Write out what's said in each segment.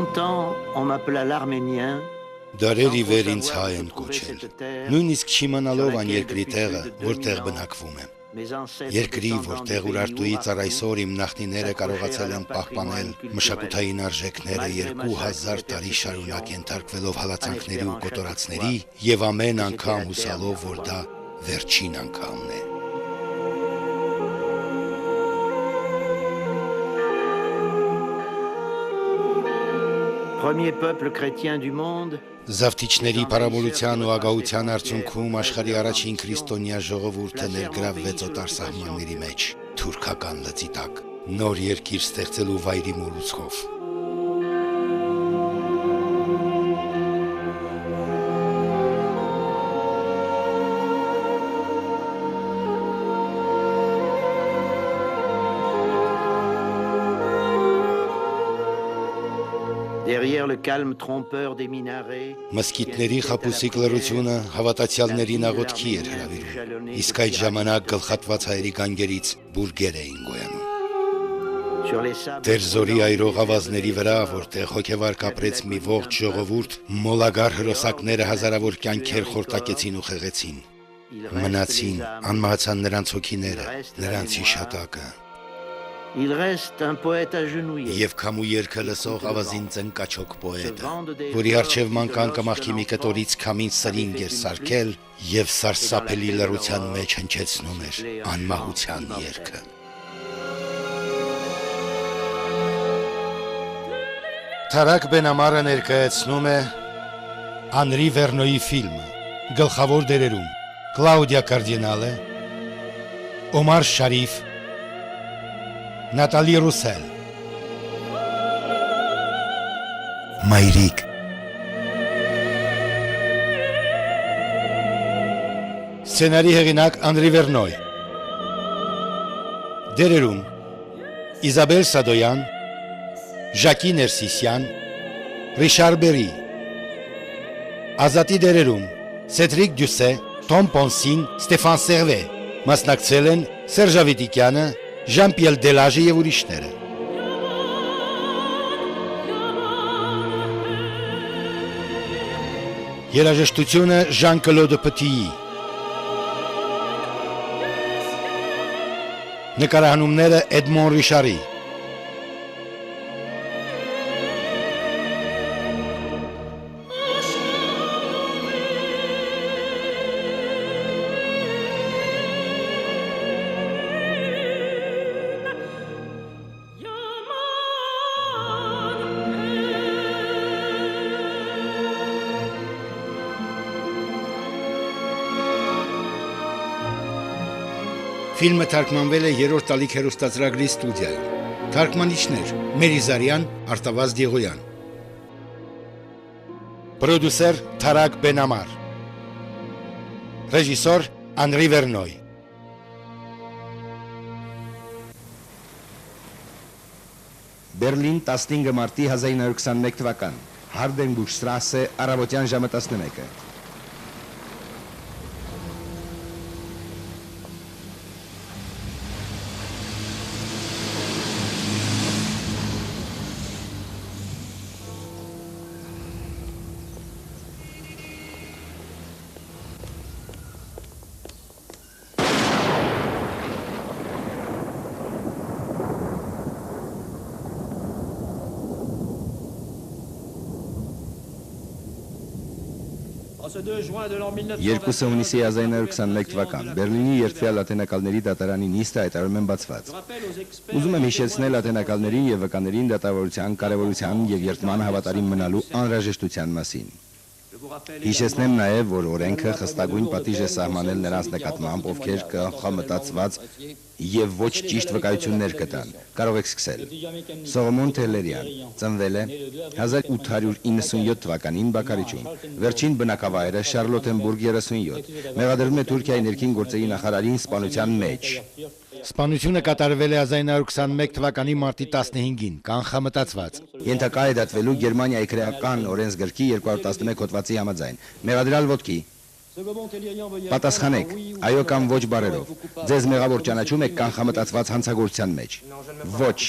longtemps, on m'appela l'Arménien. Դարեր ի վեր ինձ հայ են կոչել, նույնիսկ չիմանալով այն երկրի տեղը, որտեղ բնակվում եմ։ Երկրի, որտեղ Ուրարտուի ծառայսօր իմ նախնիները կարողացել են պահպանել մշակութային արժեքները 2000 տարի շարունակ ենթարկվելով հալածանքների ու կոտորածների եւ ամեն անգամ հուսալով, որ դա վերջին անգամն է։ Premier peuple chrétien du monde. Զավթիչների փառաբոլության ու ագահության արդյունքում աշխարհի առաջին քրիստոնյա ժողովուրդը ներգրավվեց օտարսահմանների մեջ, թուրքական լծի տակ, նոր երկիր ստեղծելու վայրի մոլուցքով։ Derrière le calme trompeur des minarets, Մսկիթների խապուսիկ լռությունը հավատացյալներին աղոթքի էր հրավիրում, իսկ այդ ժամանակ գլխատված հայերի գանգերից բուրգեր էին գոյանում։ Տերզորի այրող ավազների վրա, որտեղ հոգևար կապրեց մի ողջ ժողովուրդ, մոլագար հրոսակները հազարավոր կյանքեր խորտակեցին ու խեղեցին։ Մնացին, անմահացան նրանց հոգիները, նրանց հիշատակը։ il reste un poète agenouillé. Եվ քամու երգը լսող ավազին ծնկաչոք պոետը, որի առջև մանկան կմախքի մի կտորից քամին սրինգ էր սարքել եւ սարսափելի լռության մեջ հնչեցնում էր անմահության երգը։ Թարակ Բենամարը ներկայացնում է Անրի Վերնոյի ֆիլմը, գլխավոր դերերում Կլաուդիա Կարդինալը, Օմար Շարիֆ, Նատալի Ռուսել, Մայրիկ, Սցենարի հեղինակ Անրի Վերնոյ, դերերում Իզաբել Սադոյան, Ժակի Ներսիսյան, Ռիշար Բերի, Ազատի դերերում Սեդրիկ Դյուսե, Թոմ Պոնսին, Ստեֆան Սերվե, մասնակցել են Սերժ Ավետիքյանը, Ժան-Պիել Դելաժը եւ ուրիշները։ Երաժշտությունը Ժան-Կլոդ Պտիի։ Նկարահանումները Էդմոն Ռիշարի։ Ֆիլմը թարգմանվել է երրորդ տալիք հեռուստածրագրի ստուդիայում։ Թարգմանիչներ՝ Մերի Զարյան, Արտավազդ Եղոյան։ Պրոդյուսեր՝ Թարակ Բենամար։ Ռեժիսոր՝ Անրի Վերնոյ։ Բերլին 15 մարտի 1921 թվական, Հարդենբուրգշտրասե, առավոտյան ժամը 11-ը։ Երկուսը հունիսի 1921 թվական Բերլինի երդվյալ աթենակալների դատարանի նիստը հայտարարում են բացված։ Ուզում եմ հիշեցնել աթենակալներին եւ վկաներին դատավարության կարեւորության եւ երդման հավատարիմ մնալու անհրաժեշտության մասին։ Հիշեցնեմ նաեւ, որ օրենքը խստագույն պատիժ է սահմանել նրանց նկատմամբ, ովքեր կանխամտածված եւ ոչ ճիշտ վկայություններ կտան։ Կարող եք սկսել։ Սողոմոն Թելերյան ծնվել է 1897 թվականին Բաքարիչում։ Վերջին բնակավայրը Շարլոտենբուրգ 37։ Մեղադրվում է Թուրքիայի ներքին գործերի նախարարին սպանության մեջ։ Սպանությունը կատարվել է 1921 թվականի մարտի 15-ին, կանխամտածված։ Ենթակա է դատվելու Գերմանիայի քրեական օրենսգրքի 211 հոդվածի համաձայն։ Մեղադրյալ ոտքի։ Պատասխանեք, այո կամ ոչ բառերով։ Ձեզ մեղավոր ճանաչում եք կանխամտածված հանցագործության մեջ։ Ոչ,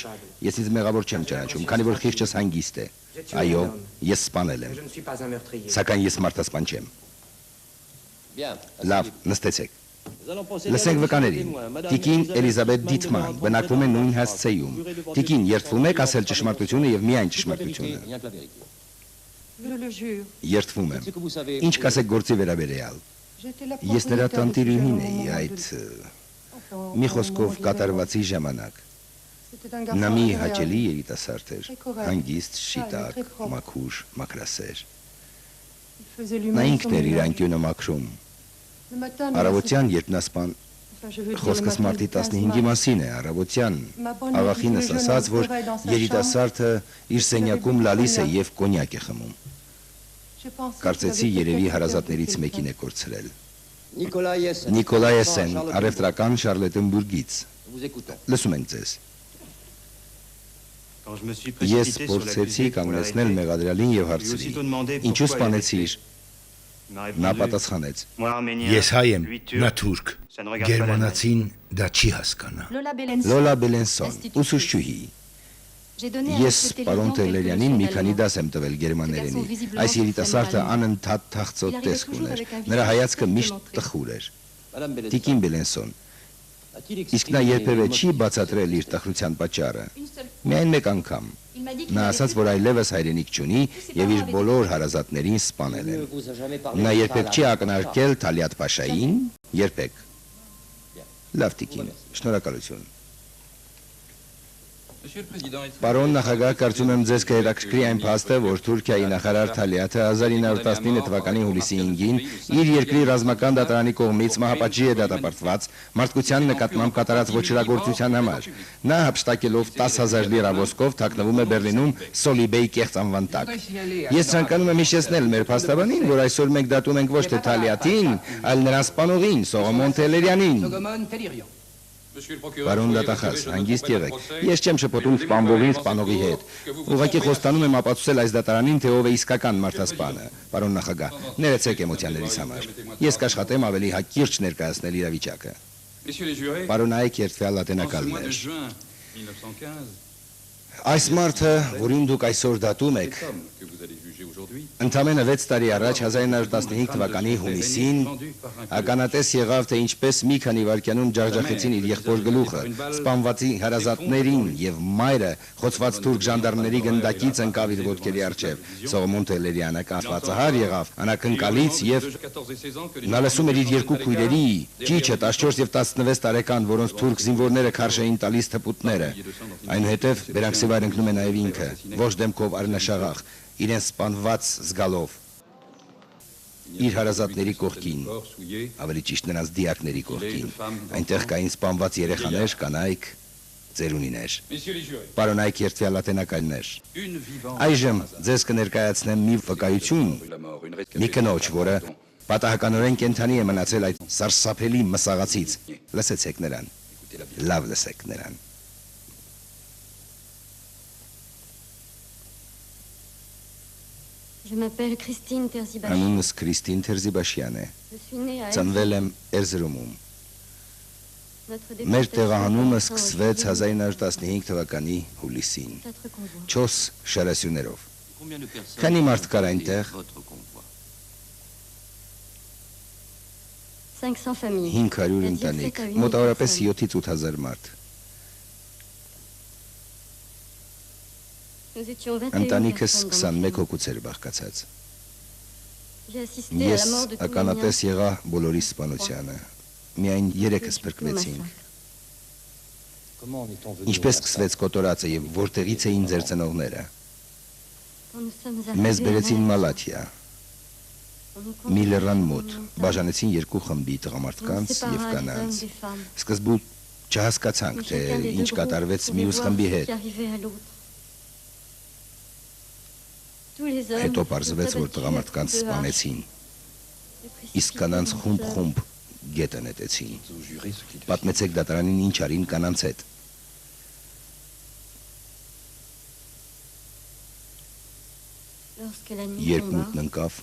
ես ինձ մեղավոր չեմ ճանաչում, քանի որ խիղճս հանգիստ է։ Այո, ես սպանել եմ, սակայն ես մարդասպան չեմ։ Լավ, նստեցեք։ Լսենք վկաներին։ Տիկին Էլիզաբետ Դիթման բնակվում է նույն հասցեում։ Տիկին, երդվում եք ասել ճշմարտությունը եւ միայն ճշմարտությունը։ Երդվում եմ։ Ինչ կասեք գործի վերաբերյալ։ Ես նրա տանտիրուհին էի այդ մի խոսքով կատարվածի ժամանակ։ Նա մի հաճելի երիտասարդ էր, հանգիստ, շիտակ, մաքուր, մաքրասեր։ Նա ինքն էր իր անկյունը մաքրում։ Առավոտյան, երբ նա սպան, խոսքս մարտի 15-ի մասին է, առավոտյան աղախինս ասաց, որ երիտասարդը իր սենյակում լալիս է և կոնյակ է խմում։ Կարծեցի երևի հարազատներից մեկին է կորցրել։ Նիկոլայ Էսեն, առևտրական Շարլետենբուրգից։ Լսում ենք ձեզ։ Ես փորձեցի կանգնեցնել մեղադրյալին և հարցրի. ինչու սպանեցիր։ Նա պատասխանեց. Ես հայ եմ, նա թուրք։ Գերմանացին դա չի հասկանա։ Լոլա Բելենսոն, ուսուցչուհի։ Ես պարոն Տերլերյանին մի քանի դաս եմ տվել գերմաներենի։ Այս երիտասարդը անընդհատ թախծոտ տեսք ուներ։ Նրա հայացքը միշտ տխուր էր։ Տիկին Բելենսոն, իսկ նա երբևէ չի բացատրել իր տխրության պատճառը։ Միայն մեկ անգամ։ Նա ասաց, որ այլևս հայրենիք չունի եւ իր բոլոր հարազատներին սպանել են։ Նա երբեք չի ակնարկել Թալիատ Փաշային, երբեք։ Լավ տիկին, շնորհակալություն։ Պարոն նախագահ, կարծում եմ ձեզ կհետաքրքրի այն փաստը, որ Թուրքիայի նախարար Թալիաթը 1919 թվականի հուլիսի 5-ին իր երկրի ռազմական դատարանի կողմից մահապատժի է դատապարտված մարդկության նկատմամբ կատարած ոչռագործության համար։ Նա հափշտակելով 10,000 լիրա ոսկով թաքնվում է Բերլինում Սոլիբեի կեղծ անվան տակ։ Ես ցանկանում եմ հիշեցնել մեր փաստաբանին, որ այսօր մենք դատում ենք ոչ թե Թալիաթին, այլ նրան սպանողին, Սողոմոն Թելերյանին։ Պարոն դատախազ, հանգիստ եղեք։ Ես չեմ շփոթում սպանվողին սպանողի հետ։ Ուղղակի խոստանում եմ ապացուցել այս դատարանին, թե ով է իսկական մարդասպանը։ Պարոն նախագահ, ներեցեք էմոցիաներիս համար։ Ես կաշխատեմ ավելի հակիրճ ներկայացնել իրավիճակը։ Պարոնայք երդվյալ ատենակալներ։ Այս մարդը, որին դուք այսօր դատում եք, ընդամենը 6 տարի առաջ 1915 թվականի հունիսին ականատես եղավ, թե ինչպես մի քանի վայրկյանում ջախջախեցին իր եղբոր գլուխը, սպանվածի հարազատներին եւ մայրը խոցված թուրք ժանդարմների գնդակից ընկավ իր ոտքերի առջև։ Սողոմոն Թելերյանը կասվածահար եղավ, անակնկալից եւ նա լսում էր իր երկու քույրերի, ճիչը 14 եւ 16 տարեկան, որոնց թուրք զինվորները քարշ էին տալիս թփուտները։ Այնուհետև Բերանքսիվայր ընկնում է նաեւ ինքը, ոչ դեմքով արնաշաղախ, իրեն սպանված զգալով իր հարազատների կողքին, ավելի ճիշտ նրանց դիակների կողքին, այնտեղ կային սպանված երեխաներ, կանայք, ծերունիներ։ Պարոնայք երդվյալ ատենակալներ, այժմ ձեզ կներկայացնեմ մի վկայություն, մի կնոջ, որը պատահականորեն կենդանի է մնացել այդ սարսափելի մսաղացից։ Լսեցեք նրան, լավ լսեք նրան։ Անունս Քրիստին Թերզիբաշյան է։ Ծնվել եմ Էրզրումում։ Մեր տեղահանումը սկսվեց 1915 թվականի հուլիսին, 4 շարասյուներով։ Քանի մարդ կար այնտեղ։ 500 ընտանիք, մոտավորապես 7-ից 8000 մարդ։ Ընտանիքս 21 հոգուց էր բաղկացած։ Ես ականատես եղա բոլորի սպանությանը, միայն 3-ս փրկվեցինք։ Ինչպես սկսվեց կոտորածը եւ որտեղից էին ձեր ծնողները։ Մեզ բերեցին Մալաթիա, մի լեռան մոտ, բաժանեցին 2 խմբի, տղամարդկանց եւ կանանց։ Սկզբում չհասկացանք, թե ինչ կատարվեց մյուս խմբի հետ։ Հետո պարզվեց, որ տղամարդկանց սպանեցին, իսկ կանանց խումբ գետը նետեցին։ Պատմեցեք դատարանին ինչ արին կանանց հետ։ Երբ մութն ընկավ,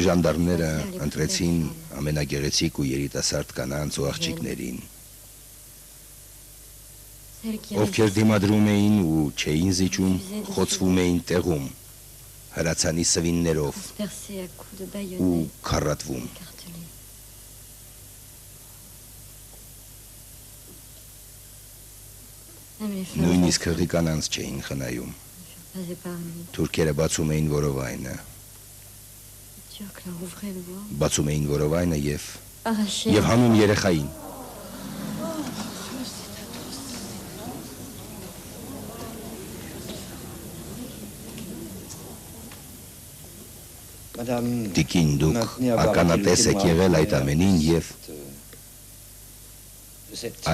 ժանդարմները ընտրեցին ամենագեղեցիկ ու երիտասարդ կանանց ու աղջիկներին։ ովքեր դիմադրում էին ու չէին զիջում, խոցվում էին տեղում, հրացանի սվիններով ու քառատվում։ Նույնիսկ հղի կանանց չէին խնայում։ Թուրքերը բացում էին որովայնը։ Բացում էին որովայնը և հանում երեխային։ Տիկին, դուք ականատես եք եղել այդ ամենին և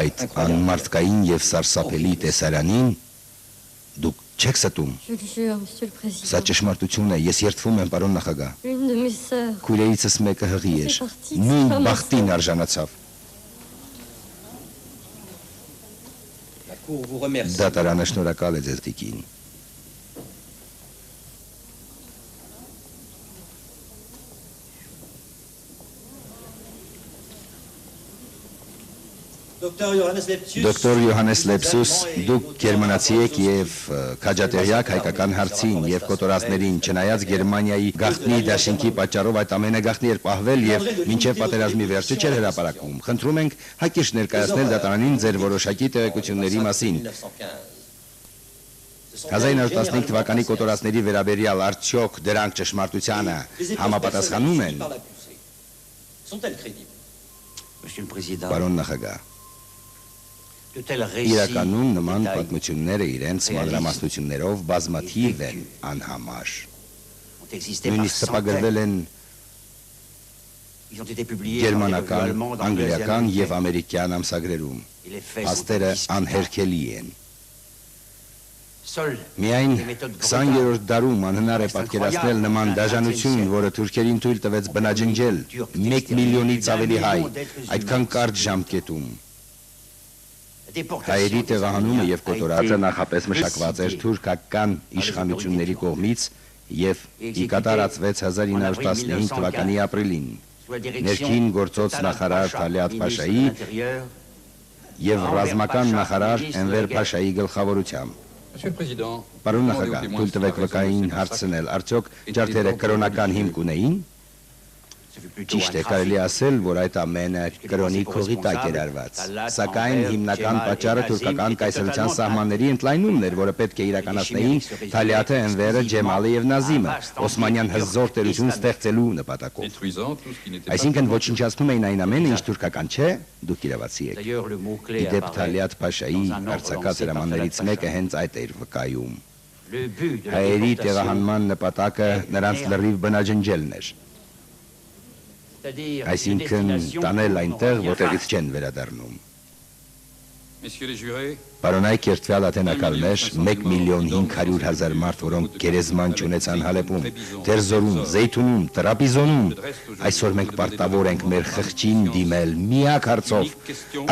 այդ անմարդկային և սարսափելի տեսարանին դուք չեք ստում։ Սա ճշմարտություն է, ես երդվում եմ, պարոն նախագահ։ Քույրերիցս մեկը հղի էր, նույն բախտին արժանացավ։ Դատարանը շնորհակալ է ձեզ, տիկին։ Դոկտոր Յոհանես Լեպսուս, դուք գերմանացի եք և քաջատեղյակ հայկական հարցին և կոտորածներին, չնայած Գերմանիայի գաղտնի դաշինքի պատճառով այդ ամենը գաղտնի էր պահվել և մինչև պատերազմի վերջը չէր հրապարակվում։ Խնդրում ենք հակիրճ ներկայացնել դատարանին ձեր որոշակի տեղեկությունների մասին։ 1915 թվականի կոտորածների վերաբերյալ արդյոք դրանք ճշմարտությանը համապատասխանում են։ Պարոն նախագահ, իրականում նման պատմությունները իրենց մանրամասնություններով բազմաթիվ են անհամար։ Նույնիսկ տպագրվել են գերմանական, անգլիական և ամերիկյան ամսագրերում։ Փաստերը անհերքելի են։ Միայն 20-րդ դարում անհնար է պատկերացնել նման դաժանություն, որը թուրքերին թույլ տվեց բնաջնջել 1 միլիոնից ավելի հայ, այդքան կարճ ժամկետում։ Հայերի տեղահանումը և կոտորածը նախապես մշակված էր թուրքական իշխանությունների կողմից և ի կատարածվեց 1915 թվականի ապրիլին ներքին գործոց նախարար Թալիաթ Փաշայի և ռազմական նախարար Էնվեր Փաշայի գլխավորությամբ։ Պարոն նախագահ, թույլ տվեք վկային հարցնել, արդյոք ջարդերը կրոնական հիմք ունեին։ Ճիշտ է, կարելի ասել, որ այդ ամենը կրոնի քողի տակ էր արված, սակայն հիմնական պատճառը թուրքական կայսրության սահմանների ընդլայնումն էր, որը պետք է իրականացնեին Թալիաթը, Էնվերը, Ջեմալը և Նազիմը, օսմանյան հզոր տերություն ստեղծելու նպատակով։ Այսինքն ոչնչացնում էին այն ամենը, ինչ թուրքական չէ, դուք իրավացի եք։ Ի դեպ Թալիաթ Փաշայի արձակած հրամաններից մեկը հենց այդ էր վկայում։ Հայերի տեղահանման նպատակը նրանց լրիվ բնաջնջելն էր։ Այսինքն տանել այնտեղ, որտեղից չեն վերադառնում։ Պարոնայք երդվյալ աթենակալներ, 1.500.000 մարդ, որոնք գերեզման չունեցան Հալեպում, Թերզորում, Զեյթունում, Տրապիզոնում, այսօր մենք պարտավոր ենք մեր խղճին դիմել միակ հարցով.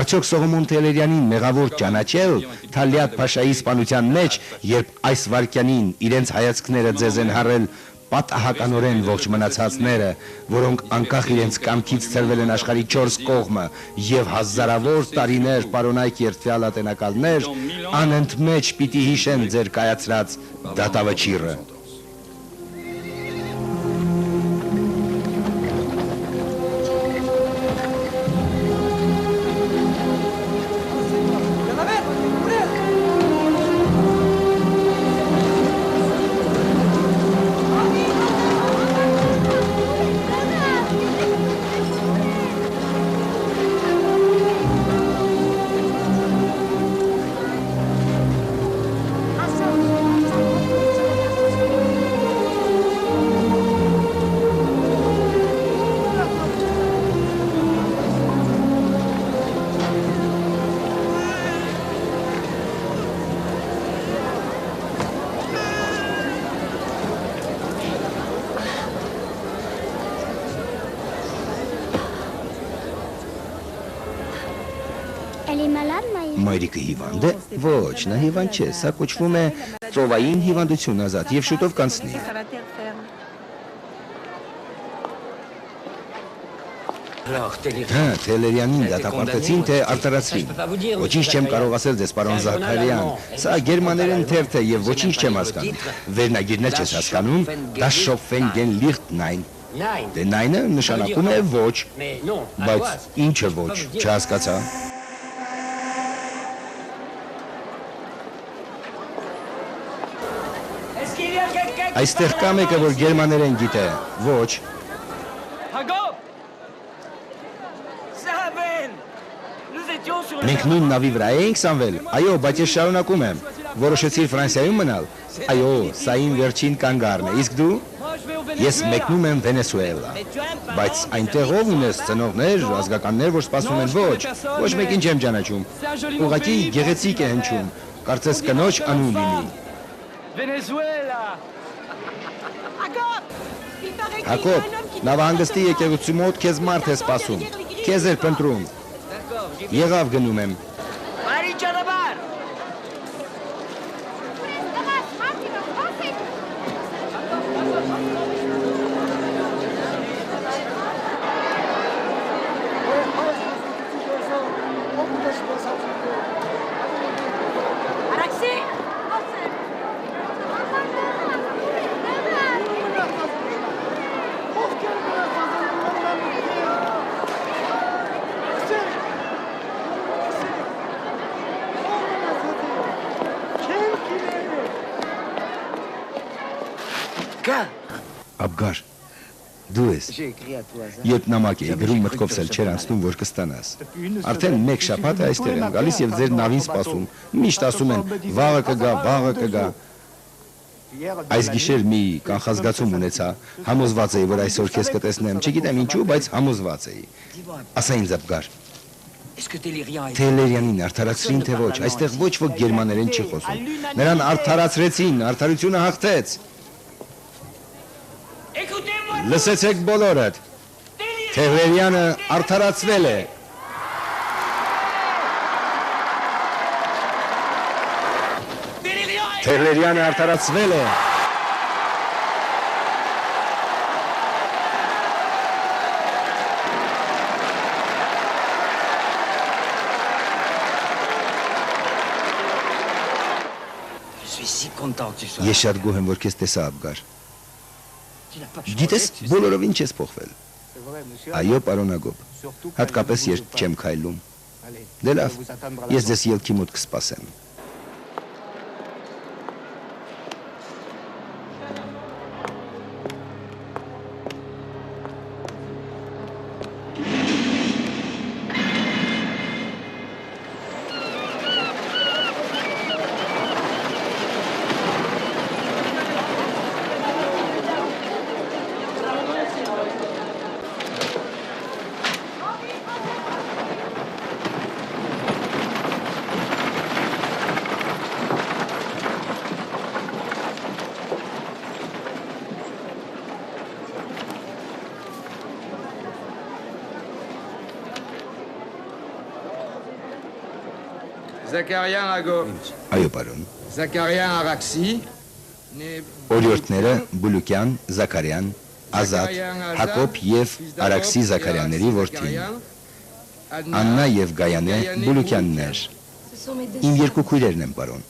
արդյոք Սողոմոն Թեհլերյանին մեղավոր ճանաչել Թալիաթ Փաշայի սպանության մեջ, երբ այս վայրկյանին իրենց հայացքները ձեզ են հառել պատահականորեն ողջ մնացածները, որոնք անկախ իրենց կամքից ցրվել են աշխարհի 4 կողմը և հազարավոր տարիներ, պարոնայք երդվյալ ատենակալներ, անընդմեջ պիտի հիշեն ձեր կայացրած դատավճիռը։ Մայրիկը հիվանդ է։ Ոչ, նա հիվանդ չէ, սա կոչվում է ծովային հիվանդություն ազատ և շուտով կանցնի։ Հա, Թելերյանին դատապարտեցին, թե արտարացրին։ Ոչինչ չեմ կարող ասել ձեզ, պարոն Զաքարյան։ Սա գերմաներեն թերթ է եւ ոչինչ չեմ հասկանում։ Վերնագիրն չես հասկանում, դա Շոփենգեն Licht Nein։ Դե նայնը նշանակում է ոչ։ Բայց ինչը ոչ, չհասկացա։ Այստեղ կա մեկը, որ գերմաներեն գիտե։ Ոչ։ Մենք նույն նավի վրա էինք Սամվել։ Այո, բայց ես շարունակում եմ։ Որոշեցիր Ֆրանսիայում մնալ։ Այո, սա իմ վերջին կանգառն է։ Իսկ դու։ Ես մեկնում եմ Վենեսուելա։ Բայց այնտեղ ով ունես ծնողներ, ազգականներ, որ սպասում են ոչ։ Ոչ մեկին չեմ ճանաչում։ Ուղղակի գեղեցիկ է հնչում։ Կարծես կնոջ անուն լինի։ Վենեսուելա։ Հակոբ, նավահանգստի եկեղեցու մոտ քեզ մարդ է սպասում։ Քեզ էր փնտրում։ Եղավ գնում եմ։ Բարի ճանապարհ։ Աբգար, դու ես։ Երբ նամակ էի գրում մտքովս էլ չեր անցնում, որ կստանաս։ Արդեն մեկ շաբաթ է այստեղ եմ գալիս եւ ձեր նավին սպասում։ Միշտ ասում են՝ վաղը կգա, վաղը կգա։ Այս գիշեր մի կանխազգացում ունեցա, համոզված էի, որ այսօր քեզ կտեսնեմ, չգիտեմ ինչու, բայց համոզված էի։ Ասա ինձ Աբգար։ Թելերյանին արդարացրին թե ոչ, այստեղ ոչ ոք գերմաներեն չի խոսում։ Նրան արդարացրեցին, արդարությունը հաղթեց։ Լսեցեք բոլորդ, Թելերյանը արդարացվել է։ Թելերյանը արդարացվել է։ Ես շատ գոհ եմ, որ քեզ տեսա Աբգար։ Գիտես, բոլորովին չես փոխվել։ Այո, պարոն Ագոբ, հատկապես երբ չեմ քայլում։ Դե լավ, ես ձեզ ելքի մոտ կսպասեմ։ Zakarian Ago, Այո, պարոն։ Zakarian Araxi, Օրիորդները Բուլուկյան, Զաքարյան, Ազատ, Հակոբ եւ Արաքսի Զաքարյանների որդին։ Աննա եւ Գայանե Բուլուկյաններ։ Իմ երկու քույրերն են, պարոն։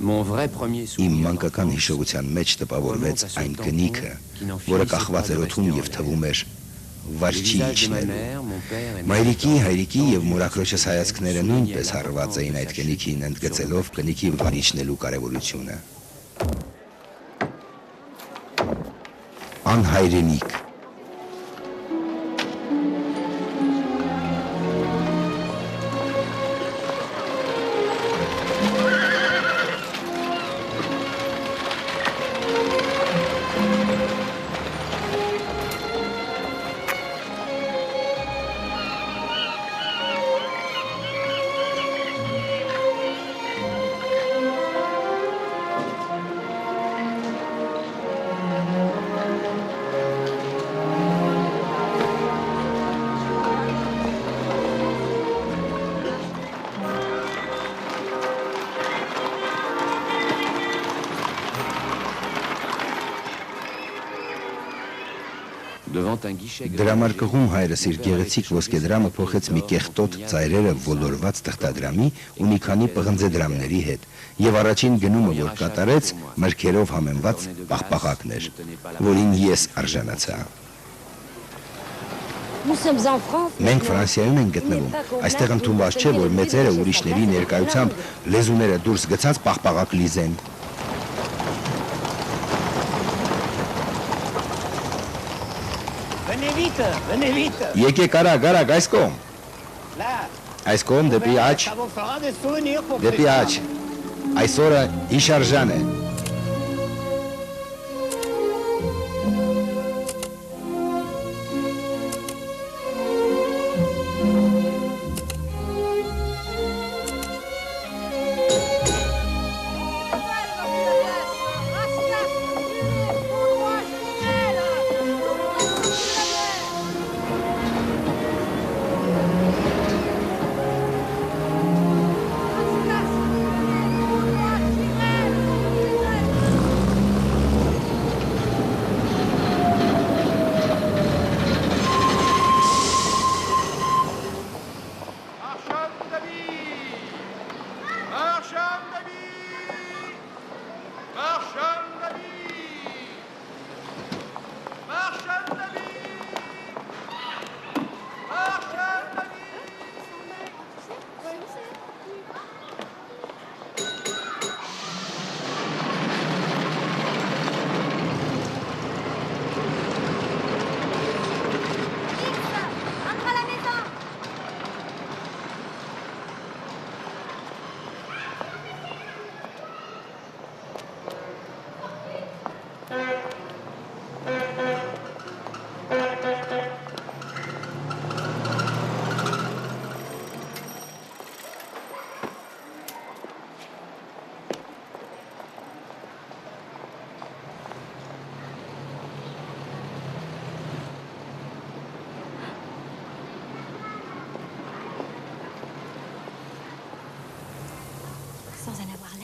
Իմ մանկական հիշողության մեջ տպավորվեց այն կնիքը, որը կախված էր օդում եւ թվում էր վարչի իջնելու։ Մայրիկի, հայրիկի եւ մորաքրոջս հայացքները նույնպես հարված էին այդ կնիքին, ընդգծելով կնիքի վար իջնելու կարեւորությունը։ Անհայրենիք։ Դրամարկղում հայրս իր գեղեցիկ ոսկեդրամը փոխեց մի կեղտոտ ծայրերը ոլորված թղթադրամի ու մի քանի պղնձե դրամների հետ, եւ առաջին գնումը, որ կատարեց, մրգերով համեմված պաղպաղակն էր, որին ես արժանացա։ Մենք Ֆրանսիայում ենք գտնվում, այստեղ ընդունված չէ, որ մեծերը ուրիշների ներկայությամբ լեզուները դուրս գցած պաղպաղակ լիզեն։ Եկեք արագ, այս կողմ։ Այս կողմ դեպի աջ։ Դեպի աջ։ Այսօրը հիշարժան է։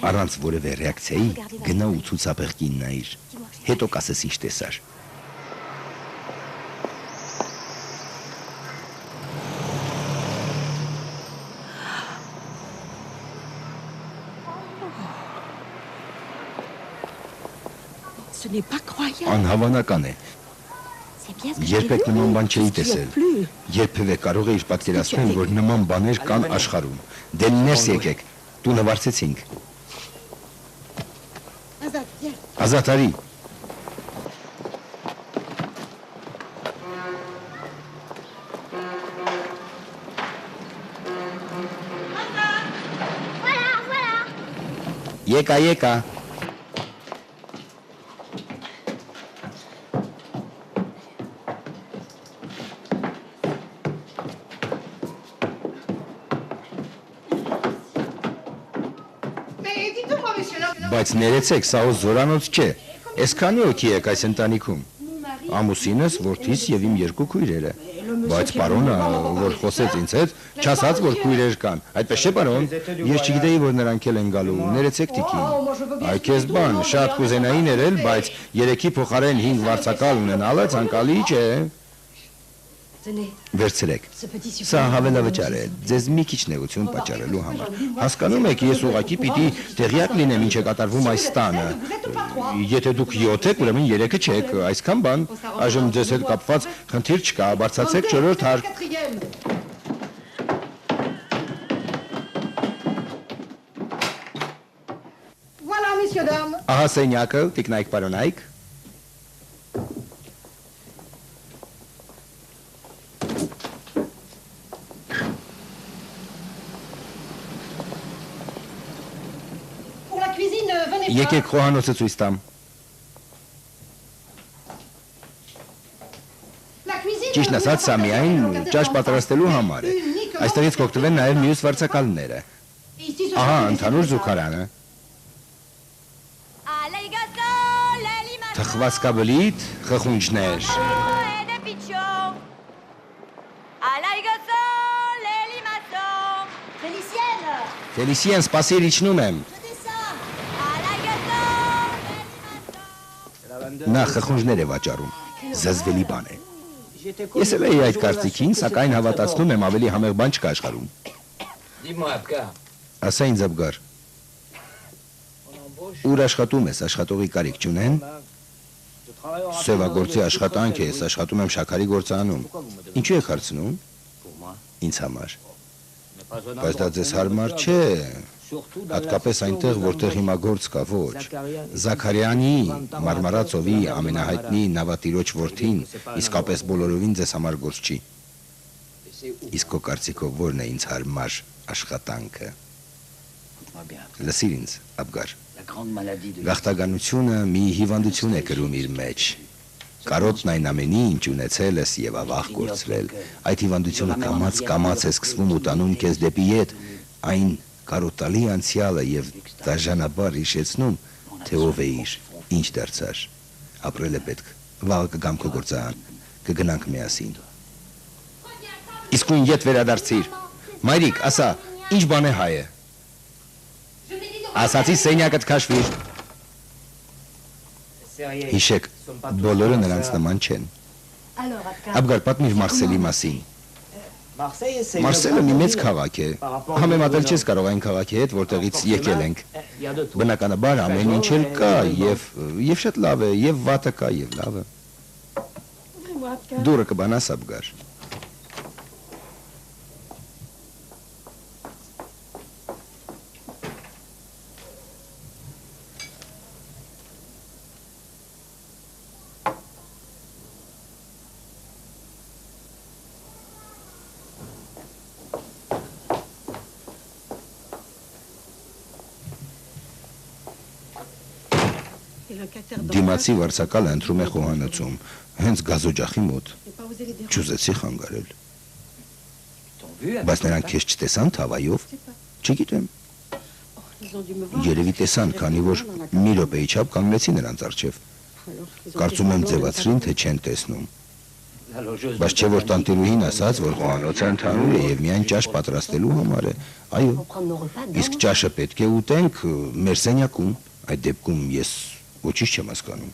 Առանց որևէ ռեակցիայի գնա ու ցուցաբեղկին նայիր, հետո կասես ինչ տեսար։ Անհավանական է։ Երբեք նման բան չէի տեսել։ Երբևէ կարող էիր պատկերացնել, որ նման բաներ կան աշխարհում։ Դե ներս եկեք, տունը վարձեցինք։ Ազատ արի։ Եկա։ Բայց ներեցեք, սա զորանոց չէ։ Այսքանի օքի եք այս ընտանիքում։ Ամուսինս, որդիս եւ իմ երկու քույրերը։ Բայց պարոնը, որ խոսեց ինձ հետ, չասաց, որ քույրեր կան։ Այդպես չէ, պարոն։ Ես չգիտեի, որ նրանք էլ են գալու։ Ներեցեք տիկին։ Այ քեզ բան, շատ կուզենայի ներել, բայց 3-ի փոխարեն 5 վարձակալ ունենալը ցանկալի չէ։ Վերցրեք, սա հավելավճար է, ձեզ մի քիչ նեղություն պատճառելու համար։ Հասկանում եք, ես ուղղակի պիտի տեղյակ լինեմ, ինչ է կատարվում այս տանը։ Եթե դուք 7 եք, ուրեմն 3-ը չեք, այսքան բան, այժմ ձեզ հետ կապված խնդիր չկա, բարձրացեք 4-րդ հարկ։ Ահա սենյակը, տիկնայք, պարոնայք։ Եկեք խոհանոցը ցույց տամ։ Ճիշտն ասած, սա միայն ճաշ պատրաստելու համար է։ Այստեղից կօգտվեն նաև մյուս վարձակալները։ Ահա, ընդհանուր զուգարանը։ Թխվածքաբլիթ, խխունջներ։ Ֆելիսիեն, սպասիր, իջնում եմ։ Նա խխունջներ է վաճառում, զզվելի բան է։ Ես էլ էի այդ կարծիքին, սակայն հավատացնում եմ ավելի համեղ բան չկա աշխարհում։ Dis-moi, Abgar. Ասա ինձ Աբգար, ուր աշխատում ես, աշխատողի կարիք չունեն։ Սևագործի աշխատանք է, ես աշխատում եմ շաքարի գործանում։ Ինչու եք հարցնում։ Ինձ համար։ Բայց դա ձեզ հարմար չէ, հատկապես այնտեղ, որտեղ հիմա գործ կա, ոչ։ Զաքարյանի, Մարմարա ծովի ամենահայտնի նավատիրոջ որդին, իսկապես բոլորովին ձեզ համար գործ չի։ Իսկ քո կարծիքով որն է ինձ հարմար աշխատանքը։ Լսիր ինձ, Աբգար։ Գաղթականությունը մի հիվանդություն է կրում իր մեջ։ Կարոտն այն ամենի, ինչ ունեցել ես եւ ավաղ կորցրել, այդ հիվանդությունը կամաց է սկսվում ու տանում քեզ դեպի ետ, այն կարոտալի անցյալը եւ դաժանաբար հիշեցնում, թե ով էիր, ինչ դարձար։ Ապրել է պետք, վաղը կգամ քո գործարան, կգնանք միասին։ Իսկույն ետ վերադարձիր։ Մայրիկ, ասա, ինչ բան է հայը։ Ասացի սենյակդ քաշվիր։ Հիշեք, բոլորը նրանց նման չեն։ Աբգար, պատմիր Մարսելի մասին։ Մարսելը մի մեծ քաղաք է։ Համեմատել չես կարող այն քաղաքի հետ, որտեղից եկել ենք։ Բնականաբար ամեն ինչ էլ կա, եւ շատ լավ է, եւ վատը կա, եւ լավը։ Դուրը կբանաս, Աբգար։ Դիմացի վարձակալը ընտրում է խոհանոցում, հենց գազօջախի մոտ, չուզեցի խանգարել։ Բայց նրանք քեզ չտեսան թավայով, չգիտեմ։ Երևի տեսան, քանի որ մի րոպեի չափ կանգնեցի նրանց առջև։ Կարծում եմ ձևացրին, թե չեն տեսնում։ Բայց չէ որ տանտիրուհին ասաց, որ խոհանոցը ընդհանուր է եւ միայն ճաշ պատրաստելու համար է։ Այո, իսկ ճաշը պետք է ուտենք մեր սենյակում, այդ դեպքում ես ոչինչ չեմ հասկանում։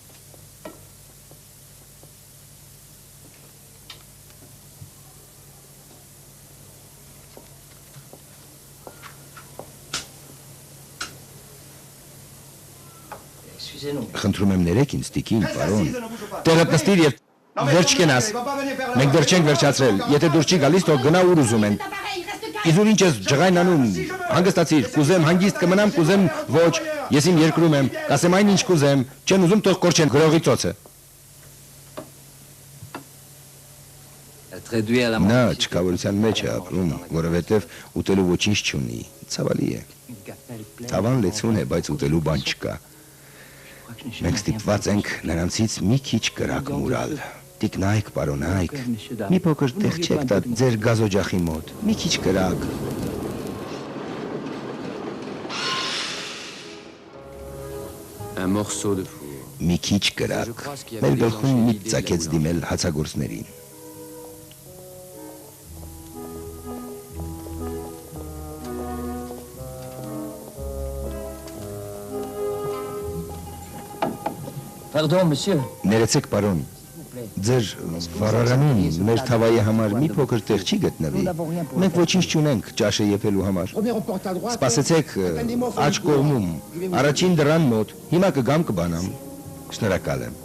Խնդրում եմ ներեք ինձ, տիկին, պարոն։ Տեղդ նստիր եւ վերջ կենաս։ Մենք դեռ չենք վերջացրել։ Եթե դուր չի գալիս, թող գնա ուր ուզում են։ Իզուր ինչ ես ջղայնանում, հանգստացիր, կուզեմ հանգիստ կմնամ, կուզեմ ոչ, ես իմ երկրում եմ, կասեմ այն ինչ կուզեմ, չեն ուզում թող կորչեն գրողի ծոցը։ Նա չկավորության մեջ է ապրում, որովհետև ուտելու ոչինչ չունի, ցավալի է։ Թավան լեցուն է, բայց ուտելու բան չկա։ Մենք ստիպված ենք նրանցից մի քիչ կրակ մուրալ։ Տիկնայք, պարոնայք, մի փոքր տեղ չեք տա ձեր գազօջախի մոտ, մի քիչ կրակ։ Մի քիչ կրակ, մեր գլխում մի ծակեց դիմել հացագործներին։ Pardon, monsieur. Ներեցեք, պարոն, ձեր վառարանում մեր թավայի համար մի փոքր տեղ չի գտնվի։ Մենք ոչինչ չունենք ճաշը եփելու համար։ Սպասեցեք աջ կողմում, առաջին դռան մոտ, հիմա կգամ կբանամ։ Շնորհակալ եմ։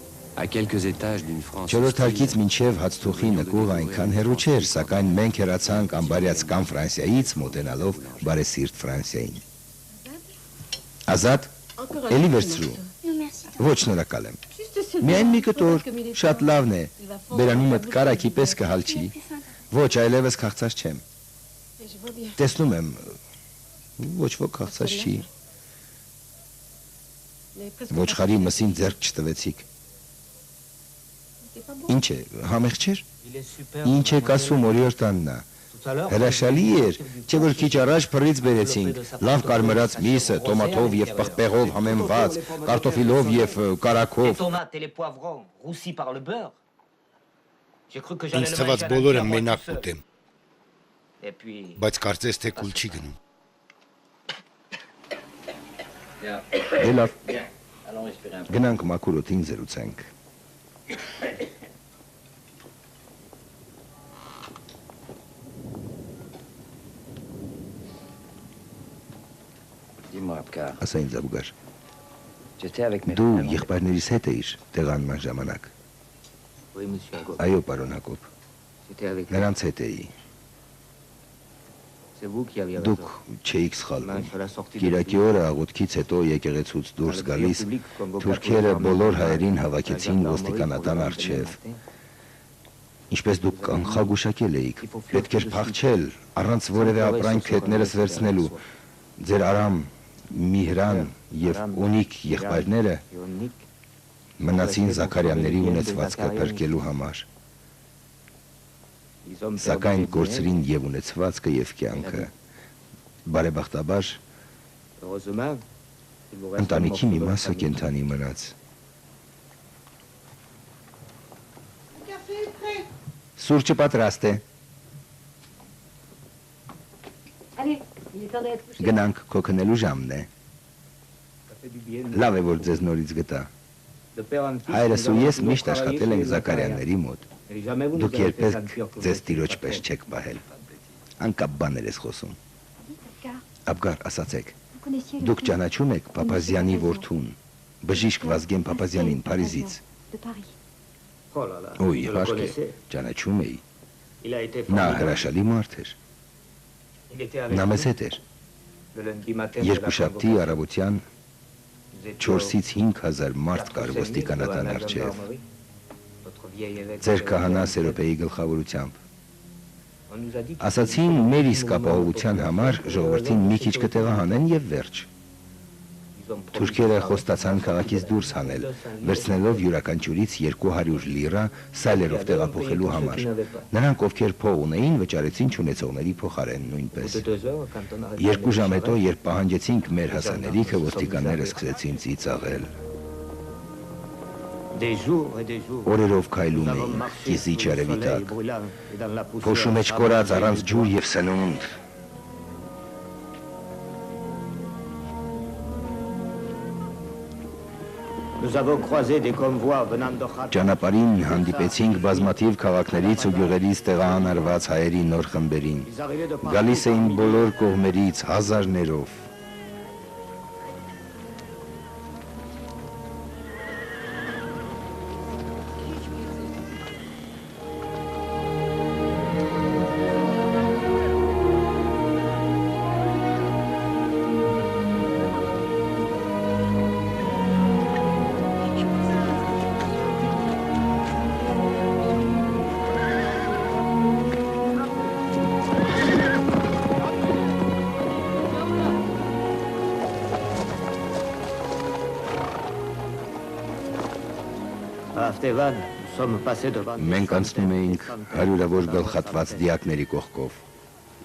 Չորրորդ հարկից մինչև հացթուխի նկուղ այնքան հեռու չէր, սակայն մենք հեռացանք ամբարյացկան Ֆրանսիայից, մոտենալով բարեսիրտ Ֆրանսիային։ Ազատ, էլի վերցրու։ Ոչ շնորհակալ եմ։ Միայն մի կտոր, շատ լավն է, բերանումդ կարակի պես կհալչի, ոչ այլևս քաղցած չեմ։ Տեսնում եմ, ոչ ոք քաղցած չի։ Ոչխարի մսին ձեռք չտվեցիք։ Ինչ է, համեղ չէր։ Ինչ եք ասում, օրիոր տաննա։ Հրաշալի էր, չէ որ քիչ առաջ փռից բերեցինք, լավ կարմրած միսը, տոմատով եւ պղպեղով համեմված, կարտոֆիլով եւ կարակով։ Ինձ թված բոլորը մենակ կուտեմ, բայց կարծես թե կուլ չի գնում։ Դե լավ, գնանք մաքուր օդին զրուցենք։ Abkar. Ասա ինձ Աբգար, J'étais avec mes դու frères. եղբայրներիս հետ էիր տեղանման ժամանակ։ Oui, monsieur Hagop. Այո, պարոն Հակոբ, J'étais avec eux. նրանց հետ էի։ C'est vous qui aviez Դուք raison. չէիք Dimanche, սխալվում։ à la sortie de Կիրակի l'église, օրը աղոթքից հետո եկեղեցուց dans դուրս le գալիս public, comme vos թուրքերը catholiques բոլոր arméniens, հայերին la հավաքեցին gendarmerie ոստիկանատան pour le առջև։ lendemain matin. Ինչպես դուք կանխագուշակել էիք, պետք էր փախչել առանց որևէ ապրանք հետներս վերցնելու։ Ձեր Արամ, Միհրան եւ Ունիկ եղբայրները Ionique, մնացին Զաքարյանների ունեցվածքը փրկելու համար, les hommes սակայն perdus կորցրին եւ ունեցվածքը եւ կյանքը։ Բարեբախտաբար Heureusement, il vous reste ընտանիքի un մի morceau de մասը famille. կենթանի մնաց։ Սուրճը պատրաստ է։ Allez, il est temps d'aller te coucher. Գնանք քո քնելու ժամն է։ Ça fait du bien. Լավ է որ ձեզ նորից գտա։ De père en fils, Հայրս nous ու avons ես toujours միշտ travaillé աշխատել chez ենք les Zacharias. Զաքարյանների մոտ։ Et jamais vous nous Դուք avez fait երբեք sentir que ձեզ vous տիրոջ étiez պես pas չեք պահել։ Անկապ բաներ ես խոսում։ Car Աբգար, ասացեք, vous connaissiez le դուք fils ճանաչում եք Փափազյանի որդուն, բժիշկ Վազգեն Փափազյանին Փարիզից։ de Paris. Oh là là, Ոյ, je le իհարկե, connaissais. ճանաչում էի։ Il a été Նա formidable. հրաշալի մարդ էր։ Il était avec Նա nous մեզ հետ էր։ le lundi matin de la Երկուշաբթի convocation. առավոտյան Nous étions 4-ից 5000 մարդ quatre կար ou cinq mille ոստիկանատան devant la առջև։ gendarmerie. Notre vieil évêque Ձեր avait քահանա été Սերոպեի գլխավորությամբ։ On nous a dit que Ասացին մեր իսկ ապահովության համար ժողովրդին մի քիչ կտեղահանեն եւ վերջ։ ils ont promis Թուրքերը de խոստացան քաղաքից դուրս հանել, վերցնելով յուրաքանչյուրից 200 լիրա սայլերով տեղափոխելու համար։ Նրանք, ովքեր փող ունեին, վճարեցին չունեցողների փոխարեն Au նույնպես։ bout de 2 heures, quand on arrive Երկու ժամ հետո, երբ պահանջեցինք մեր հասանելիքը, ոստիկանները սկսեցին ծիծաղել։ des jours et des jours. Օրերով Nous քայլում avons էին, marché կիզի sous le soleil չարևիտակ, brûlant et dans la poussière փոշու մեջ կորած առանց ջուր եւ սնունդ։ Nous avons croisé des convois venant de Khartoum. Ճանապարհին հանդիպեցինք բազմաթիվ քաղաքներից ու գյուղերից տեղահանարված հայերի նոր խմբերին։ Ils arrivaient de partout Գալիս էին parmi բոլոր կողմերից հազարներով։ À Aftevan, nous sommes passés devant des Մենք անցնում centaines էինք et centaines հարյուրավոր de գլխատված centaines. դիակների կողքով։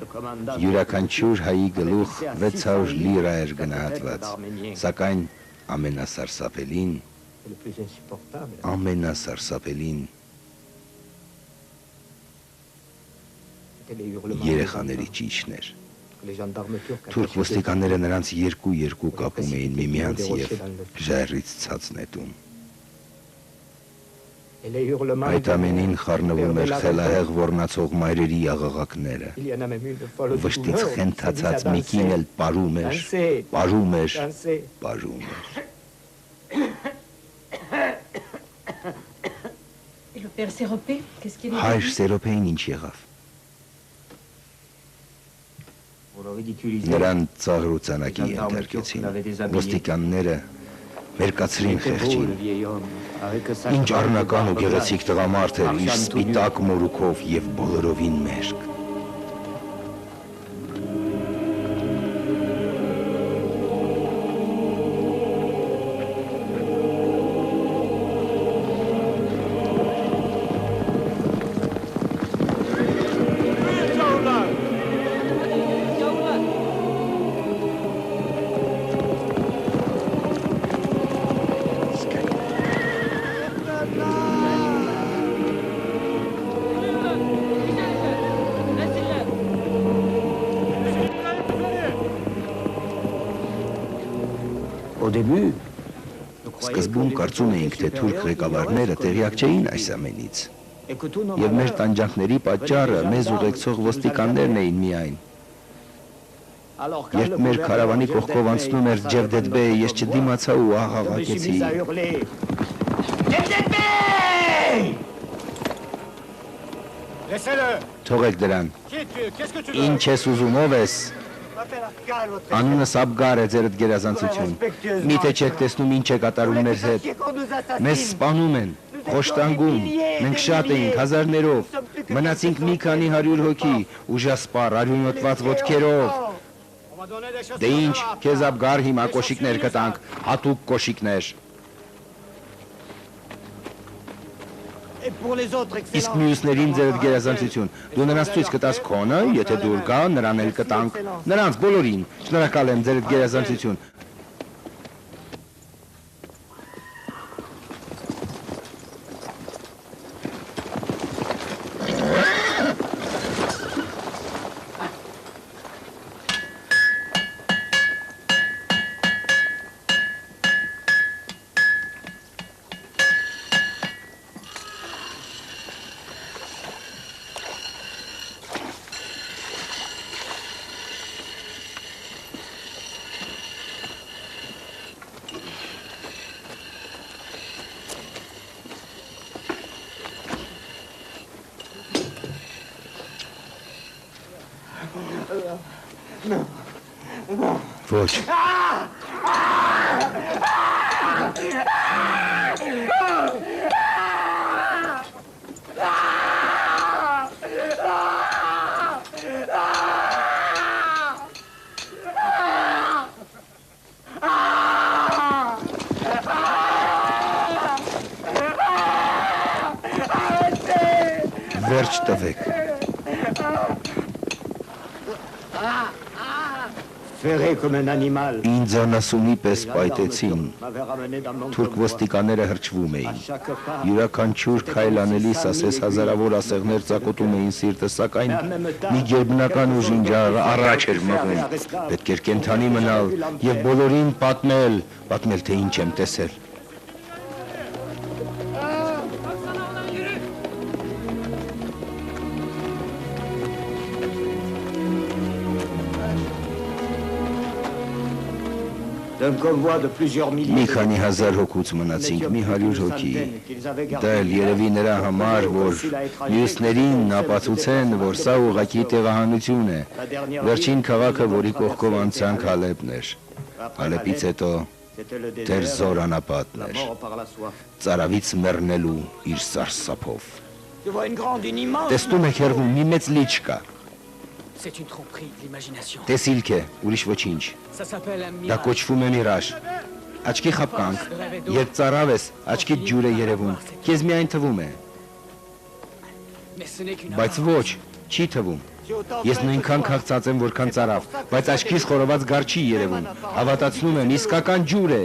Le commandant Յուրաքանչյուր հայի գլուխ 600 լիրա էր գնահատված, սակայն ամենասարսափելին, C'est le plus insupportable. ամենասարսափելին C'était les hurlements երեխաների des ճիչն էր։ enfants. Les gendarmes turcs Թուրք attachaient ոստիկանները նրանց երկու կապում էին միմյանց եւ ժայռից ցած նետում։ Et les hurlements Այդ ամենին խառնվում էր Vers la խելահեղ ոռնացող մայրերի աղաղակները։ Il y en a même une folle Վշտից douleur. խենթացած Ça մի կին էլ պարում էր, dansait, պարում էր, dansait. պարում էր։ Et le père Séropé, qu'est-ce qu'il est Հայր devenu? Սերոպեին ինչ եղավ։ Pour le ridiculiser, Նրան ծաղրուցանակի ենթարկեցին։ Ոստիկանները մերկացրին était beau, խեղճին։ le vieil homme, avec sa Ինչ chevelure առնական ու barbe գեղեցիկ blanche, տղամարդ էր իր marchant tout nu. սպիտակ մորուքով եւ բոլորովին մերկ։ Au début, Սկզբում կարծում էինք, թե թուրք ղեկավարները տեղյակ չէին այս ամենից, եւ մեր տանջանքների պատճառը մեզ ուղեկցող ոստիկաններն էին միայն։ Երբ մեր քարավանի կողքով անցնում էր Ջևդետբեյը, ես չդիմացա ու աղաղակեցի. Թողեք դրան։ Ինչ ես ուզում, ով ես։ Անունս Աբգար է, ձերդ գերազանցություն։ Միթե չեք տեսնում ինչ է կատարում մեզ հետ։ Մեզ սպանում են, խոշտանգում, մենք շատ էինք, հազարներով, մնացինք մի քանի 100 հոգի, ուժասպառ, արյունոտված ոտքերով։ Դե ինչ, քեզ Աբգար հիմա կոշիկներ կտանք, հատուկ կոշիկներ։ Իսկ մյուսներին ձերդ գերազանցություն, դու նրանց ցույց կտաս քոնը, եթե դուր կա, նրան էլ կտանք, նրանց բոլորին, շնորհակալ եմ ձերդ գերազանցություն։ Ոչ։ Վերջ տվեք։ Ինձ անասունի պես պայտեցին, թուրք ոստիկանները հրճվում էին, յուրաքանչյուր քայլ անելիս ասես հազարավոր ասեղներ ծակոտում էին սիրտը, սակայն մի գերբնական ուժին առաջ էր մղում, պետք էր կենդանի մնալ և բոլորին պատմել, թե ինչ եմ տեսել։ Մի քանի հազար հոգուց մնացինք, մի 100 հոգի, դա էլ երևի նրա համար, որ մյուսներին ապացուցեն, որ սա ուղղակի տեղահանություն է, վերջին քաղաքը, որի կողքով անցանք Հալեբն էր, Հալեպից հետո դեր Զոր անապատն էր, ծարավից մեռնելու իր սարսափով։ Տեսնում եք հեռվում, մի մեծ լիճ կա։ C'est une tromperie de l'imagination. Տեսիլք է, ուրիշ ոչինչ։ Ça s'appelle un Դա կոչվում է միրաժ։ Աչքի խապկանք, երբ ծարավ ես, աչքիդ ջուր է երևում, քեզ միայն թվում է։ Բայց ոչ, չի թվում։ Ես նույնքան քաղցած եմ, որքան ծարավ, բայց աչքիս խորոված գար չի երևում։ Հավատացնում եմ, իսկական ջուր է։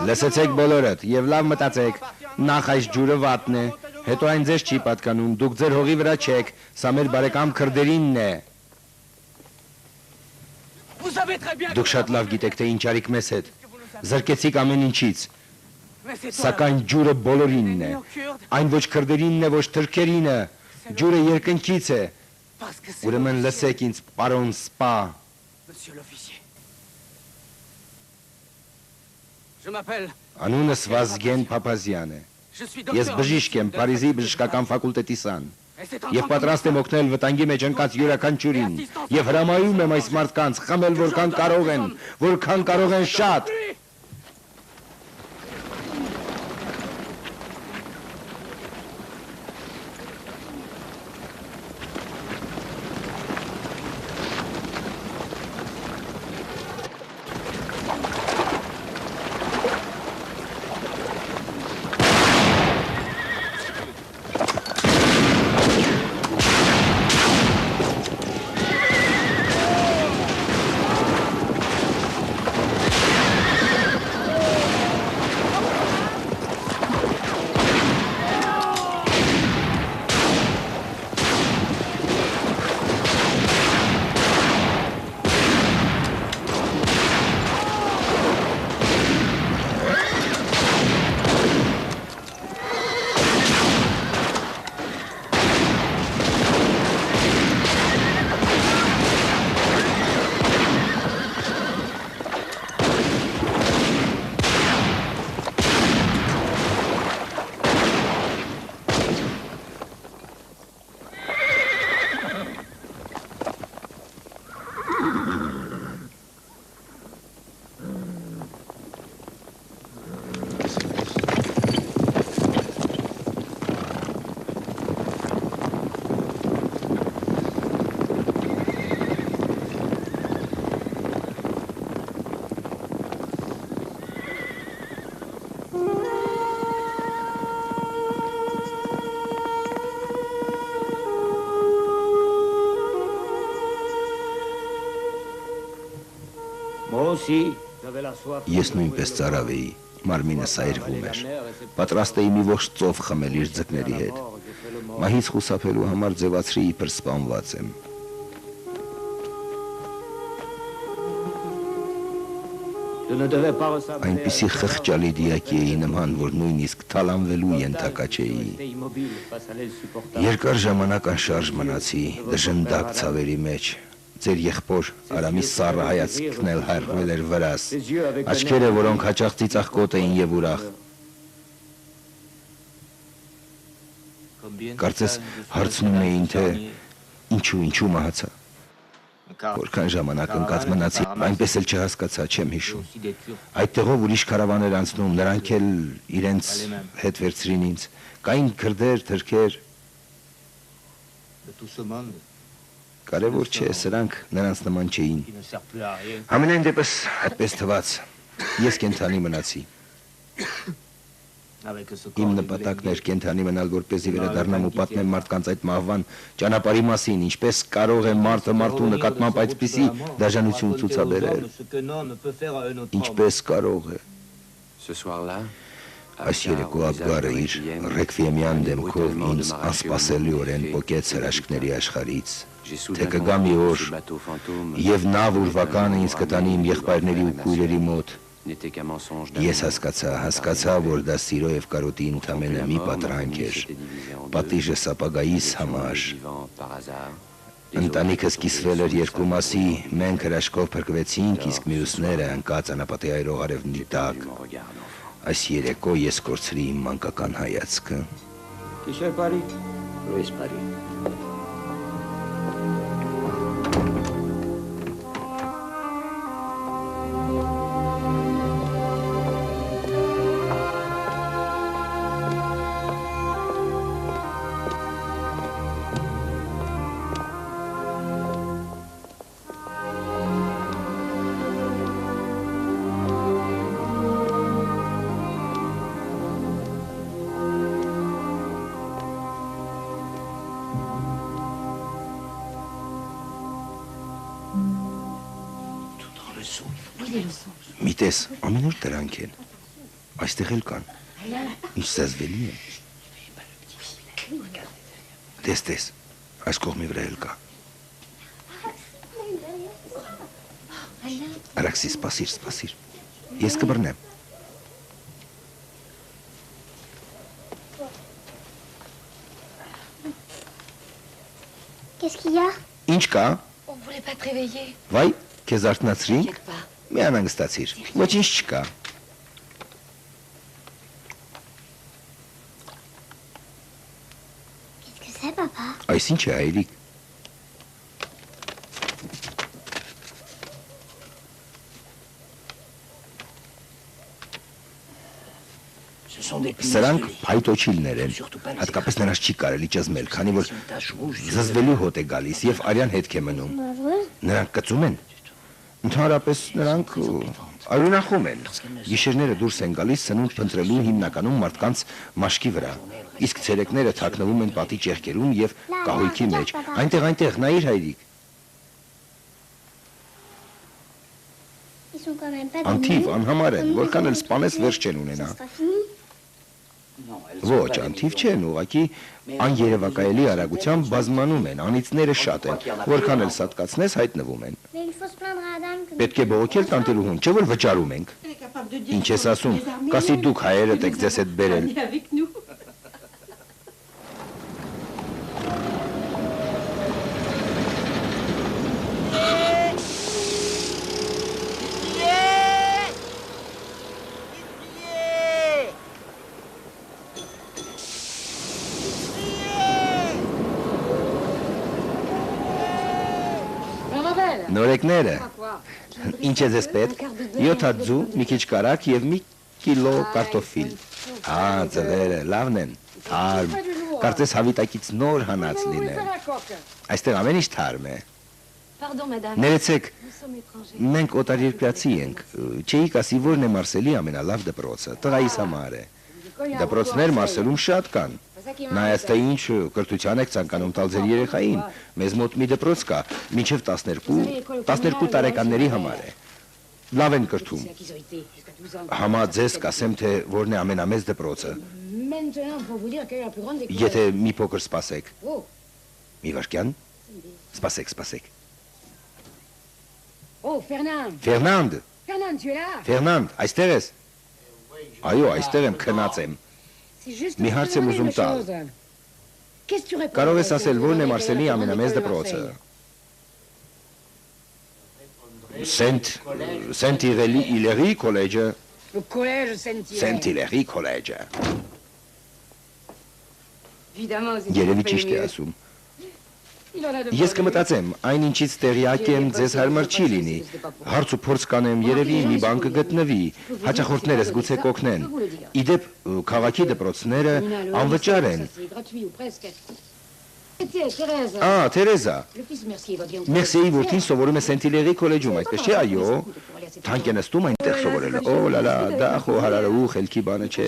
Լսեցեք բոլորդ և լավ մտածեք, նախ այս ջուրը վատն է, հետո այն ձեզ չի պատկանում, դուք ձեր հողի վրա չեք, սա մեր բարեկամ քրդերինն է։ Դուք շատ լավ գիտեք, թե ինչ արիք մեզ հետ, զրկեցիք ամեն ինչից, սակայն ջուրը բոլորինն է, այն ոչ քրդերինն է, ոչ թրքերինը, ջուրը երկնքից է, ուրեմն լսեք ինձ, պարոն Սպա։ Անունս Վազգեն Փափազյան է։ Ես բժիշկ եմ, Փարիզի բժշկական ֆակուլտետի սան։ Եվ պատրաստ եմ օգնել վտանգի մեջ ընկած յուրաքանչյուրին։ Եվ հրամայում եմ այս մարդկանց խմել որքան կարող են շատ։ aussi, j'avais la soif. Ես նույնպես ծարավ էի, մարմինս այրվում էր։ Պատրաստ էի մի ողջ ծով խմել իր ձկների հետ։ Մահից խուսափելու համար ձևացրի իբր սպանված եմ։ Je ne devais pas ressembler Այնպիսի խղճալի դիակի էի նման, որ նույնիսկ թալանվելու ենթակա չէի։ immobile face à l'insupportable. Երկար ժամանակ անշարժ մնացի, դժնդակ ցավերի մեջ։ Ձեր եղբոր Արամի սառը հայացքն էլ հառվել էր վրաս, աչքերը, որոնք հաճախ ծիծաղկոտ էին եւ ուրախ։ Կարծես հարցնում էին, թե ինչու մահացա։ Որքան ժամանակ ընկած մնացի, այնպես էլ չհասկացա, չեմ հիշում։ Այդտեղով ուրիշ քարավան էր անցնում, նրանք էլ իրենց հետ վերցրին ինձ։ Կային քրդեր, թրքեր։ Կարևոր չէ, սրանք նրանց նման չէին։ Համենայն դեպս այդպես թվաց։ Ես կենթանի մնացի։ Իմ նպատակն էր կենթանի մնալ, որպեսզի վերադառնամ ու պատմեմ մարդկանց այդ մահվան ճանապարհի մասին, ինչպես կարող է մարդը մարդու նկատմամբ այդպիսի դաժանություն ցուցաբերել։ Ինչպես կարող է։ Այս երեկո Աբգարը իր ռեկվիեմյան դեմքով ինձ անսպասելիորեն պոկեց հրաշքների աշխարհից, թե կգա մի օր, եւ նավ ուրվականը ինձ կտանի իմ եղբայրների ու քույրերի մոտ։ Ես հասկացա, որ դա սիրո եւ կարոտի ընդամենը մի պատրանք էր, պատիժը սապագայիս համար։ Ընտանիքս կիսվել էր երկու մասի, մենք հրաշքով փրկվեցինք, իսկ մյուսները ընկած անապատի այրող արևնի տակ։ Այս երեկո ես կորցրի իմ մանկական հայացքը։ Qui c'est Paris? Louis Paris. Միտես, ամենուր դրանք են, այստեղ էլ կան, ինչ զազվելի է։ Տես, այս կողմի վրա էլ կա։ Արաքսի, սպասիր, ես կբռնեմ։ Qu'est-ce qu'il y a? Ինչ կա։ On ne voulait pas te réveiller. Վայ, քեզ արթնացրինք։ T'inquiète pas. Մի անհանգստացիր, ոչինչ չկա։ Qu'est-ce que c'est, papa? Այս ինչ է, հայրիկ։ Սրանք փայտոչիլներ են, հատկապես նրանց չի կարելի ճզմել, քանի որ զզվելու հոտ է գալիս եւ արյան հետք է մնում։ Նրանք կծում են։ Ընդհանրապես նրանք արյունախում են։ Գիշերները դուրս են գալիս սնունդ փնտրելու հիմնականում մարդկանց մաշկի վրա, իսկ ցերեկները թաքնվում են պատի ճեղքերում եւ կահույքի մեջ։ Այնտեղ, նայիր հայրիկ։ Ils sont quand même pas Անթիվ, անհամար են, որքան էլ սպանես վերջ չեն ունենա։ Ոչ, անթիվ չեն, ուղղակի աներևակայելի արագությամբ բազմանում են, անիծները շատ են, որքան էլ սատկացնես հայտնվում են։ Mais il faut se plaindre à Adam que Պետք է բողոքել տանտիրուհուն, չէ՞ որ վճարում ենք։ Ինչ ես ասում, կասի դուք հայերդ եք ձեզ հետ բերել։ Avec nous. Նորեկները, ինչ է ձեզ պետք, 7 հատ ձու, մի քիչ կարակ եւ մի կիլո կարտոֆիլ։ Ձվերը լավն են, թարմ, կարծես հավիտակից նոր հանած լինեն։ Այստեղ ամեն ինչ թարմ է։ Pardon, madame. Ներեցեք, Nous sommes étrangers. մենք օտարերկրացի ենք, չէի կասի որն է Մարսելի ամենալավ դպրոցը, տղայիս համար է։ Դպրոցներ Մարսելում շատ կան։ Նայած թե ինչ կրթության եք ցանկանում տալ ձեր երեխային, մեզ մոտ մի դպրոց կա, մինչև 12 տարեկանների համար է։ լավ են կրթում։ Համա ձեզ կասեմ, թե որն է ամենամեծ դպրոցը։ Եթե մի փոքր սպասեք։ Մի վարքյան։ Սպասեք։ Ֆերնանդ։ Ֆերնանդ, այստեղ ես։ Այո, այստեղ եմ, քնած եմ։ Մի հարց եմ ուզում տալ։ Կարող ես ասել, որն է Մարսելի ամենամեծ դպրոցը։ Սենտ-Իլերի քոլեջը։ Սենտ-Իլերի քոլեջը։ Երևի ճիշտ է ասում։ Ես կմտածեմ, այն ինչից տեղյակ եմ, ձեզ հարմար չի լինի։ Հարց ու փորձ կանեմ, երևի մի բան կգտնվի, հաճախորդներս գուցե կօգնեն։ Իդեպ քաղաքի դպրոցները անվճար են։ Թերեզա։ Մերսիեի որդին սովորում է Սենտ-Իլերի քոլեջում, այդպես չէ, այո։ Թանկ է նստում այնտեղ սովորելը։ Լալա, դա խոհարարու խելքի բանը չէ։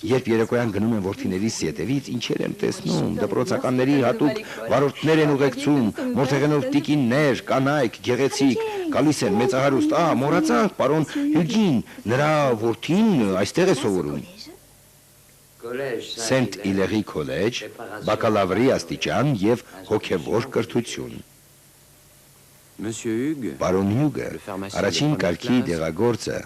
Երբ երեկոյան գնում են որդիներիս ետևից, ինչեր եմ տեսնում, դպրոցականների հատուկ վարորդներ են ուղեկցում, մորթեղենով տիկիններ, կանայք, գեղեցիկ, գալիս են մեծահարուստ, մոռացանք, պարոն Հյուգին, նրա որդին այստեղ է սովորում։ Սենտ-Իլերի քոլեջ, բակալավրի աստիճան և հոգևոր կրթություն։ Պարոն Հյուգը, առաջին կարգի դեղագործը,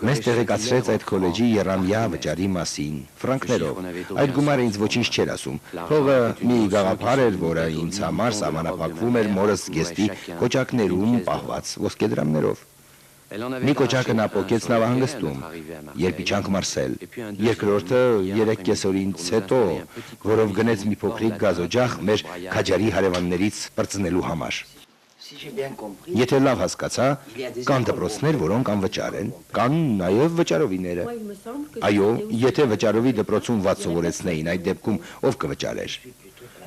մեզ տեղեկացրեց այդ քոլեջի եռամյա վճարի մասին, ֆրանկներով, այդ գումարը ինձ ոչինչ չէր ասում, փողը մի գաղափար էր, որը ինձ համար սահմանափակվում էր մորս զգեստի կոճակներում պահված ոսկեդրամներով։ Մի կոճակը նա պոկեց նավահանգստում, երբ իջանք Մարսել, երկրորդը 3 կեսօրից հետո, որով գնեց մի փոքրիկ գազօջախ մեր քաջարի հարևաններից պրծնելու համար։ Եթե լավ հասկացա, կան դպրոցներ, որոնք անվճար են, կան նաև վճարովիները։ Այո, եթե վճարովի դպրոցում վատ սովորեցնեին, այդ դեպքում ով կվճարեր։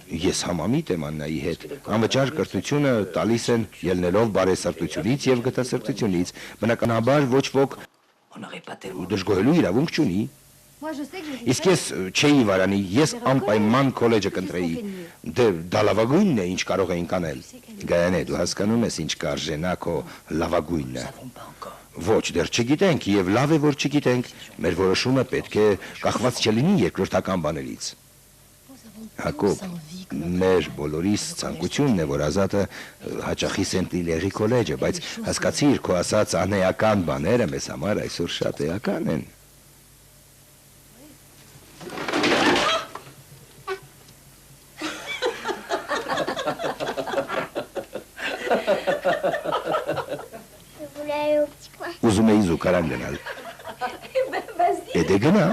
Ես համամիտ եմ Աննայի հետ, անվճար կրթությունը տալիս են ելնելով բարեսրտությունից և գտասրտությունից, բնականաբար ոչ ոք դժգոհելու իրավունք չունի։ Իսկ ես չէի վարանի, ես անպայման քոլեջը կընտրեի, դա լավագույնն է, ինչ կարող էինք անել։ Գայանե, դու հասկանում ես, ինչ կարժենա քո լավագույնը։ Ոչ, դեռ չգիտենք, և լավ է, որ չգիտենք, մեր որոշումը պետք է կախված չլինի երկրորդական բաներից։ Հակոբ, մեր բոլորիս ցանկությունն է, որ Ազատը հաճախի Սենտ-Իլերի քոլեջը, բայց հասկացիր, քո ասած անեական բաները մեզ համար այսօր շատ էական են։ Ուզում էի զուգարան գնալ։ Դե գնա։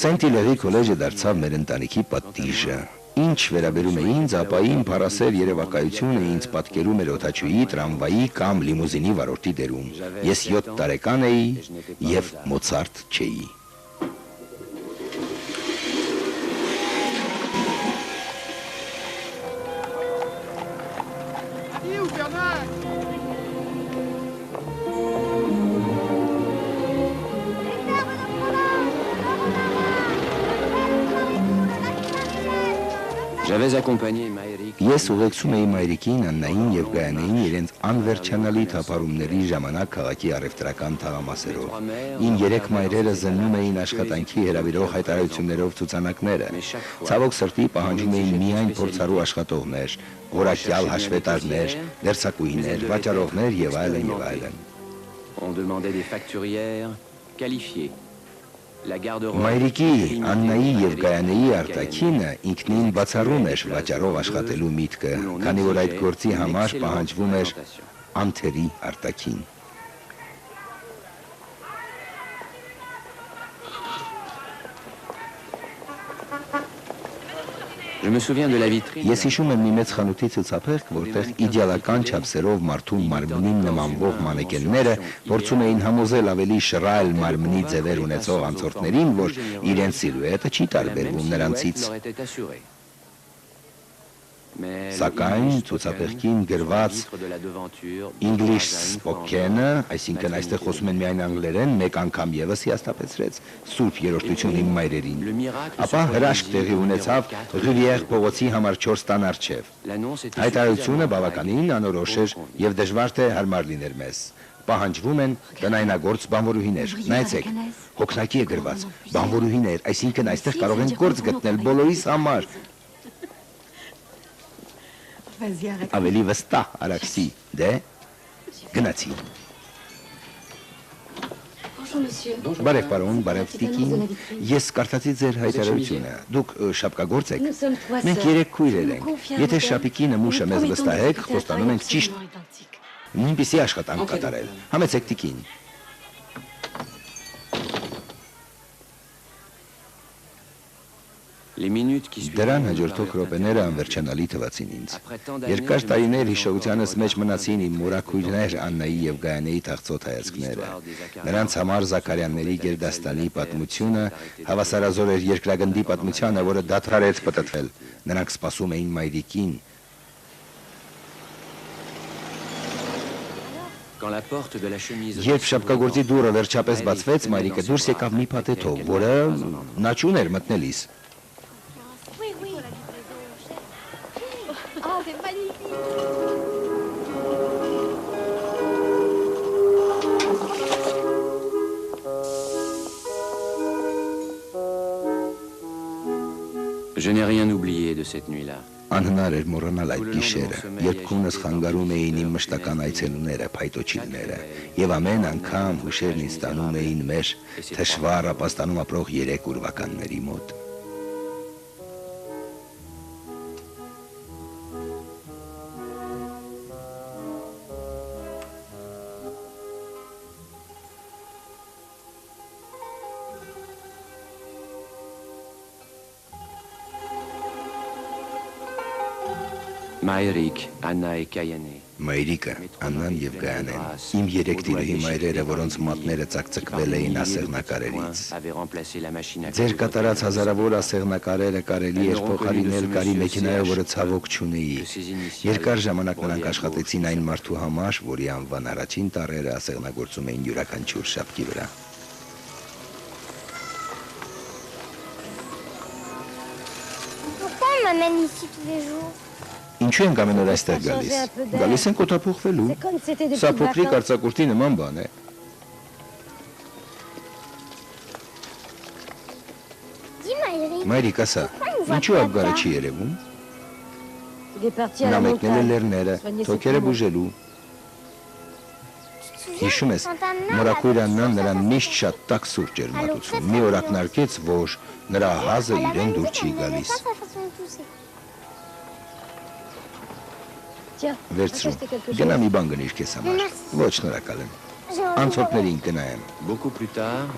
Սենտ-Իլերի քոլեջը դարձավ մեր ընտանիքի պատիժը։ Ինչ վերաբերում է ինձ, ապա իմ փառասեր երևակայությունը ինձ պատկերում էր օդաչուի, տրամվայի կամ լիմուզինի վարորդի դերում։ Ես 7 տարեկան էի և Մոցարտ չէի։ Ես ուղեկցում էի մայրիկին, Աննային և Գայանեին իրենց անվերջանալի թափառումների ժամանակ քաղաքի առևտրական թաղամասերով։ Իմ 3 մայրերը զննում էին աշխատանքի հրավիրող հայտարարություններով ցուցանակները։ Ցավոք սրտի պահանջում էին միայն փորձառու աշխատողներ, որակյալ հաշվետարներ, դերձակուհիներ, վաճառողներ և այլն և այլն։ Մայրիկի, Աննայի և Գայանեի արտաքինը ինքնին բացառում էր վաճառող աշխատելու միտքը, քանի որ այդ գործի համար պահանջվում էր անթերի արտաքին։ Ես հիշում եմ մի մեծ խանութի ցուցափեղկ, որտեղ իդեալական չափսերով մարդու մարմնին նմանվող մանեկենները փորձում էին համոզել ավելի շռայլ մարմնի ձևեր ունեցող անցորդներին, որ իրենց սիլուետը չի տարբերվում նրանցից։ Սակայն ցուցափեղկին գրված English spoken-ը, այսինքն այստեղ խոսում են միայն անգլերեն, մեկ անգամ եւս հիասթափեցրեց Սուրբ Երրորդություն իմ մայրերին։ Ապա հրաշք տեղի ունեցավ Ռիվիեր փողոցի համար 4 տան առջև։ Հայտարարությունը բավականին անորոշ էր եւ դժվար թե հարմար լիներ մեզ։ Պահանջվում են տնայնագործ բանվորուհիներ։ Նայեցեք, հոգնակի է գրված բանվորուհիներ, այսինքն այստեղ կարող են գործ գտնել բոլորիս համար։ Ավելի վստահ արաքսի, դե գնացի։ Բարև պարոն, բարև տիկին, ես կարդացի ձեր հայտարարությունը, դուք շապկագործ եք, մենք 3 քույրեր ենք, եթե շապիկի նմուշը մեզ վստահեք, խոստանում ենք ճիշտ նույնպիսի աշխատանք կատարել, համեցեք տիկին։ Դրան հաջորդող րոպեները անվերջանալի թվացին ինձ։ Երկար տարիներ հիշողությանս մեջ մնացին իմ մորաքույրներ Աննայի եւ Գայանեի թախծոտ հայացքները։ Նրանց համար Զաքարյանների գերդաստանի պատմությունը հավասարազոր էր երկրագնդի պատմությանը, որը դադարեց պտտվել։ Նրանք սպասում էին մայրիկին։ Երբ շապկագործի դուռը վերջապես բացվեց, մայրիկը դուրս եկավ մի փաթեթով, որը նա չուներ մտնելիս։ Je n'ai rien oublié de cette nuit-là. Անհնար էր մոռանալ այդ գիշերը, երբ քունս խանգարում էին իմ մշտական այցելուները, փայտոջիլները, եւ ամեն անգամ հուշերն ինձ տանում էին մեր թշվառ ապաստանում ապրող 3 ուրվականների մոտ։ Մայրիկ, Աննա et Գայանե։ Մայրիկը, Աննան եւ Գայանեն, իմ 3 տիրուհի մայրերը, որոնց մատները ծակծկվել էին ասեղնակարերից։ Ձեր կատարած հազարավոր ասեղնակարերը կարելի էր փոխարինել կարի մեքենայով, որը ցավոք չունեի։ Երկար ժամանակ նրանք աշխատեցին այն մարդու համար, որի անվան առաջին տառերը ասեղնագործում էին յուրաքանչյուր շապկի վրա։ Pourquoi on m'amène ici tous les jours? Ինչու ենք ամեն օր այստեղ գալիս։ Գալիս ենք օտափոխվելու։ Սա փոքրիկ արձակուրդի նման բան է։ Մայրիկ, ասա, ինչու Աբգարը չի երևում։ Նա մեկնել է լեռները, թոքերը բուժելու։ Հիշում ես, մորաքույր Աննան նրան միշտ շատ տաք սուրճ էր մատուցում։ Մի օր ակնարկեց, որ նրա հազը իրեն դուր չի գալիս։ Վերցրու, գնա մի բան գնիր քեզ համար։ Ոչ, շնորհակալ եմ։ Անցորդներին կնայեմ։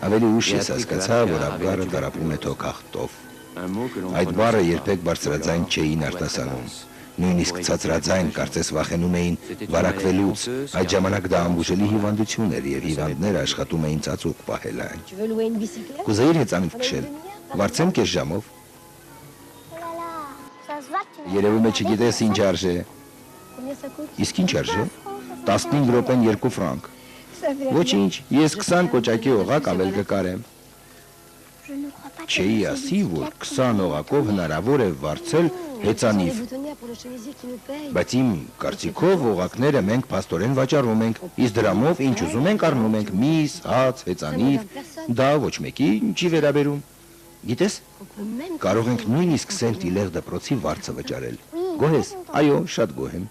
Ավելի ուշ ես հասկացա, որ Աբգարը տարապում է թոքախտով։ Այդ բառը երբեք բարձրաձայն չէին արտասանում։ Նույնիսկ ցածրաձայն կարծես վախենում էին վարակվելուց։ Այդ ժամանակ դա անբուժելի հիվանդություն էր եւ հիվանդները աշխատում էին ծածուկ պահել այն։ Կուզեիր հեծանիվ քշել։ Վարձեմ քեզ ժամով։ Երևում է չգիտես ինչ արժե։ Իսկ ինչ արժե։ 15 րոպեն 2 ֆրանկ։ Ոչինչ, ես 20 կոճակի օղակ ավել կկարեմ։ Չէի ասի, որ 20 օղակով հնարավոր է վարձել հեծանիվ։ Բայց իմ կարծիքով օղակները մենք փաստորեն վաճառում ենք, իսկ դրամով ինչ ուզում ենք առնում ենք՝ միս, հաց, հեծանիվ, դա ոչ մեկի չի վերաբերում։ Գիտես, կարող ենք նույնիսկ Սենտ-Իլեր դպրոցի վարձը վճարել։ Գոհ ես, այո, շատ գոհ եմ։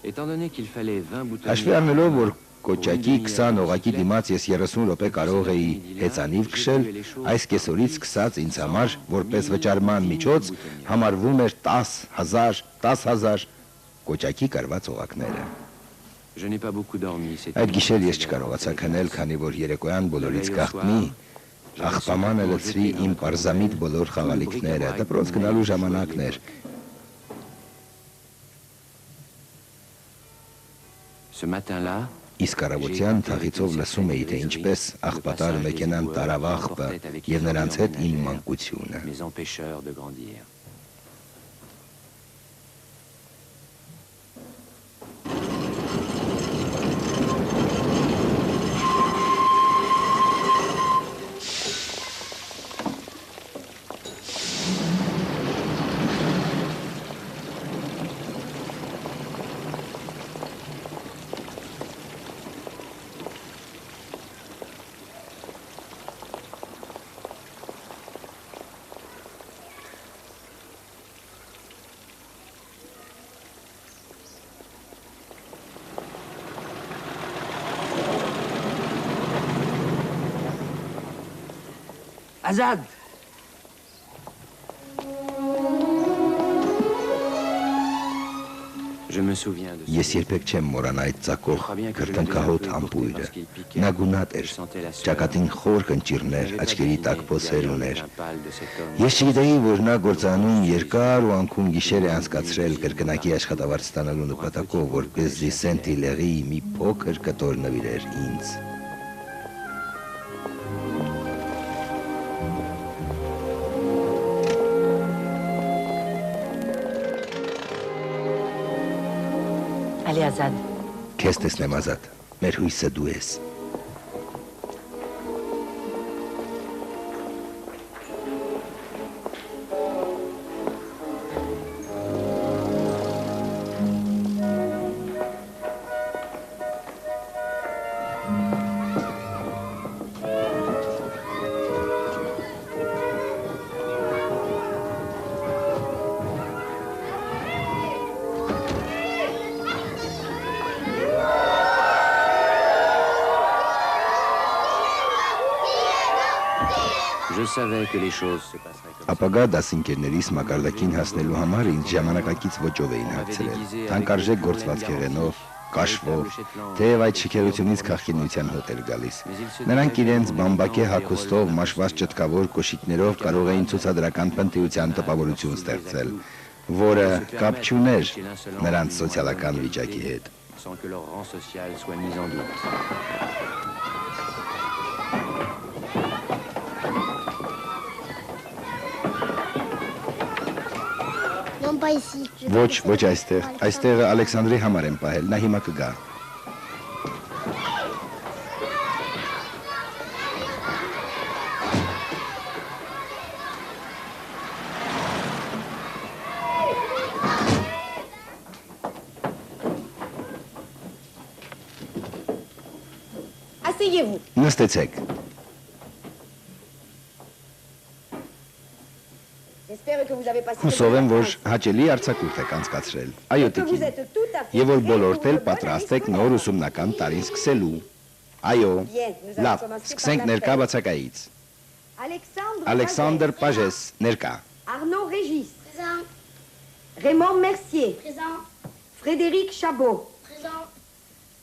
Հաշվի առնելով, որ կոճակի 20 օղակի դիմաց ես 30 րոպե կարող էի հեծանիվ քշել, այս կեսօրից սկսած ինձ համար, որպես վճարման միջոց, համարվում էր 10,000 կոճակի կարված օղակները։ Այդ գիշեր ես չկարողացա քնել, քանի որ երեկոյան բոլորից գաղտնի աղբամանը լցրի իմ պարզամիտ բոլոր խաղալիքները, դպրոց գնալու ժամանակն էր։ Իսկ առավոտյան թախիցով լսում էի, թե ինչպես աղբատար մեքենան տարավ աղբը եւ նրանց հետ իմ մանկությունը։ Azad! Je me souviens de Ես երբեք չեմ մոռանա այդ ծակող քրտնքահոտ ամպույրը։ Նա գունատ էր, ճակատին խոր կնճիռներ, աչքերի տակ փոսեր ուներ։ Ես չգիտեի, որ նա գործանում երկար ու անքուն գիշեր է անցկացրել կրկնակի աշխատավարձ ստանալու նպատակով, որպեսզի Սենտ-Իլերի մի փոքր կտոր նվիրեր ինձ։ Allez, Azad. Քեզ տեսնեմ Ազատ, մեր հույսը դու ես։ Je savais que les choses se passeraient comme ça. Ապագա դասընկերներիս մակարդակին հասնելու համար ինձ ժամանակակից ոճով էին հագցրել։ Թանկարժեք գործվածքեղենով, կաշվով, թեև այդ շքերությունից քաղաքինության հոտ էր գալիս։ Նրանք իրենց բամբակե հագուստով, մաշված ճտկավոր կոշիկներով կարող էին ցուցադրական պնդիության տպավորություն ստեղծել, որը կապ չուներ նրանց սոցիալական վիճակի հետ։ Sans que leur rang social soit mis en doute. Non, pas ici. Ոչ այստեղ։ Այստեղը Ալեքսանդրի համար եմ պահել, նա հիմա կգա։ Asseyez-vous. Նստեցեք։ J'espère que vous avez passé. Հուսով եմ, որ հաճելի արձակուրդ եք անցկացրել։ Այո, տիկին։ Եվ որ բոլորդ էլ պատրաստ եք նոր ուսումնական տարին սկսելու։ Այո։ Լավ, սկսենք ներկա բացակայից։ Ալեքսանդր Պաժես, ներկա։ Arnaud Régis. Présent. Raymond Mercier. Présent. Frédéric Chabot. Présent.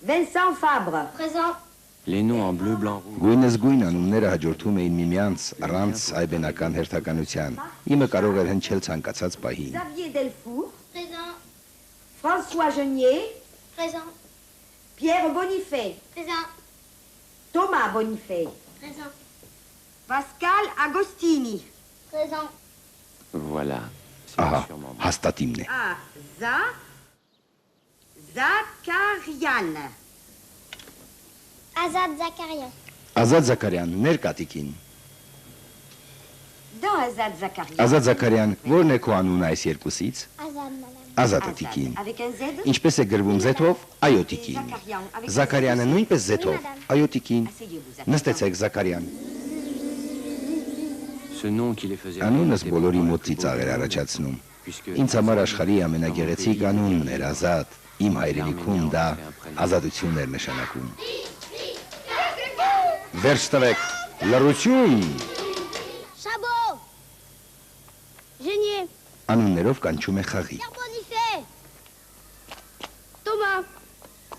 Vincent Fabre. Présent. Les noms en bleu, blanc, rouge. Գույնս գույն անունները հաջորդում էին միմյանց առանց այբենական հերթականության։ Իմը կարող էր հնչել ցանկացած պահի։ Xavier Delfour. Présent. François Genier. Présent. Pierre Bonifay. Présent. Thomas Bonifay. Présent. Pascal Agostini. Présent. Voilà. Ահա, Sûrement moi. հաստատիմն է։ Zakarian. Azad Zakarian. Ազատ Զաքարյան, ներկա տիկին։ Dans Azad Zakarian. Ազատ Զաքարյան, ո՞րն է քո անունը այս երկուսից։ Azad, madame. Ազատը տիկին։ Avec un Z. Ինչպես է գրվում Z-ով։ Այո տիկին։ Զաքարյանը նույնպես Z-ով։ Այո տիկին։ Asseyez-vous. Նստեցեք Զաքարյան։ Ce nom qui les faisait Անունս rire բոլորի était մոտ pour ծիծաղ էր eux, առաջացնում։ puisque Ինձ համար աշխարհի ամենագեղեցիկ անունն էր Ազատ։ Իմ հայրենիքում դա ազատությունն էր նշանակում։ Վերջ տվեք։ Լռություն։ Chabot. Genier. Անուններով կանչում է խաղի։ Pierre Bonifay. Thomas.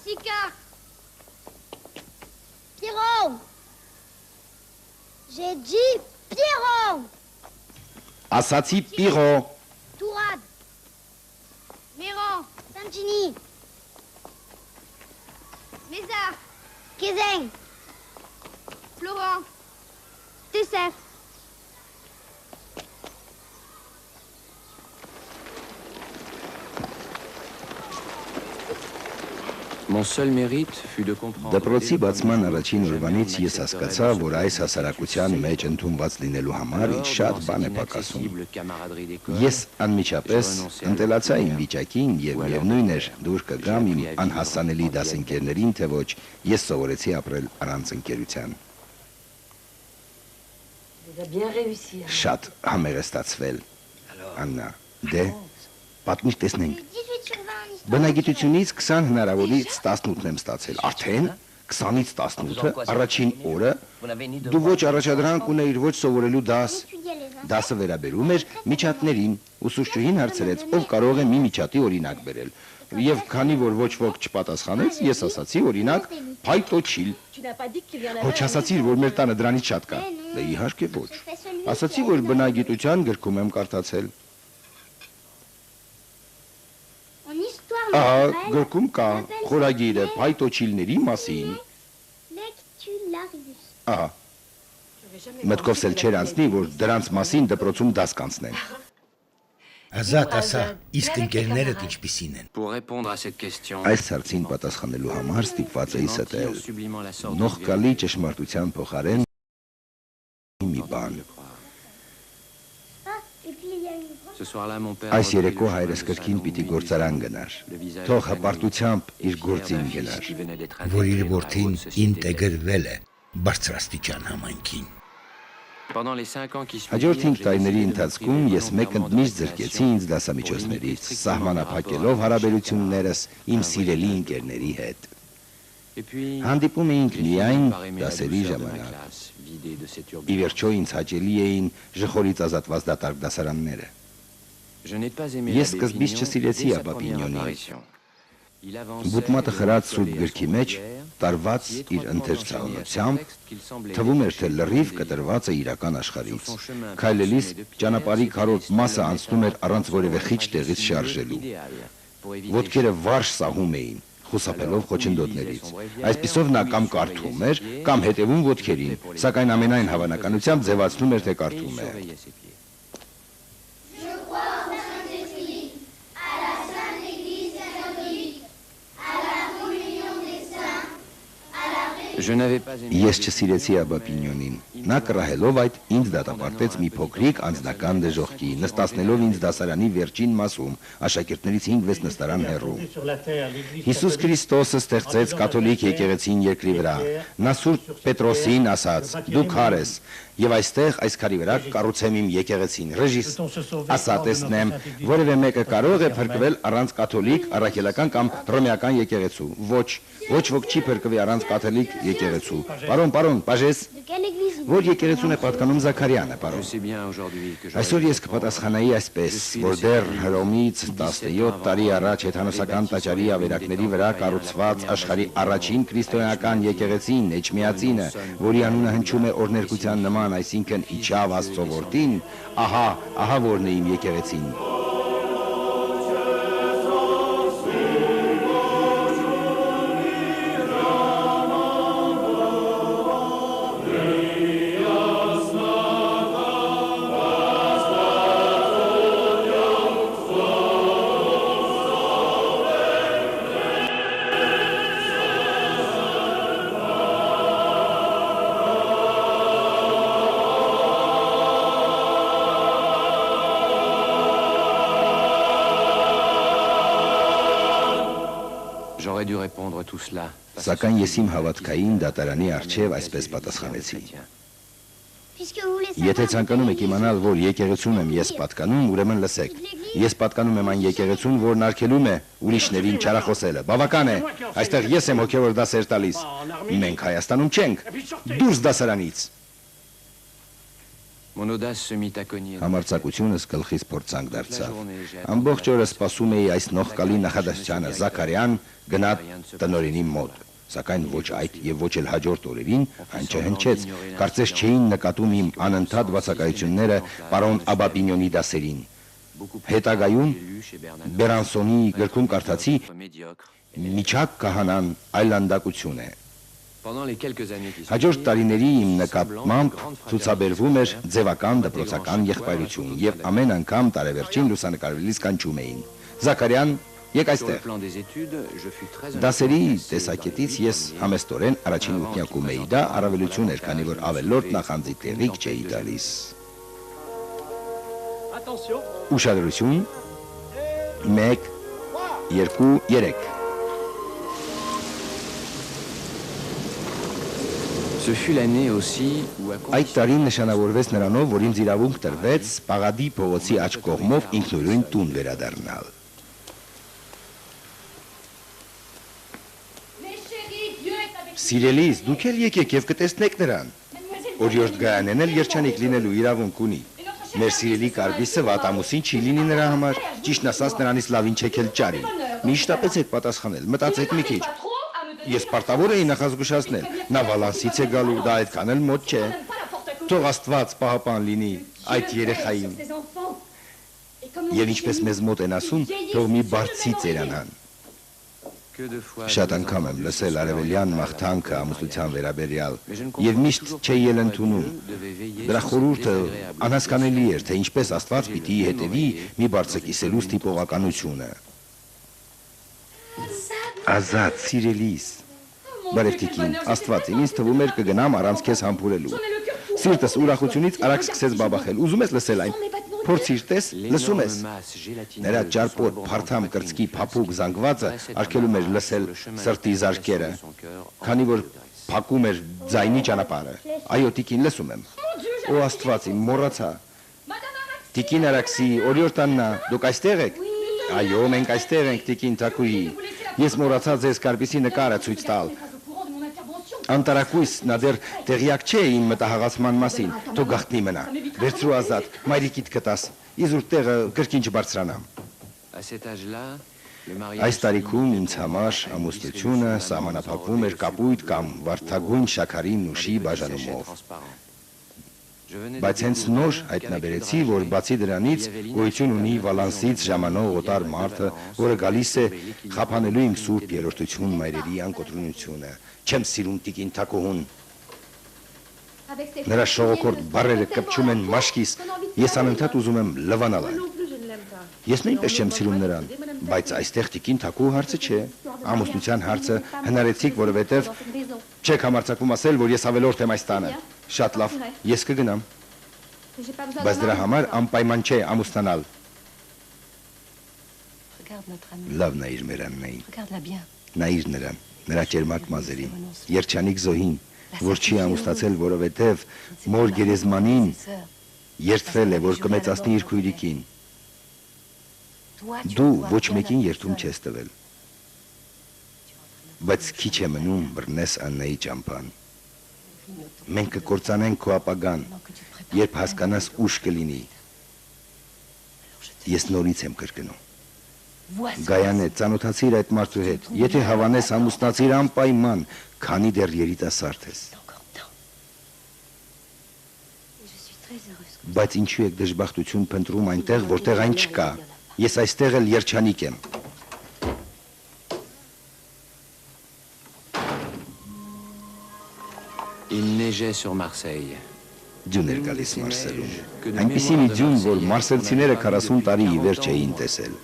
Sicard. Pierron. J'ai dit Pierron. Ասացի Պիրո։ Tourade. Méran. Saint-Giny. Mézard. Kézeng. Florent. Tessef. Mon seul mérite fut de comprendre. Դպրոցի բացման առաջին օրվանից ես հասկացա, որ այս հասարակության մեջ ընդունված լինելու համար ինձ շատ բան է պակասում։ Ես անմիջապես ընտելացա իմ վիճակին եւ միևնույն էր դուր կգամ իմ անհասանելի դասընկերներին, թե ոչ ես սովորեցի ապրել առանց ընկերության։ Շատ համեղ է ստացվել։ Աննա, դե պատմիր տեսնենք։ 18 sur 20 en histoire. Բնագիտությունից 20 հնարավորից 18 եմ ստացել։ Արդեն 20-ից 18-ը առաջին օրը դու ոչ առաջադրանք ունեիր, ոչ սովորելու դաս։ Դասը վերաբերում էր միջատներին։ Ուսուցչուհին հարցրեց, ով կարող է մի միջատի օրինակ բերել։ Եվ քանի որ ոչ ոք չպատասխանեց, ես ասացի օրինակ փայտոչիլ։ Ոչ ասացիր, որ մեր տանը դրանից շատ կա։ Դե իհարկե ոչ։ Ասացի, որ բնագիտության գրքում եմ կարդացել։ Ահա, գրքում կա խորագիրը փայտոչիլների մասին։ Ահա։ Մտքովս էլ չեր անցնի, որ դրանց մասին դպրոցում դաս կանցնեն։ Ազատ ասա, իսկ ընկերներդ ինչպիսին են։ Pour répondre à cette question, Այս հարցին պատասխանելու համար ստիպված էի ստել նողկալի ճշմարտության փոխարեն մի բան։ ce soir-là, mon père Այս երեկո հայրս կրկին պիտի գործարան գնար։ Թող հպարտությամբ իր գործին գնար։ Որ իր որդին ինտեգրվել է բարձրաստիճան համայնքին։ Pendant les 5 ans qui Հաջորդ 5 suivirent, տարիների ընթացքում ես մեկ ընդմիշտ զրկեցի ինձ դասամիջոցներից, սահմանափակելով հարաբերություններս իմ սիրելի ընկերների հետ։ et puis Հանդիպում էինք միայն par aimer la դասերի douceur de ma ժամանակ։ classe, vidée de cette Ի turbulence. վերջո ինձ հաճելի էին ժխորից ազատված դատարկ դասարանները։ Je n'ai pas aimé Ես l'abbé սկզբից Pignon չսիրեցի dès sa Աբա première Պինյոնին։ apparition. Il avançait Բուտմատը de խրած notre սուրբ soleil գրքի à մեջ son տարված qui իր étroitement ընթերցանությամբ enchaîné à ce texte qu'il semblait թվում էր, թե détacher լրիվ des կտրված է իրական աշխարհից։ Քայլելիս ճանապարհի քարոտ մասը անցնում էր առանց որևէ խիչ տեղից շարժելու։ Ոտքերը վարժ սահում էին, խուսափելով խոչընդոտներից։ Այսպիսով նա կամ կարդում էր, կամ հետևում ոտքերին, սակայն ամենայն հավանականությամբ ձևացնում էր, թե կարդում է։ surveillait ses pieds. Je n'avais pas aimé Ես չսիրեցի Աբա Պինյոնին։ Նա կռահելով այդ ինձ դատապարտեց մի փոքրիկ անձնական դժոխքի, նստացնելով ինձ դասարանի վերջին մասում, աշակերտներից 5-6 նստարան հեռու։ Հիսուս Քրիստոսը ստեղծեց կաթոլիկ եկեղեցին երկրի վրա։ Նա Սուրբ Պետրոսին ասաց. «Դու քար ես, եւ այստեղ այս քարի վրա կառուցեմ իմ եկեղեցին»։ Ռեժիս ասա տեսնեմ, որևէ մեկը կարող է փրկվել առանց կաթոլիկ, առաքելական կամ հռոմեական եկեղեցու։ Ոչ ոք չի փրկվի առանց կաթոլիկ եկեղեցու։ Պարոն, բաժես, որ եկեղեցուն է պատկանում Զաքարյանը, Je պարոն։ sais bien aujourd'hui que Այսօր ես կպատասխանայի այսպես, որ դեռ Հռոմից 17 տարի առաջ հեթանոսական տաճարի ավերակների վրա կառուցված աշխարհի առաջին քրիստոնեական եկեղեցին, Էջմիածինը, որի անունը հնչում է օրներկության նման, այսինքն իջավ Աստծո որդին, ահա որն է իմ եկեղեցին։ j'aurais dû répondre tout cela. Սակայն ես իմ հավատքային դատարանի առջև այսպես պատասխանեցի. Եթե ցանկանում եք իմանալ, որ եկեղեցուն եմ ես պատկանում, ուրեմն լսեք։ Ես պատկանում եմ այն եկեղեցուն, որն արգելում է ուրիշներին չարախոսելը։ Բավական է, այստեղ ես եմ հոգևոր դասեր տալիս։ Մենք Հայաստանում չենք։ Դուրս դասարանից։ Mon audace se mit à cogner. Համարձակությունս գլխից փորձանք դարձավ։ Ամբողջ օրը սպասում էի այս նողկալի նախադասությանը Զաքարյան գնաց տնօրենի մոտ։ Սակայն ոչ այդ եւ ոչ էլ հաջորդ օրերին այն չհնչեց։ Կարծես չէին նկատում իմ անընդհատ բացակայությունները պարոն Աբա Պինյոնի դասերին։ Հետագայում Բերանսոնի գրքում կարդացի Միչակ քահանան այլանդակություն է։ Pendant les quelques années qui Հաջորդ տարիների իմ նկատմամբ ցուցաբերվում էր ձևական դպրոցական եղբայրություն եւ ամեն անգամ տարեվերջին լուսանկարվելիս կանչում էին։ Զաքարյան, եկ sur le այստեղ։ plan des études, je fus très Դասերի տեսակետից ես համեստորեն առաջին ութնյակում էի, դա առավելություն էր, քանի որ ավելորդ նախանձի տեղիք չէի տալիս։ Ուշադրություն։ 1 2 3 Ce fut l'année aussi où à Այդ տարին նշանավորվեց նրանով, որ ինձ իրավունք տրվեց Պաղադի փողոցի աջ կողմով ինքնուրույն տուն վերադառնալ։ Սիրելիս, դուք էլ եկեք եւ կտեսնեք նրան։ Օրիորդ Գայանեն էլ երջանիկ լինելու իրավունք ունի։ Մեր սիրելի Կարբիսը վատամուսին չի լինի նրա համար, ճիշտն ասած նրանից լավին չեկել ճարի։ Միշտ ապեցեք պատասխանել, մտածեք մի քիչ։ Ես պարտավոր էի նախազգուշացնել, նա Վալանսից է գալու, դա այդքան էլ մոտ չէ։ Թող Աստված պահապան լինի այդ երեխային։ Եվ ինչպես մեզ մոտ են ասում, թող մի բարձի ծերանան։ Շատ անգամ եմ լսել արևելյան մաղթանքը ամուսնության վերաբերյալ եւ միշտ չէի ել ընդունում։ Դրա խորհուրդը անհասկանալի էր, թե ինչպես Աստված պիտի հետևի մի բարձրակիսելու ստիպողականությունը։ Ազատ, սիրելիս, բարևտիկին, Աստված ինձ թվում էր կգնամ առանց քեզ համբուրելու։ Սիրտս ուրախությունից արագ սկսեց բաբախել։ Ուզում ես լսել այն։ Փորձիր տես, լսում ես։ Նրա ճարպոտ փարթամ կրծքի փափուկ զանգվածը արգելում էր լսել սրտի զարկերը, քանի որ փակում էր ձայնի ճանապարհը։ Այո, տիկին, լսում եմ։ Օ Աստված իմ, մոռացա։ Տիկին Արաքսի, Օրիորտաննա, դուք այստեղ եք։ Այո, մենք այստեղ ենք, տիկին Թակուի։ Ես մոռացա ձեզ Կարբիսի նկարը ցույց տալ։ Անտարակույս նա դեռ տեղյակ չէ իմ մտահղացման մասին, թող գաղտնի մնա, վերցրու Ազատ, մայրիկիդ կտաս, իզուր տեղը կրկին չբարձրանամ։ Այս տարիքում ինձ համար ամուսնությունը սահմանափակվում էր կապույտ կամ վարդագույն շաքարի նուշի բաժանումով։ Բայց հենց նոր հայտնաբերեցի, որ բացի դրանից գոյություն ունի Վալանսից ժամանող օտար մարդը, որը գալիս է խափանելու իմ սուրբ երրորդություն մայրերի անկոտրունությունը։ Չեմ սիրում տիկին Թակուհուն։ Նրա շողոքորդ բառերը կպչում են մաշկիս, ես անընդհատ ուզում եմ լվանալ այն։ Ես նույնպես չեմ սիրում նրան, բայց այստեղ տիկին Թակուհու հարցը չէ, ամուսնության հարցը հնարեցիք, որովհետև չեք համարձակվում ասել, որ ես ավելորդ եմ այս տանը։ Շատ լավ, ես կգնամ։ Բայց դրա համար անպայման չէ ամուսնանալ։ Լավ նայիր մեր Աննային։ Նայիր նրան, նրա ճերմակ մազերին, երջանիկ զոհին, որ չի ամուսնացել, որովհետև մոր գերեզմանին երդվել է, որ կմեծացնի իր քույրիկին։ Դու ոչ մեկին երդում չես տվել։ Բայց քիչ է մնում բռնես Աննայի ճամփան։ Մենք կկործանենք քո ապագան, երբ հասկանաս ուշ կլինի։ Ես նորից եմ կրկնում։ Գայանե, ծանոթացիր այդ մարդու հետ, եթե հավանես ամուսնացիր անպայման, քանի դեռ երիտասարդ ես։ Բայց ինչու եք դժբախտություն փնտրում այնտեղ, որտեղ այն չկա։ Ես այստեղ էլ երջանիկ եմ։ Il neigeait sur Marseille. Ձյուն էր գալիս Մարսելում։ Այնպիսի մի ձյուն, որ մարսելցիները 40 տարի ի վերջ չէին տեսել։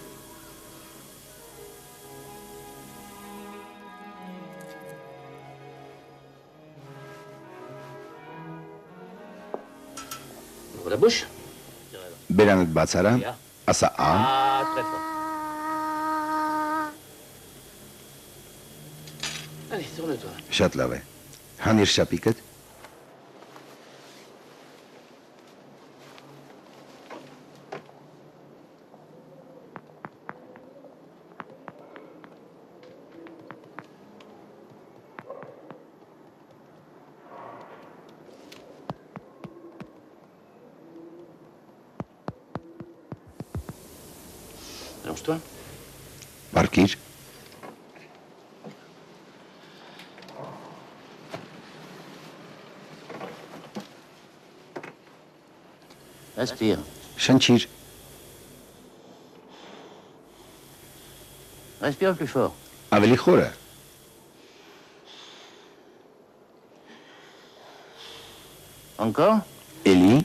Ouvre la bouche. Բերանդ բաց արա, ասա ա։ Ah, très fort. Allez, tourne-toi. Շատ լավ է։ Հանիր շապիկդ։ Allonge-toi. Պարկիր։ Respire. Շնչիր։ Respire plus fort. Ավելի խորը։ Encore? Էլի։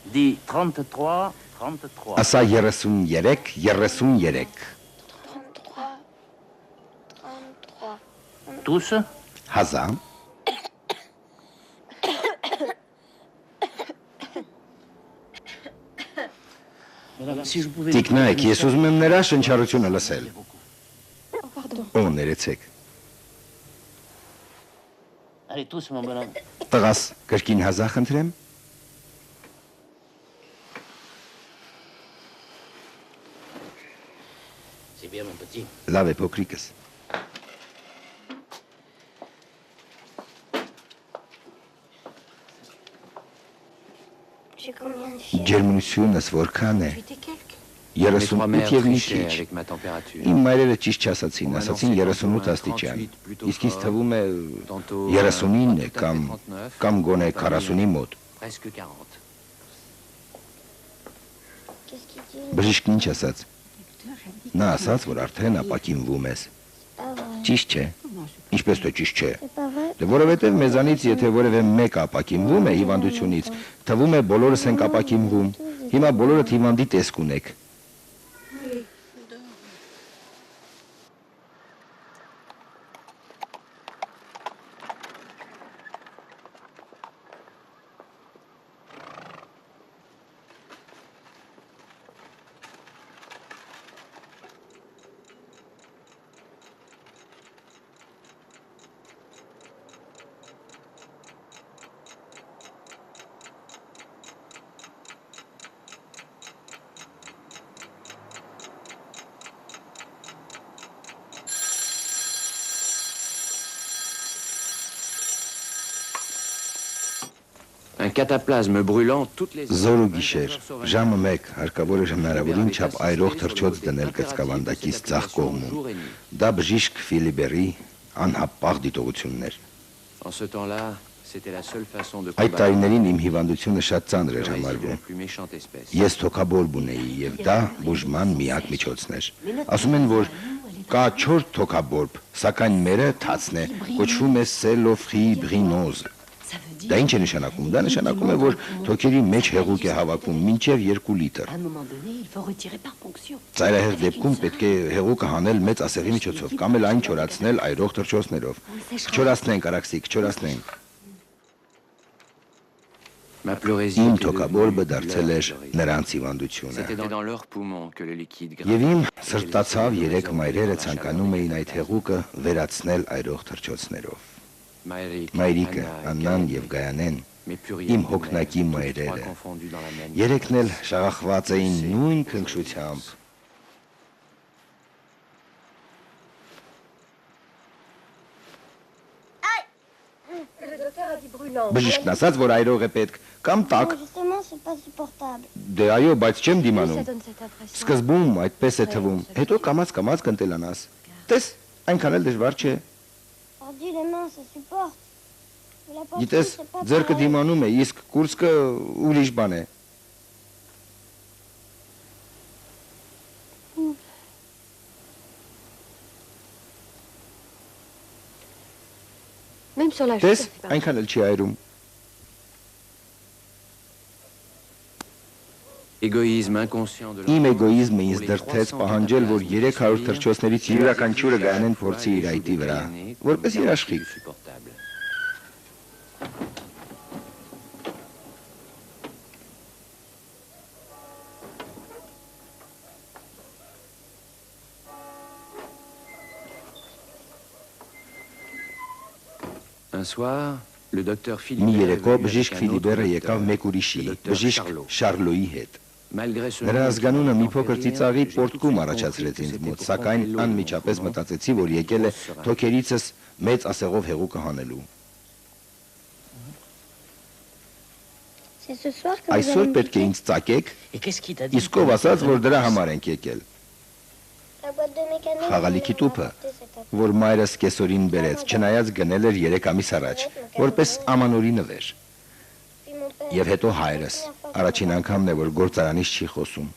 Dis 33, 33. Ասա 33, 33։ 33. Tous? Հազա։ Si je pouvais... Տիկնայք, ես ուզում եմ նրա շնչառությունը լսել։ Օ, ներեցեք։ Allez, tous, mon bonhomme. Տղաս, կրկին հազա խնդրեմ։ C'est bien, mon petit. Լավ է փոքրիկս։ J'ai combien de filles? Ջերմությունս որքան է։ Tu étais quelque? Mes trois 38 mères եւ մի trichaient քիչ։ avec ma température. Իմ մայրերը ճիշտ չասացին, ասացին 38 աստիճան։ Իսկ ինձ թվում է Tantôt 39 է tout à fait կամ 39, կամ գոնե 40-ի մոտ։ presque 40. Qu'est-ce qu'il dit? Բժիշկն ինչ ասաց։ Նա ասաց, որ արդեն ապակինվում ես։ Pas vrai. Ճիշտ չէ։ Ինչպես թե ճիշտ չէ։ C'est pas vrai? Դե որովհետև մեզանից եթե որևէ մեկը ապակինվում է հիվանդությունից, թվում է բոլորս ենք ապակինվում։ Հիմա բոլորդ հիվանդի տեսք ունեք։ Un cataplasme brûlant toutes les Զոր ու գիշեր, ժամը 1 հարկավոր էր հնարավորին չափ այրող թռչոց դնել կծկավանդակից ձախ կողմում։ Դա բժիշկ Ֆիլիբերի անհապաղ դիտողությունն էր։ En ce temps-là, c'était la seule façon de Այդ տարիներին իմ հիվանդությունը շատ ծանր էր la համարվում։ plus méchante espèce. Ես թոքաբորբ ունեի եւ դա բուժման միակ միջոցն էր։ Ասում են, որ կա 4 թոքաբորբ, սակայն մերը թացն է, կոչվում է սելոֆիբրինոզ։ Դա ինչ է նշանակում։ Դա նշանակում է, որ թոքերի մեջ հեղուկ է հավաքում մինչև 2 լիտր։ Ծայրահեղ դեպքում պետք է հեղուկը հանել մեծ ասեղի միջոցով կամ էլ այն չորացնել այրող թռչոցներով։ Չորացնենք, արաքսիկ, չորացնենք։ Ma pleurésie Իմ était թոքաբորբը devenue դարձել էր leur pleurésie. նրանց հիվանդությունը։ C'était dans leurs poumons que le liquide Եվ իմ gravait. սրտացավ 3 մայրերը ցանկանում էին այդ հեղուկը վերացնել այրող թռչոցներով։ Մայրիկը, Աննան եւ Գայանեն, իմ հոգնակի մայրերը։ Երեքն էլ շաղախված էին նույն քնքշությամբ։ Բժիշկն ասաց, որ այրող է պետք կամ տակ։ Non, justement, c'est pas supportable. Դե այո, բայց չեմ Ça դիմանում։ donne cette impression. Սկզբում այդպես է թվում, հետո կամած կընտելանաս։ Տես, այնքան էլ դժվար չէ։ Ordi, les mains, ça supporte. Mais la poitrine, Գիտես, c'est pas ձեռքը pareil. դիմանում է, իսկ կուրծքը ուրիշ բան է։ Même sur la Տես, այնքան էլ չի այրում։ Égoïsme inconscient de Իմ l'enfant. էգոիզմը ինձ Pour les դրդեց 300 պահանջել, որ 300 cataplasmes թռչոցներից յուրաքանչյուրը գանեն փորձի իր այդի վրա, որպես երաշխիք։ supportable. Un soir, le docteur Մի Philippe երեկո բժիշկ Ֆիլիբերը եկավ մեկ ուրիշի, բժիշկ Շարլոյի հետ։ Malgré ce Նրա nom, ազգանունը մի փոքր j'ai ծիծաղի tout պորտկում de suite առաջացրեց compris ինձ que մոտ, c'était սակայն pour prendre անմիջապես l'eau մտածեցի, որ եկել է sur un- թոքերիցս մեծ ասեղով հեղուկը հանելու։ C'est ce soir que vous Այսօր allez me պետք է piquer ինձ ծակեք, Et qu'est-ce qui t'a dit իսկ ով ասաց, որ դրա համար ենք եկել։ La boîte de mécano. Խաղալիքի vous m'avez տուփը, apporté cet après. որ մայրս կեսօրին բերեց, չնայած գնել էր 3 ամիս առաջ, որպես ամանորի նվեր։ Puis mon père. Եվ հետո հայրս, առաջին անգամն է, որ գործարանից չի խոսում։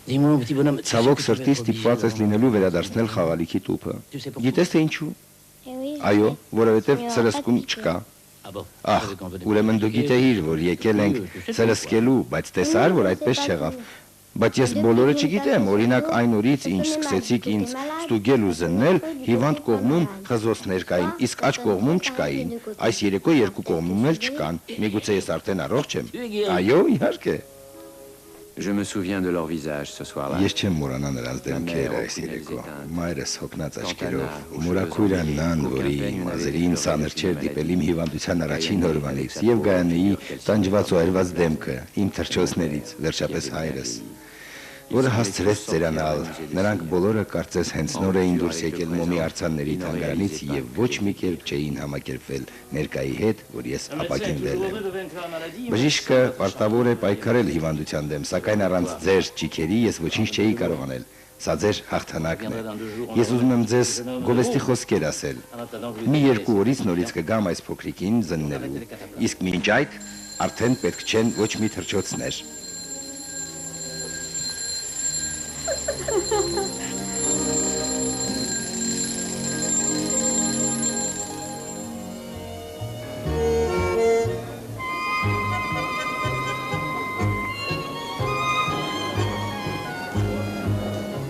Dis-moi, mon petit bonhomme. tu sais Ցավոք que tu vas սրտի être ստիպված ես obligé լինելու վերադարձնել խաղալիքի տուփը։ Գիտես թե ինչու։ Eh oui, je Այո, sais. որովհետև Մի ծրսկում ապա չկա։ Ah bon? Ահ, ուրեմն դու գիտեիր, որ եկել ենք ծրսկելու, բայց տեսար, որ այդպես չեղավ։ Բայց ես բոլորը չգիտեմ, օրինակ այն օրից ինչ սկսեցիք ինձ ստուգել ու զննել, հիվանդ կողմում խզոցներ կային, իսկ աջ կողմում չկային։ Այս երեկո երկու կողմում էլ չկան։ Միգուցե ես արդեն առողջ եմ։ Այո, իհարկե։ Je me souviens de leur visage ce soir-là. Ես չեմ մոռանա նրանց դեմքերը այս երեկո։ Մայրս հոգնած աչքերով, մուրաքույրան նան, որի մազերին սանր չէր դիպել իմ հիվանդության առաջին օրվանից, եւ Գայանեի տանջված ու այրված դեմքը, իմ թրջոցներից, վերջապես հայրս, որը հասցրեց ծերանալ։ Նրանք բոլորը կարծես հենց նոր էին դուրս եկել մոմի արձանների թանգարանից եւ ոչ մի կերպ չէին համակերպվել ներկայի հետ, որ ես ապակինվել եմ։ Բժիշկը պարտավոր է պայքարել հիվանդության դեմ, սակայն առանց ձեր ճիքերի ես ոչինչ չէի կարող անել։ Սա ձեր հաղթանակն է։ Ես ուզում եմ ձեզ գովեստի խոսքեր ասել։ Մի երկու օրից նորից կգամ այս փոքրիկին զննելու, իսկ մինչ այդ արդեն պետք չեն ոչ մի թրջոցներ։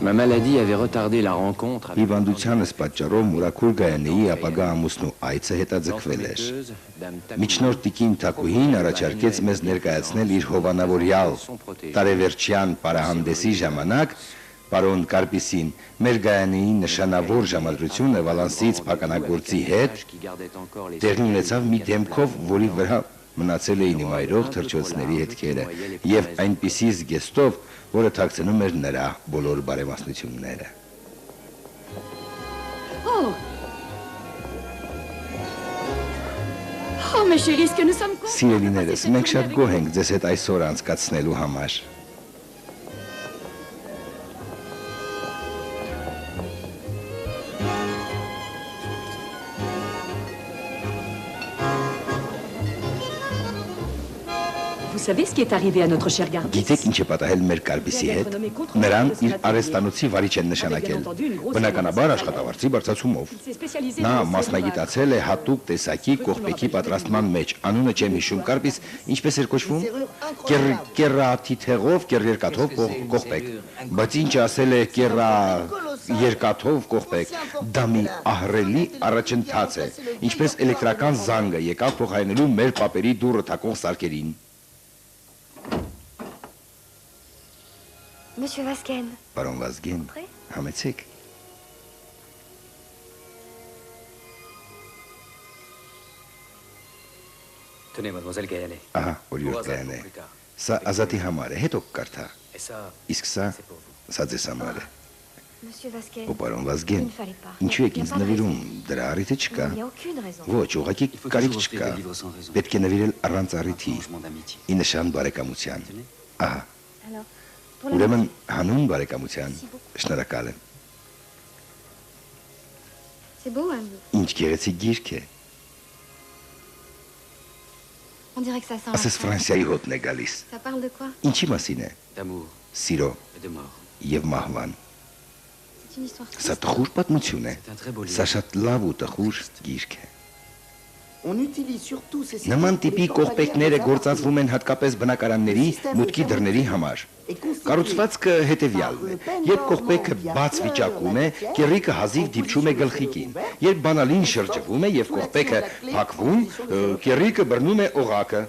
Ma maladie avait retardé la rencontre avec Հիվանդությանս պատճառով Մուրաքուր Գայանեի ապագա ամուսնու այցը հետաձգվել էր։ Միջնորդ տիկին Թակուհին առաջարկեց մեզ ներկայացնել իր հովանավորյալ տարեվերջյան պարահանդեսի ժամանակ պարոն Կարպիսին մեր Գայանեի նշանավոր ժամադրությունը Վալանսից փականագործի հետ տեղի ունեցավ մի դեմքով, որի վրա մնացել էին իմ այրող թրջոցների հետքերը եւ այնպիսի զգեստով, որը թաքցնում էր նրա բոլոր բարեմասնությունները։ mes chéris, que nous sommes contents. Սիրելիներս, մենք շատ գոհ ենք ձեզ հետ այսօր անցկացնելու համար։ Vous savez ce qui est arrivé à notre cher Garbis? Գիտեք ինչ է պատահել մեր Կարպիսի հետ։ Նրան իր արեստանոցի վարիչ են նշանակել։ Բնականաբար աշխատավարձի բարձրացումով։ Նա մասնագիտացել է հատուկ տեսակի կողպեքի պատրաստման մեջ։ Անունը չեմ հիշում, Կարպիս, ինչպես էր կոչվում։ Կերատիթեղով, կերերկաթով կողպեկ։ Բայց ինչ ասել է կերաերկաթով կողպեկ։ Դա մի ահռելի առաջընթաց է, ինչպես էլեկտրական զանգը եկավ փոխարինելու մեր պապերի դուռը թակող սարքերին։ Monsieur Vasquen. Պարոն Վազգեն, համեցեք։ Tenez, mademoiselle Gaëlle. Ահա, օրիորդ Գայանե։ Սա Ազատի համար է, հետո կկարդա։ Et ça, Իսկ սա ձեզ համար է։ Monsieur Vasquen. Ու պարոն Վազգեն, Il ne fallait pas. ինչու եք ինձ նվիրում, դրա առիթը չկա։ Il n'y a aucune raison. Ոչ, ուղղակի կարիք չկա։ Պետք է նվիրել առանց առիթի, ի նշան բարեկամության։ Ահա, Alors, pour la ուրեմն հանուն բարեկամության, շնորհակալ եմ։ c'est beau, hein? Ինչ գեղեցիկ գիրք է։ On dirait que ça sent la Ասես fraise. Ֆրանսիայի հոտն է գալիս։ Ça parle de quoi? Ինչի մասին է։ D'amour Սիրո et de mort. եւ մահվան։ C'est une histoire Սա triste. տխուր պատմություն է։ C'est un très beau livre. Սա շատ լավ ու տխուր գիրք է։ On utilise surtout ces Նման տիպի կողպեքները գործածվում են հատկապես բնակարանների մուտքի դռների համար։ Կառուցվածքը հետևյալն է. երբ կողպեքը բաց վիճակում է, կեռիկը հազիվ դիպչում է գլխիկին։ Երբ բանալին շրջվում է եւ կողպեքը փակվում, կեռիկը բռնում է օղակը։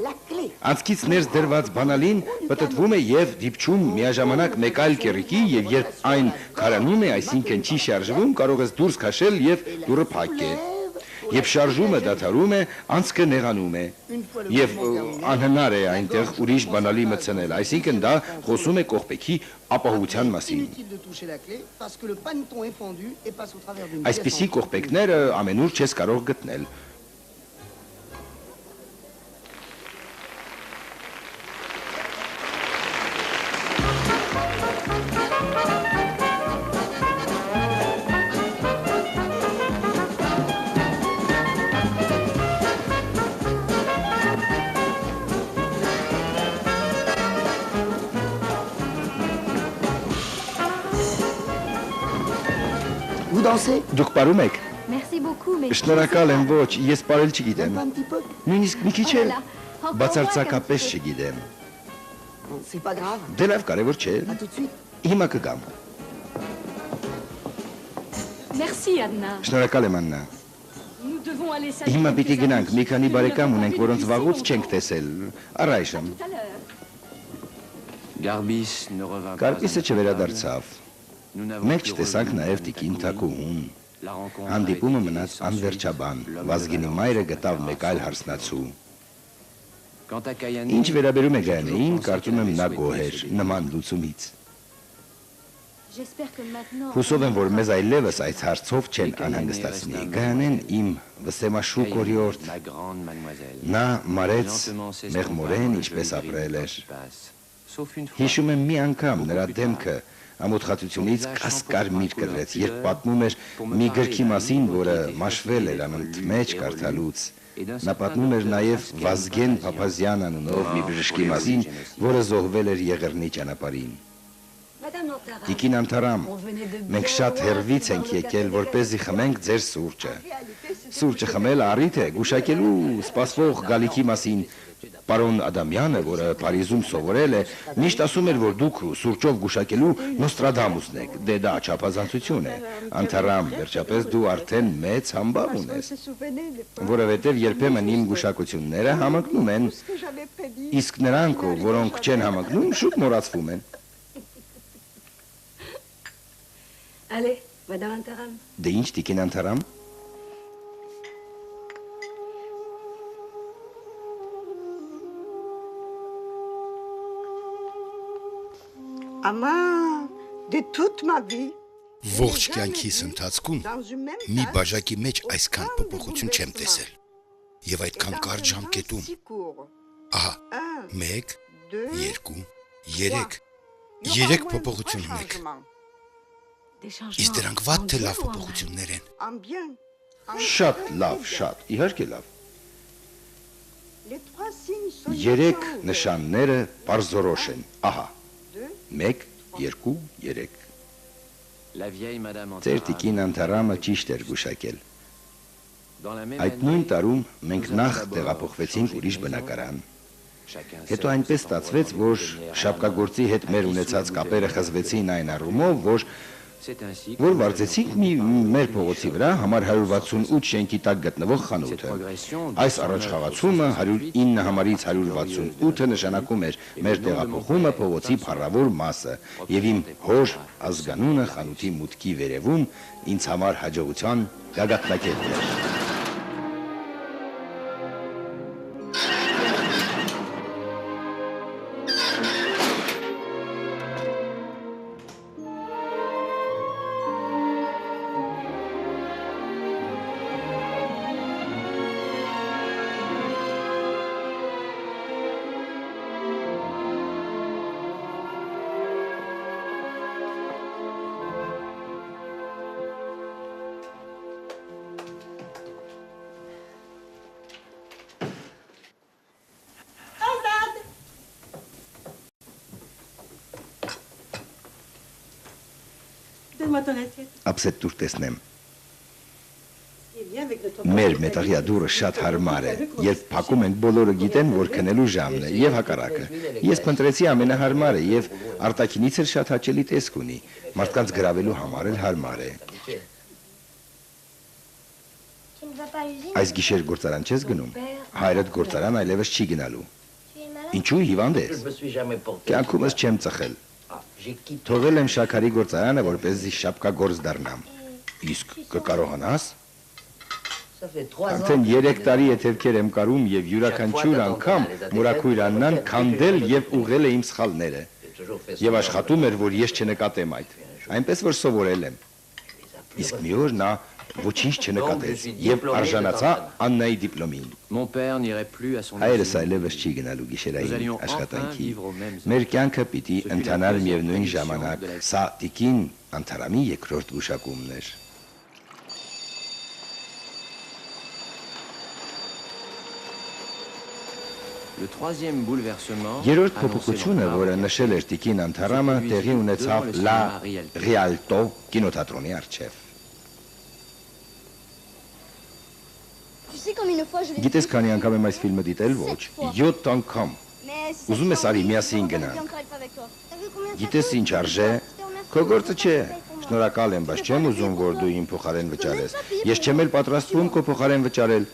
La clé. Անցքից ներս դրված բանալին պտտվում է եւ դիպչում միաժամանակ մեկ այլ կեռիկի եւ երբ այն քարանում է, այսինքն չի շարժվում, կարող ես դուրս քաշել եւ դուռը փակել։ Երբ շարժումը դադարում է, անցքը նեղանում է եւ անհնար է այնտեղ ուրիշ բանալի մտցնել, այսինքն դա խոսում է կողպեքի ապահովության մասին։ Inutile de toucher la clé parce que le paneton est fendu et passe au travers d'une Այսպիսի կողպեքները ամենուր չես կարող գտնել։ Vous dansez? Դուք պարում եք։ Merci beaucoup, mais... Շնորհակալ եմ, ոչ, ես պարել չգիտեմ։ Un petit peu. Նույնիսկ մի քիչ էլ Voilà. Encore բացարձակապես moins qu'un petit չգիտեմ։ C'est pas grave. Դե լավ, կարևոր չէ։ À tout de suite. Հիմա կգամ։ Merci, Anna. Շնորհակալ եմ Աննա։ Nous devons aller saluer Հիմա պիտի quelques գնանք, amis մի քանի que nous բարեկամ n'avons ունենք, pas որոնց vus վաղուց depuis չենք longtemps. տեսել։ Առայժմ։ Tout à l'heure. Garbis ne revint pas. Կարպիսը չվերադարձավ։ Nous n'avons Մենք plus չտեսանք revu նաև Madame տիկին Tacoumy. Թակուհուն։ La rencontre Հանդիպումը a été մնաց sans անվերջաբան։ suite. L'homme Վազգենի devint մայրը un գտավ մեկ այլ garçon. հարսնացու։ Quant à Kayani, Ինչ վերաբերում է j'ai toujours Գայանեին, pensé կարծում qu'elle եմ նա avait գոհ souhaité էր se նման լուծումից։ J'espère que maintenant. Հուսով եմ, որ մեզ այլևս այս հարցով չեն անհանգստացնի։ Գայանեն իմ վսեմաշու կորիորդ։ Ma grande mademoiselle. Նա մարեց Lentement s'estompa մեղմորեն dans le ինչպես jeu ապրել gris էր։ qui passe. Sauf une fois. Հիշում եմ մի անգամ նրա դեմքը ամոթխածությունից կասկարմիր կրեց, երբ պատմում էր մի գրքի մասին, որը մաշվել էր անոնց մեջ կարդալուց։ Նա պատմում էր նաև Վազգեն Փափազյան անունով մի բժշկի մասին, որը զոհվել էր Եղեռնի ճանապարհին։ Տիկին Անթարամ, մենք շատ հեռվից ենք եկել, որպեսզի խմենք ձեր սուրճը։ Սուրճը խմելը առիթ է գուշակելու սպասվող գալիքի մասին։ Պարոն Ադամյանը, որը Փարիզում սովորել է, միշտ ասում էր, որ դուք սուրճով գուշակելու Նոստրադամուսն եք։ Դե դա չափազանցություն է։ Անթարամ, վերջապես դու արդեն մեծ համբավ ունես, որովհետև երբեմն իմ գուշակությունները համընկնում են, իսկ նրանք, որոնք չեն համընկնում, շուտ մոռացվում են։ Allez, Madame Antaram. Դե ինչ տիկին Անթարամ։ Maman, de toute ma vie, Ողջ կյանքիս ընթացքում dans une même մի tasse, բաժակի մեջ այսքան փոփոխություն չեմ տեսել։ Եվ այդքան կարճ ժամկետում։ si court. Ահա, 1, 1, 2, 2, 3, 3 փոփոխություն ունեք։ Իսկ դրանք վատ թե լավ փոփոխություններ են։ en bien. Շատ լավ, շատ, իհարկե լավ։ Les trois signes sont Երեք ensemble. նշանները բարձորոշ են։ Ահա։ 1, 2, 3։ La vieille Madame Ձեր Antaram. տիկին Անթարամը ճիշտ էր գուշակել։ Dans la même Այդ année, նույն տարում մենք nous նախ avons d'abord տեղափոխվեցինք changé ուրիշ de maison. բնակարան։ Chacun Հետո sait այնպես que cet ստացվեց, endroit որ devenait un շապկագործի հետ մեր ունեցած կապերը խզվեցին այն առումով, որ C'est ainsi que որ nous վարձեցինք avions մի construit մեր une փողոցի maison. վրա համար 168 շենքի տակ գտնվող Cette խանութը։ progression de Այս 109 առաջխաղացումը 109 համարից 168-ը նշանակում էր մեր տեղափոխումը փողոցի փառավոր մասը եւ իմ հոր ազգանունը խանութի մուտքի վերևում ինձ համար հաջողության գագաթնակետն էր։ Donne-moi ton assiette. Ափսետ դուր տեսնեմ։ Et viens avec notre Մեր մետաղյա դուրը շատ հարմար է։ Երբ փակում ենք, բոլորը գիտեն, որ քնելու ժամն է, եւ հակառակը։ Ես փնտրեցի ամենահարմարը եւ արտաքինից էլ շատ հաճելի տեսք ունի։ Մարդկանց գրավելու համար էլ հարմար է։ Tu ne vas pas à l'usine? Այս գիշեր գործարան չես գնում։ Հայրդ գործարան այլևս չի գնալու։ Tu es malade? Ինչու հիվանդ Je ես։ me suis jamais porté. Կյանքումս չեմ ծխել։ J'ai quitté. Թողել եմ Շաքարի գործարանը, որպեսզի շապկագործ դառնամ։ Իսկ կկարողանաս։ Ça fait 3 ans. Արդեն 3 տարի եթևքեր եմ կարում եւ յուրաքանչյուր անգամ Մուրաքույր Աննան քանդել եւ ուղղել է իմ սխալները։ J'ai toujours fait ça. Եվ աշխատում էր, որ ես չնկատեմ այդ։ Այնպես որ սովորել եմ։ Իսկ մի օր նա ոչինչ չնկատեց եւ արժանացա Աննայի դիպլոմին։ Mon père n'irait plus à son Հայրս usine. այլևս չի գնալու Nous գիշերային allions enfin աշխատանքի։ vivre au même Մեր կյանքը պիտի Ce fut la ընթանար deuxième միևնույն condition ժամանակ։ de la vie. Սա տիկին Անթարամի երկրորդ գուշակումն էր։ Le troisième bouleversement Երրորդ annoncé փոփոխությունը, dans որը Paris, նշել էր տիկին Անթարամը, տեղի ունեցավ Լա Ռիալտո կինոթատրոնի առջև։ Tu sais combien de fois je l'ai Գիտես vu? քանի անգամ եմ այս ֆիլմը դիտել, ոչ, 7 անգամ։ Mais Ուզում ես արի միասին գնանք։ T'as vu combien ça Գիտես ինչ արժե։ Քո գործը չէ։ Շնորհակալ եմ, բայց չեմ ուզում, որ դու իմ փոխարեն վճարես։ Ես չեմ էլ պատրաստվում քո փոխարեն վճարել։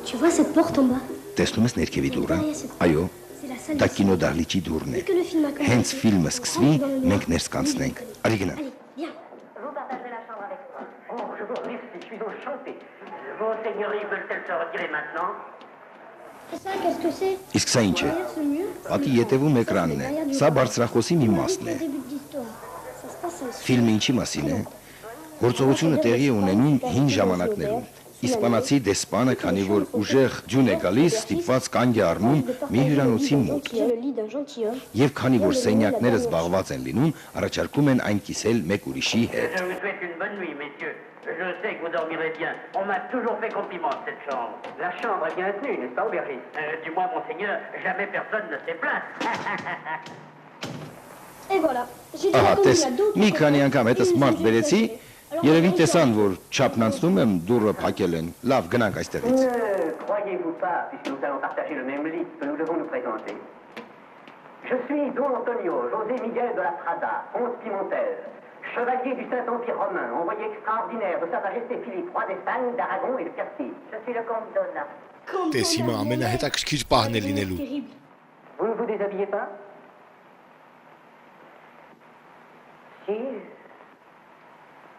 Tu vois cette porte en bas? Տեսնում ես ներքևի դուռը։ Այո, C'est la salle. դա կինոդահլիճի դուռն է։ Que le film a commencé. Հենց ֆիլմը սկսվի, մենք ներս կանցնենք։ Արի գնա։ Allez, viens. Vous partagerez la chambre avec moi. Oh, je vous remercie, je suis enchanté. Vos seigneuries veulent-elles se retirer maintenant? Et ça, qu'est-ce que c'est? Իսկ սա ինչ է։ Derrière ce mur, Պատի ետևում էկրանն է։ Սա բարձրախոսի մի մասն է։ le début de l'histoire. Ça se passe à Ֆիլմը ինչի մասին է։ Գործողությունը տեղի է ունենում հին ժամանակներում։ Իսպանացի դեսպանը, քանի որ ուժեղ ձյուն է գալիս, ստիպված կանգ է առնում մի հյուրանոցի մոտ։ le lit d'un gentilhomme. Եվ քանի որ սենյակները զբաղված են լինում, առաջարկում են այն կիսել մեկ ուրիշի հետ։ Je vous souhaite une bonne nuit, messieurs. Je sais que vous dormirez bien. On m'a toujours fait compliment de cette chambre. La chambre est bien tenue, n'est-ce pas, aubergiste? Du moins, monseigneur, jamais personne ne s'est plaint. Et voilà. J'ai Ահա, déjà տես, connu à d'autres մի քանի անգամ reprises. հետս մարդ բերեցի, երևի տեսան, որ չափն անցնում եմ, դուռը փակել են։ Լավ, գնանք այստեղից։ Ne croyez-vous pas, puisque nous allons partager le même lit, que nous devons nous présenter? Je suis Don Antonio, José Miguel de la Prada, comte Pimentel, chevalier du Saint-Empire romain, envoyé extraordinaire de Sa Majesté Philippe, roi d'Espagne, d'Aragon et de Castille. Je suis le comte Donna. Տես հիմա ամենահետաքրքիր պահն է լինելու։ Terrible. Vous ne vous déshabillez pas? Si.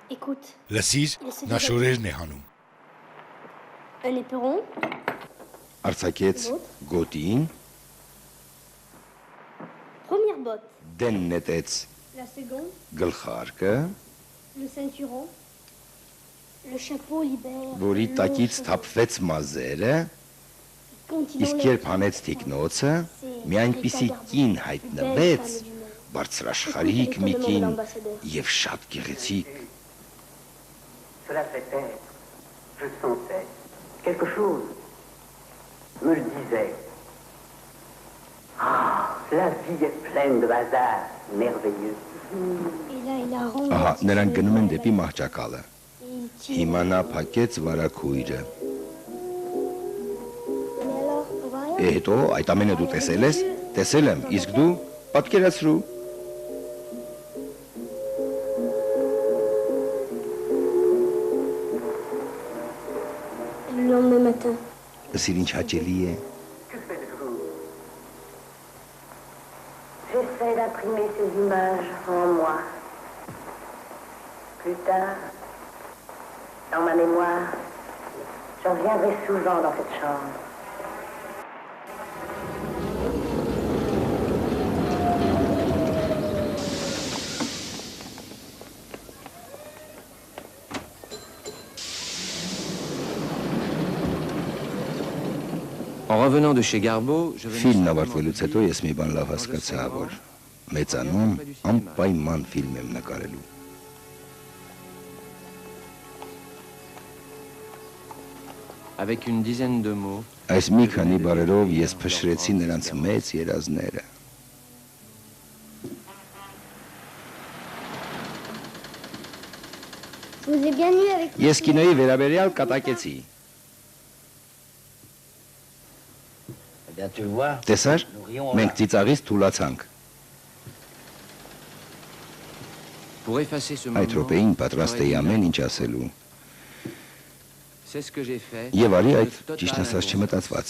Écoute, Լսիր, նա շորերն է հանում։ un éperon, Արցակեց գոտին, première botte, դեն նետեց la seconde, գլխարկը, le ceinturon, le chapeau libère. որի l'eau տակից cheveux. թափվեց մազերը, Quand il իսկ enlève երբ հանեց թիկնոցը, մի այնպիսի կին հայտնվեց, բարձրաշխարհիկ մի կին եւ շատ գեղեցիկ։ Cela fait être. Je sentais. Quelque chose me le disait. Ah, la vie est pleine de hasards merveilleux. Et là, il a rendu. Ահա, նրանք գնում են դեպի մահճակալը։ Հիմա նա փակեց վարակույրը։ Հետո այդ ամենը դու տեսել ես։ Տեսել եմ, իսկ դու պատկերացրու։ Le lendemain matin, Սիր ինչ հաճելի է։ Que faites-vous? J'essaie d'imprimer ces images en moi. Plus tard, dans ma mémoire, je reviendrai souvent dans cette chambre. En revenant de chez Garbeau, je venais Ֆիլմն simplement ավարտվելուց հետո ես մի բան լավ հասկացա, որ մեծանում անպայման ֆիլմ եմ նկարելու։ avec une dizaine de mots. Այս մի քանի բառերով ես փշրեցի նրանց մեծ երազները։ je vous ai bien eu avec. Ես կինոյի վերաբերյալ կատակեցի։ Eh bien, tu le vois, Տեսար, nous rions մենք ծիծաղից թուլացանք։ Pour effacer ce moment, Այդ րոպեին պատրաստ էի ամեն ինչ ասելու։ c'est ce que j'ai fait. Եվ արի այդ avec totale ճիշտ ասած չմտածված։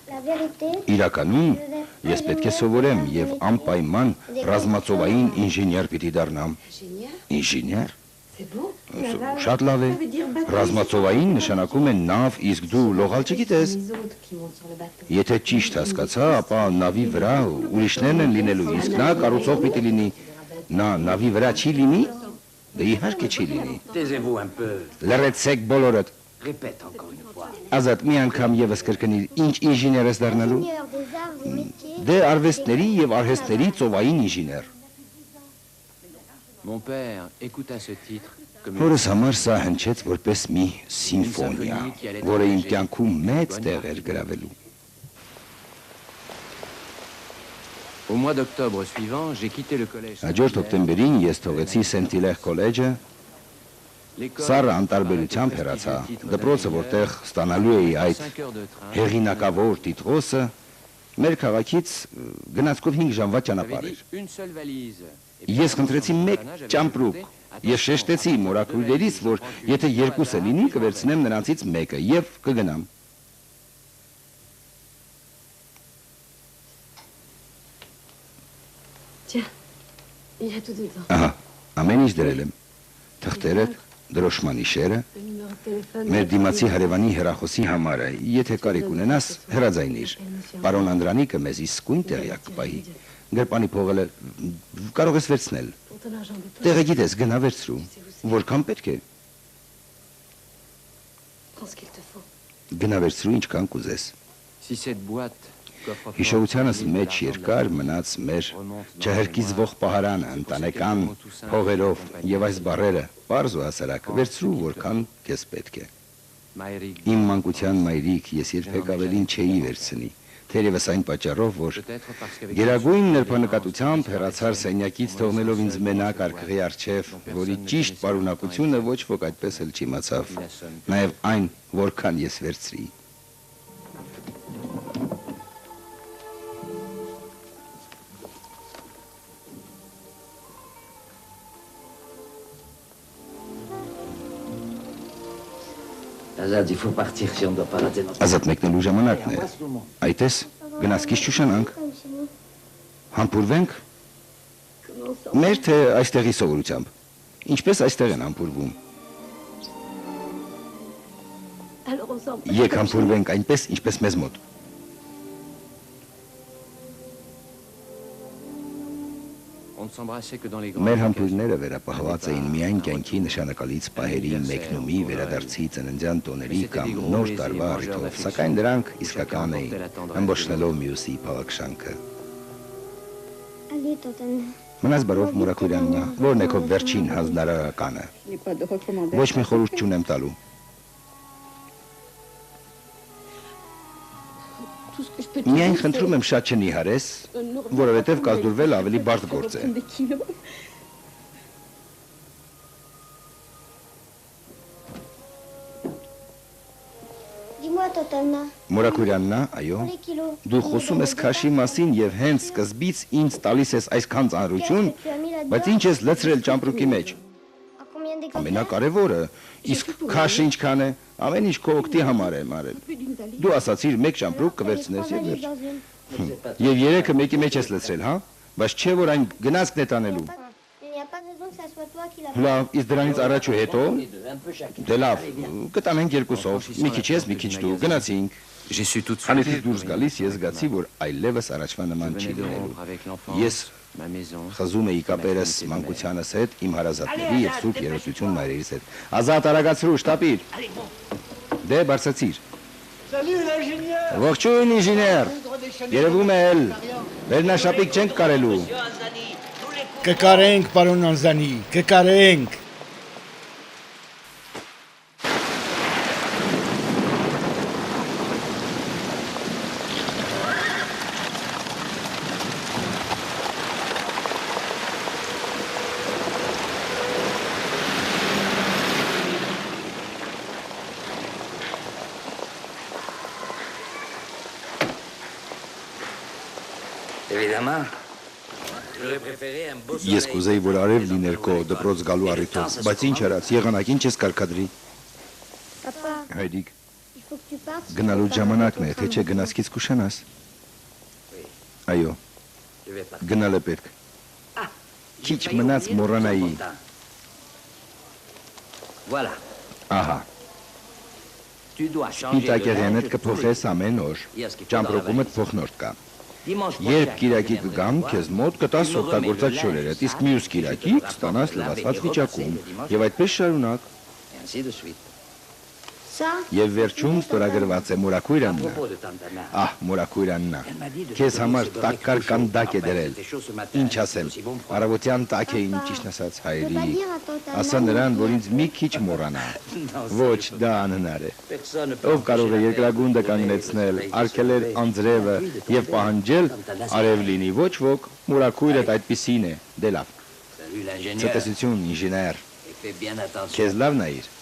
La vérité, Իրականում ես պետք է սովորեմ եւ անպայման ռազմածովային ինժեներ պիտի դառնամ։ Ինժեներ։ Շատ լավ է։ Ռազմածովային նշանակում է նավ, իսկ դու լողալ չգիտես։ Եթե ճիշտ հասկացա, ապա նավի վրա ուրիշներն են լինելու, իսկ նա կառուցող պիտի լինի։ Նա նավի վրա չի լինի, Դե իհարկե չի լինի։ Taisez-vous un peu. Լրացեք բոլորդ։ Répète encore une fois. Ազատ մի անգամ եւս կրկնիր, ինչ ինժեներ ես դառնալու։ Ingénieur des arts et métiers. Դե արվեստների եւ արհեստների ծովային ինժեներ։ Mon père écouta ce titre comme Հորս համար սա հնչեց որպես մի սիմֆոնիա, որը իմ կյանքում մեծ տեղ էր գրավելու։ Au mois d'octobre suivant, j'ai quitté le collège. Հաջորդ հոկտեմբերին ես թողեցի Սենտիլեղ կոլեջը, սառը անտարբերությամբ հեռացա դպրոցը, որտեղ ստանալու էի այդ հեղինակավոր տիտղոսը, մեր քաղաքից գնացքով 5 ժամվա ճանապարհ էր։ Une seule valise. Ես խնդրեցի մեկ ճամպրուկ եւ շեշտեցի մորաքույրերից, որ եթե երկուսը լինի, կվերցնեմ նրանցից մեկը եւ կգնամ։ Tiens, il y a tout dedans. Ահա, ամեն ինչ դրել եմ։ Թղթերը, դրոշմանի շերը, Le numéro de téléphone. մեր դիմացի հարևանի հեռախոսի համարը, եթե կարիք ունենաս, հրաձայնիր։ Պարոն Անդրանիկը մեզ իսկույն տեղյակ կպահի։ Գրպանի փողը կարող ես վերցնել։ Pour ton argent de poche. Տեղը գիտես, գնա վերցրու։ Որքան պետք է։ Prends ce qu'il te faut. Գնա վերցրու ինչքան կուզես։ Si cette boîte coffre Հիշողությանս մեջ երկար մնաց մեր չհրկիզվող պահարանը, ընտանեկան փողերով եւ այս բառերը, բարձ ու հասարակ, վերցրու որքան քեզ պետք է։ Իմ մանկության մայրիկ ես երբեք ավելին չէի վերցնի, թերևս այն պատճառով, որ գերագույն նրբանկատությամբ հեռացար սենյակից թողնելով ինձ մենակ արքղի առջև, որի ճիշտ պարունակությունը ոչ ոք այդպես էլ չիմացավ, նաեւ այն, որքան ես վերցրի։ Azad, il faut partir si on ne doit pas rater notre... Ազատ մեկնելու ժամանակն է։ Այդպես գնացքից չուշանանք, Comme chez nous. համբուրվենք, մեր թե այստեղի սովորությամբ։ Ինչպես այստեղ են համբուրվում։ Alors on s'en Եկ համբուրվենք այնպես, ինչպես մեզ մոտ։ On ne s'embrassait que dans les Մեր grandes համբույրները վերապահված էին միայն կյանքի նշանակալից պահերի մեկնումի, վերադարձի ծննդյան տոների կամ նոր տարվա առիթով, սակայն դրանք իսկական էին, ըմբոշխնելով մյուսի փաղաքշանքը։ Allez, Totem. Մնաս բարով Մուրաքուրյաննա, որն է քո վերջին հանձնարարականը։ Je n'ai pas de recommandation. Ոչ մի խորհուրդ չունեմ տալու։ Tout ce que je peux te Միայն dire, խնդրում եմ շատ չնիհարես, որովհետև կազդուրվել ավելի բարդ գործ է։ des kilos. Dis-moi, Totemna, Մուրաքուրյաննա, այո։ pour les kilos. Դու խոսում ես քաշի մասին եւ հենց սկզբից ինձ տալիս ես այսքան ծանրություն, բայց ինչ ես լցրել ճամպրուկի մեջ։ À combien d'exemplaires? Ամենակարևորը, իսկ քաշը ինչքան է, ամեն ինչ քո օգտի համար եմ արել։ Դու ասացիր մեկ ճամպրուկ կվերցնես եւ վերջ։ Dans une. Եվ երեքը մեկի մեջ ես լցրել, հա? Բայց չէ որ այն գնացքն է տանելու։ Il n'y a pas de raison que ça soit toi qui l'a Լավ, իսկ դրանից առաջ ու հետո Un peu chacun. դե լավ, կտանենք երկուսով, մի քիչ ես, մի քիչ դու, գնացինք։ J'ai su tout de suite Անիծից դուրս գալիս ես զգացի, որ այլևս առաջվա նման չի լինելու։ avec l'enfance, Ես ma maison. խզում էի կապերս մանկությանս հետ, իմ հարազատների եւ սուրբ երաժշտություն մայրերիս հետ։ Ազատ արագացրու, շտապիր։ Դե բարձացիր։ Salut l'ingénieur. Ողջույն ինժեներ։ Երևում է էլ վերնաշապիկ չենք կարելու։ Կկարենք, պարոն Անզանի, կկարենք։ Évidemment. J'aurais préféré un beau Ես կուզեի, որ արև լիներ քո դպրոց գալու առիթով, բայց ինչ արած, եղանակին չես կարկադրի։ Papa, Հայրիկ, il faut que tu partes. գնալու ժամանակն է, թե չէ գնացքից կուշանաս։ Այո, Je vais partir. գնալը պետք։ Քիչ մնաց մոռանայի։ Voilà. Ահա, Tu dois changer de ինտակերենդ linge կփոխես ամեն օր։ Yes, qu'il faut Ճամպրուկումդ dans la փոխնորդ կա։ Երբ Կիրակի կգամ, քեզ մոտ կտաս օգտագործած շորերդ, իսկ մյուս Կիրակի կստանաս լվացված վիճակում, եւ այդպես շարունակ։ Եվ վերջում ստորագրված է Մուրակույրաննա։ Ահ, Մուրակույրաննա։ Քեզ համար տակկար կանդակ է դրել։ Ինչ ասեմ, առավոտյան տակ է ինչ ճիշտ ասած հայրիկ։ Ասա նրան, որ ինձ մի քիչ մոռանա։ Ոչ, դա անհնար է։ Ով կարող է երկրագունդը կանգնեցնել, արգելել անձրևը եւ պահանջել արև լինի, ոչ ոք, Մուրակույրդ այդպիսին է։ Դե լավ։ Ցտեսություն, ինժեներ։ Քեզ լավ նայիր։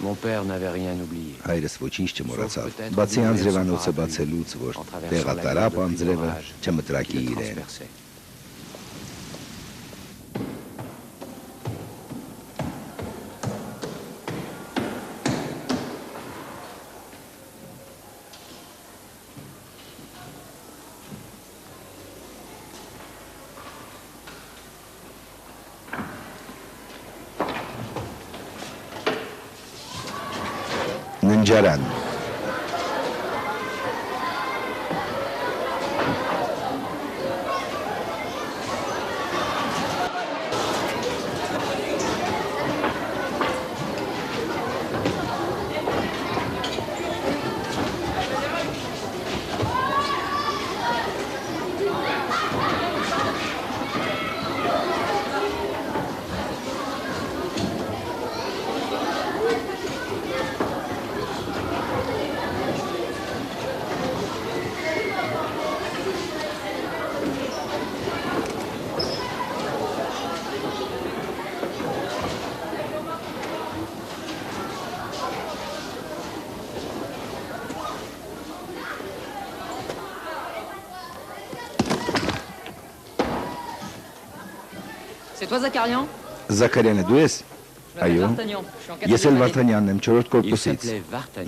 Mon père n'avait rien oublié. Հայրս ոչինչ չմոռացավ, բացի անձրևանոցը բացելուց, որ տեղատարապ անձրևը չմտրակի իրեն։ Ննջարան։ C'est toi, Zakarian? Զաքարյանը դու ես։ Այո։ Ես էլ Վարդանյանն եմ 4-րդ կորպուսից։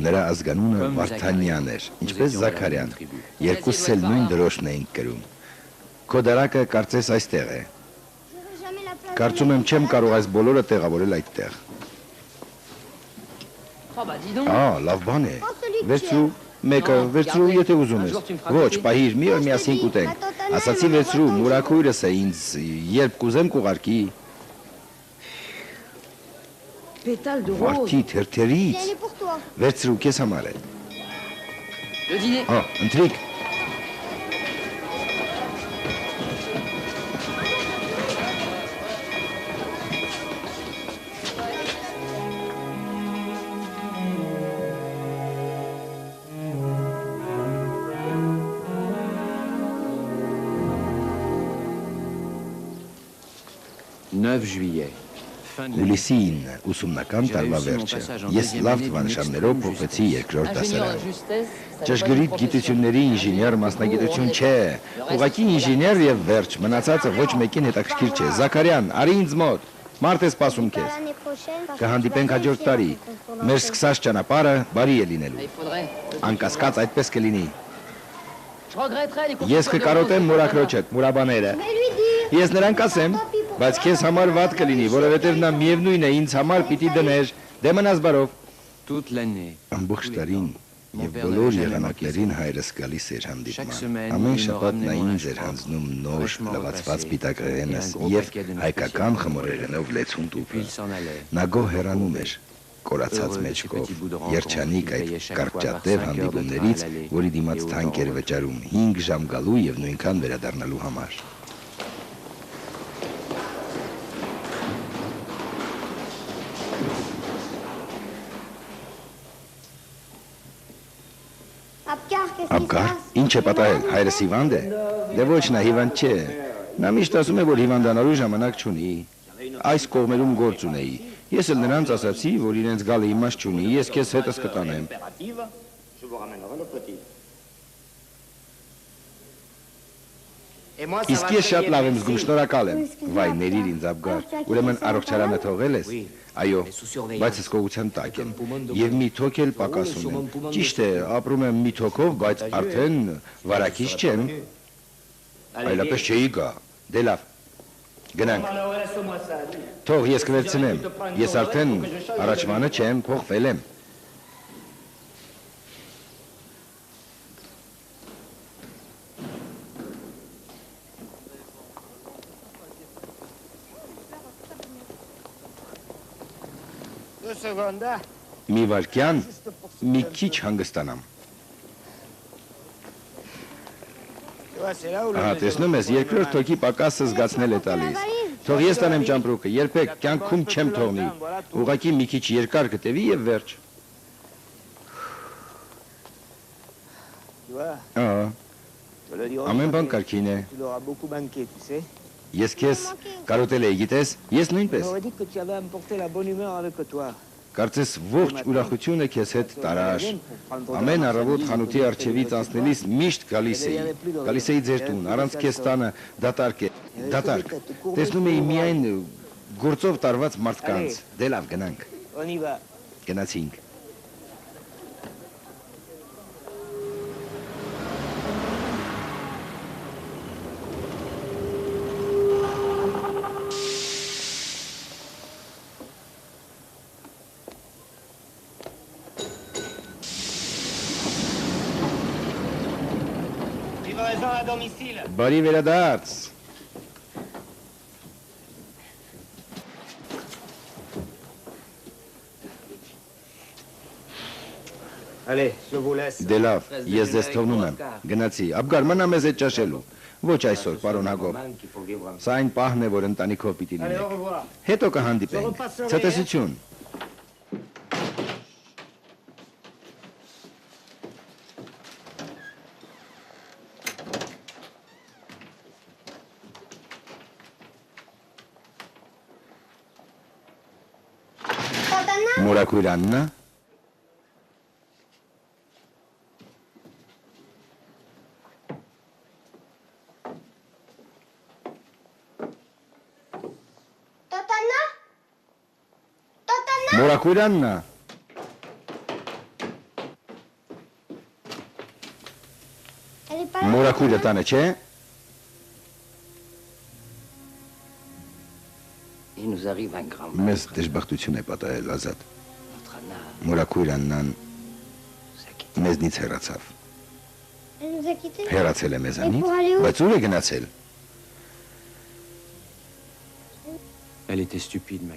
Նրա ազգանունը Վարդանյան էր, ինչպես Զաքարյան։ Երկուսս էլ նույն դրոշն էինք կրում։ Քո դարակը կարծես այստեղ է։ Կարծում եմ չեմ կարող այս բոլորը տեղավորել այդտեղ։ Լավ բան է։ Վերցրու, մեկը վերցրու, եթե ուզում ես։ Ոչ, պահիր, մի օր միասին կուտենք։ Ասացի վերցրու, Մուրակույրս է ինձ, երբ կուզեմ կուղարկի։ Մարդի թերթերից։ Վերցրու, քեզ համար է։ Ընթրիկ։ Հուլիսին ուսումնական տարվա վերջը ես լավ թվանշաններով փոխեցի երկրորդ դասարան։ Ճշգրիտ գիտությունների ինժեներ մասնագիտություն չէ, ուղղակի ինժեներ եւ վերջ, մնացածը ոչ մեկին հետաքրքիր չէ։ Զաքարյան, արի ինձ մոտ, մարդ է սպասում քեզ։ Կհանդիպենք հաջորդ տարի։ Մեր սկսած ճանապարհը բարի է լինելու։ Անկասկած այդպես կլինի։ Ես կկարոտեմ մորակրոջդ, մուրաբաները։ Ես նրան կասեմ, բայց քեզ համար վատ կլինի, որովհետև նա միևնույն է ինձ համար պիտի դներ, դե մնաս բարով։ Ամբողջ տարին եւ բոլոր եղանակներին հայրս գալիս էր հանդիպման։ Ամեն շաբաթ նա ինձ էր հանձնում նոր լվացված սպիտակեղենս եւ հայկական խմորեղենով լեցուն տուփը։ Նա գոհ հեռանում էր, կորացած մեջքով, երջանիկ այդ կարճատև հանդիպումներից, որի դիմաց թանկ էր վճարում 5 ժամ գալու եւ նույնքան վերադառնալու համար։ Աբգար, ինչ է պատահել, հայրս հիվանդ է։ Դե ոչ, նա հիվանդ չէ։ Նա միշտ ասում է, որ հիվանդանալու ժամանակ չունի։ Այս կողմերում գործ ունեի։ Ես էլ նրանց ասացի, որ իրենց գալը իմաստ չունի, ես քեզ հետս կտանեմ։ Իսկ ես շատ լավ եմ զգում, շնորհակալ եմ։ Վայ, ներիր ինձ Աբգար, ուրեմն առողջարանը թողել ես։ Այո, բայց հսկողության տակ եմ, եւ մի թոք էլ պակասում եմ։ Ճիշտ է, ապրում եմ մի թոքով, բայց արդեն վարակիչ չեմ։ Այլապես չէի գա։ Դե լավ, Գնանք։ Թող ես կվերցնեմ։ Ես արդեն առաջվանը չեմ, փոխվել եմ։ Մի վարկյան, մի քիչ հանգստանամ։ Ահա, տեսնում ես, երկրորդ թոքի պակասը զգացնել է տալիս։ Թող ես տանեմ ճամպրուկը, երբեք կյանքում չեմ թողնի։ Ուղղակի մի քիչ երկար գտևի եւ վերջ։ Ահա, ամեն բան կարգին է։ Ես քեզ կարոտել էի, գիտես, ես նույնպես։ Կարծես ողջ ուրախությունը քեզ հետ տարար։ Ամեն առավոտ խանութի առջևից անցնելիս միշտ գալիս էի ձեր տուն, առանց քեզ տանը դատարկ է, դատարկ։ Տեսնում էի միայն գործով տարված մարդկանց։ Դե լավ, գնանք։ Գնացինք։ Բարի վերադարձ։ Դե լավ, ես ձեզ թողնում եմ, գնացի, Աբգար, մնա մեզ հետ ճաշելու, ոչ այսօր, պարոն Հագով, սա այն պահն է, որ ընտանիքով պիտի լինեք, հետո կհանդիպենք, ցտեսություն։ Մուրաքույր Աննա։ Տոտանա։ Տոտանա։ Մուրաքույր Աննա։ Մուրաքույրը տանը չէ։ Մեզ դժբախտություն է պատահել, Ազատ։ Մուրաքույր Աննան մեզնից հեռացավ։ Հեռացել է մեզանից, բայց ուր է գնացել։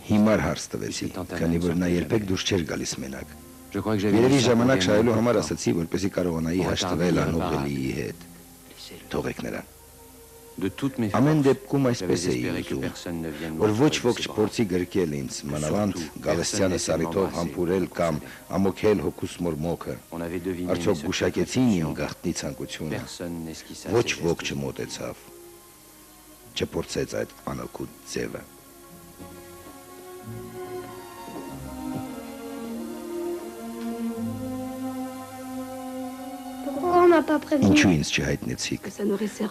Հիմար հարց տվեցի, քանի որ նա երբեք դուրս չէր գալիս մենակ։ Երևի ժամանակ շահելու համար ասացի, որպեսզի կարողանայի հաշտվել Անոբելիի հետ։ Թողեք նրան։ Ամեն դեպքում այսպես էի ուզում, որ ոչ ոք չփորձի գրկել ինձ, մանավանդ Գալստյանը սարիթով համբուրել կամ ամոքել հոգուս մորմոքը, արդյոք գուշակեցին իմ գաղտնի ցանկությունը, ոչ ոք չմոտեցավ, չփորձեց այդ անօգուտ ձևը։ Ինչու ինձ չհայտնեցիք,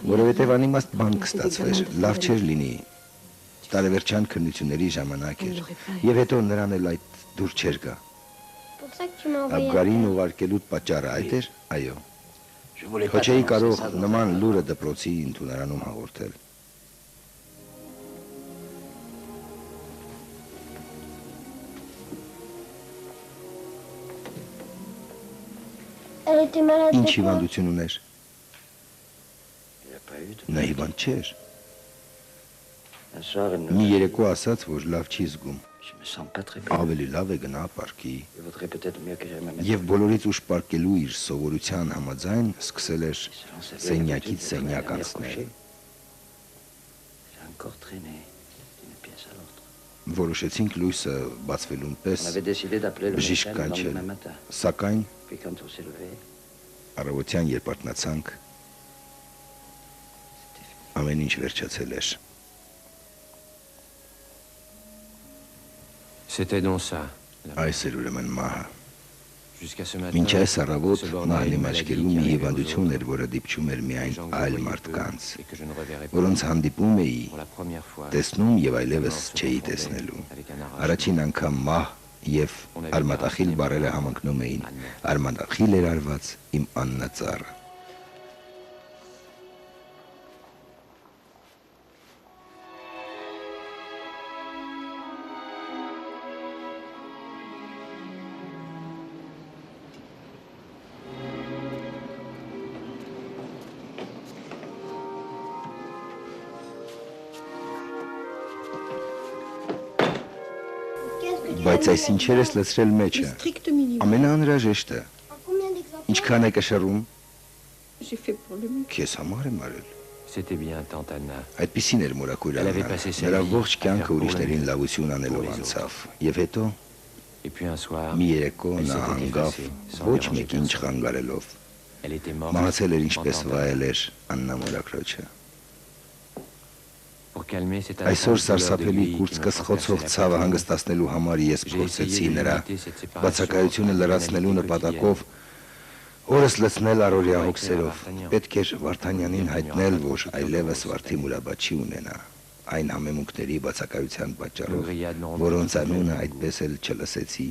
որովհետև անիմաստ բան կստացվեր, լավ չէր լինի, տարեվերջյան քննությունների ժամանակ էր, և հետո նրան էլ այդ դուր չէր գա։ Աբգարին ուղարկելուտ պատճառը այդ էր, այո, հո չէի կարող նման լուրը դպրոցի ընդունարանում հաղորդել։ Ինչ հիվանդություն ուներ։ Նա հիվանդ չէր։ Մի երեկո ասաց, որ լավ չի զգում։ Ավելի լավ է գնա պարկի։ Եվ բոլորից ուշ պարկելու իր սովորության համաձայն սկսել էր սենյակից սենյակ անցնել։ Որոշեցինք լույսը բացվելուն պես բժիշկ կանչել, սակայն առավոտյան երբ արթնացանք, ամեն ինչ վերջացել էր։ Այս էր ուրեմն մահը։ Մինչ այս առավոտ մահլի աչքերում մի հիվանդություն էր, որը դիպչում էր միայն այլ մարդկանց, որոնց հանդիպում էի, տեսնում եւ այլևս չէի տեսնելու։ Առաջին անգամ մահ եւ արմատախիլ բառերը համընկնում էին, արմատախիլ էր արված իմ աննածառը։ Բայց այս ինչեր ես լցրել մեջը։ Ամենաանհրաժեշտը։ Ինչքան է կշռում։ Քեզ համար եմ արել։ C'était bien, Tantana. Այդպիսին էր մորակույրանը։ Նրա ողջ կյանքը ուրիշներին լավություն անելով անցավ։ Եվ հետո մի երեկո նա հանգավ ոչ մեկին չխանգարելով։ Մահացել էր ինչպես վայել էր Աննա մորակրոջը։ Այսօր սարսափելի կուրծքսխոցող ցավը հանգստացնելու համար ես փորձեցի նրա բացակայությունը լրացնելու նպատակով օրս լցնել առօրյա հոգսերով։ Պետք էր Վարդանյանին հայտնել, որ այլևս Վարդի Մուրաբա չի ունենա, այն համեմունքների բացակայության պատճառով, որոնց անունը այդպես էլ չլսեցի։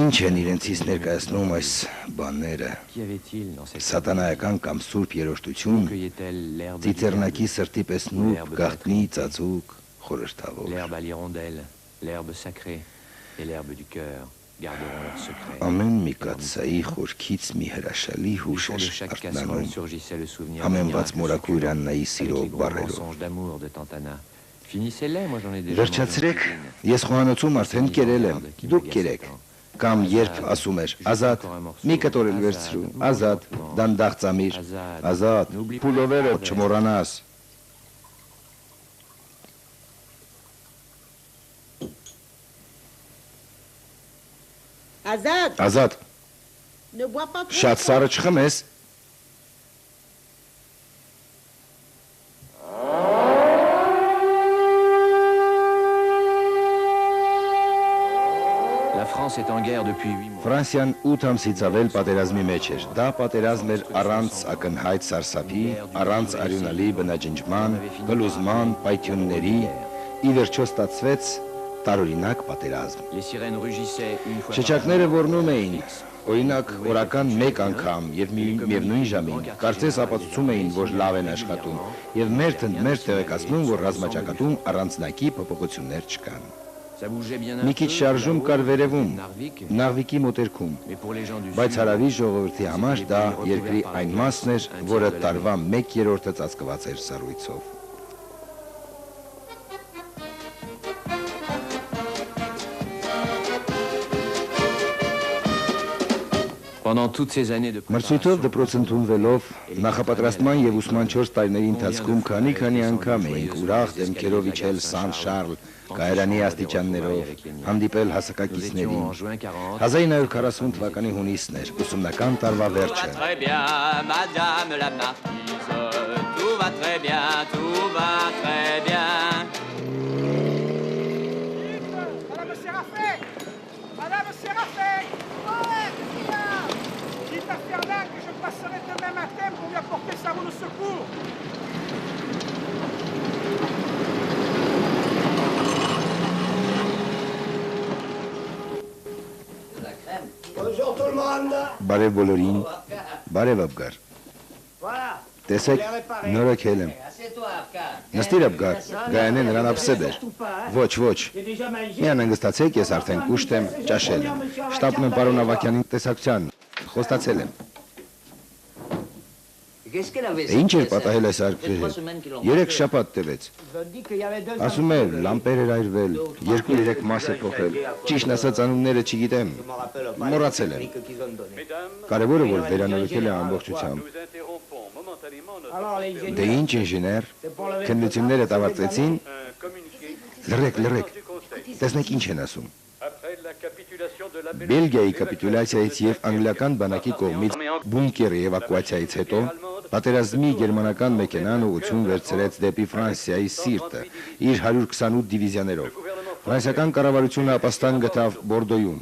Ինչ են իրենցից ներկայացնում այս բանները, սատանայական կամ սուրբ երոշտություն, ծիծեռնակի սրտի պես նուրբ, գաղտնի, ծածուկ, խորհրդավոր։ Ամեն մի կաթսայի խորքից մի հրաշալի հուշ էր արթնանում, համեմված մորակույր Աննայի սիրո բառերով։ Վերջացրեք, ես խոհանոցում արդեն կերել եմ, դուք կերեք։ Կամ երբ ասում էր, Ազատ, մի կտորել վերցրու, Ազատ, դանդաղ ծամիր, Ազատ, փուլովերը չմոռանաս։ Ազատ, շատ սառը չխմես։ Ֆրանսիան 8 ամսից ավել պատերազմի մեջ էր։ Դա պատերազմ էր առանց ակնհայտ սարսափի, առանց արյունալի բնաջնջման, գլուզման, պայթյունների, ի վերջո ստացվեց տարօրինակ պատերազմ։ Շչակները ոռնում էին, օրինակ օրական մեկ անգամ եւ միևնույն ժամին, կարծես ապացուցում էին, որ լավ են աշխատում, եւ մեր տեղեկացնում, որ ռազմաճակատում առանձնակի փոփոխություններ չկան։ Մի քիչ շարժում կար վերևում, Նարվիկի մոտերքում, բայց հարավի ժողովրդի համար դա երկրի այն մասն էր, որը տարվա 1/3-ը ծածկված էր սառույցով։ Մրցույթով դպրոց ընդունվելով նախապատրաստման եւ ուսման 4 տարիների ընթացքում քանի անգամ էինք ուրախ դեմքերով իջել Սան Շարլ կայարանի աստիճաններով, հանդիպել հասակակիցներին։ 1940 թվականի հունիսն էր, ուսումնական տարվա վերջը։ Բարև բոլորին, բարև Աբգար։ Տեսեք, նորոգել եմ։ Նստիր Աբգար, գայանը նրան ապսետ էր։ Ոչ, մի անհանգստացեք, ես արդեն կուշտ եմ, ճաշել եմ։ Շտապում եմ պարոն Ավագյանին տեսակցության, խոստացել եմ։ Ինչ էր պատահել այս արկղի հետ։ 3 շաբաթ տևեց։ Ասում է, լամպեր էր այրվել, 2-3 մաս է փոխել։ Ճիշտ ասած անունները չգիտեմ, մոռացել եմ։ Կարևորը որ վերանորոգել է ամբողջությամբ։ Դե ինչ ինժեներ, քննությունները ավարտվեցին։ Լռեք, տեսնեք ինչ են ասում։ Բելգիայի կապիտուլյացիայից եւ անգլիական բանակի կողմից բունկերի էվակուացիայից հետո պատերազմի գերմանական մեքենան ուղղություն վերցրեց դեպի Ֆրանսիայի սիրտը իր 128 դիվիզիաներով։ Ֆրանսիական կառավարությունը ապաստան գտավ Բորդոյում։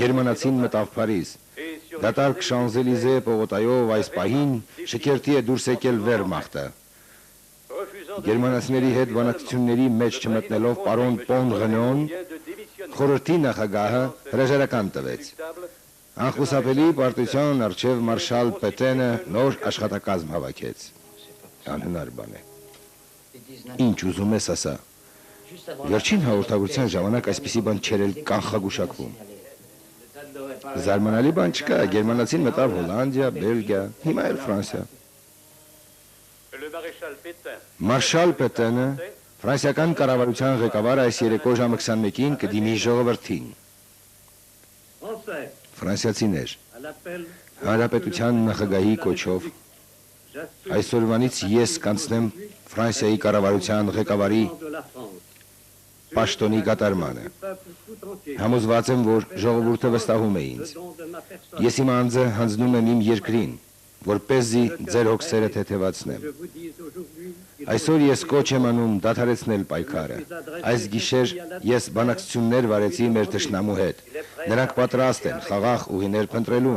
Գերմանացին մտավ Փարիզ։ Դատարկ Շանզելիզե պողոտայով այս պահին շքերթի է դուրս եկել Վերմախտը։ Գերմանացիների հետ բանակցությունների մեջ չմտնելով պարոն Պոն Ռենոն խորհրդի նախագահը հրաժարական տվեց։ Անխուսափելի պարտության առջև մարշալ Պետենը նոր աշխատակազմ հավաքեց։ Անհնար բան է։ Ինչ ուզում ես ասա։ Վերջին հաղորդագրության ժամանակ այսպիսի բան չէր էլ կանխագուշակվում։ Զարմանալի բան չկա, գերմանացին մտավ Հոլանդիա, Բելգիա, հիմա էլ Ֆրանսիա։ Մարշալ Պետենը Ֆրանսիական կառավարության ղեկավարը այս երեկո ժամը 21-ին կդիմի ժողովրդին։ Ֆրանսիացիներ, Հանրապետության նախագահի կոչով այսօրվանից ես կանցնեմ Ֆրանսիայի կառավարության ղեկավարի պաշտոնի կատարմանը։ Համոզված եմ, որ ժողովուրդը վստահում է ինձ։ Ես իմ անձը հանձնում եմ իմ երկրին, որպեսզի ձեր հոգսերը թեթևացնեմ։ Այսօր ես կոչ եմ անում դադարեցնել պայքարը։ Այս գիշեր ես բանակցություններ վարեցի մեր թշնամու հետ։ Նրանք պատրաստ են խաղաղ ուղիներ փնտրելու։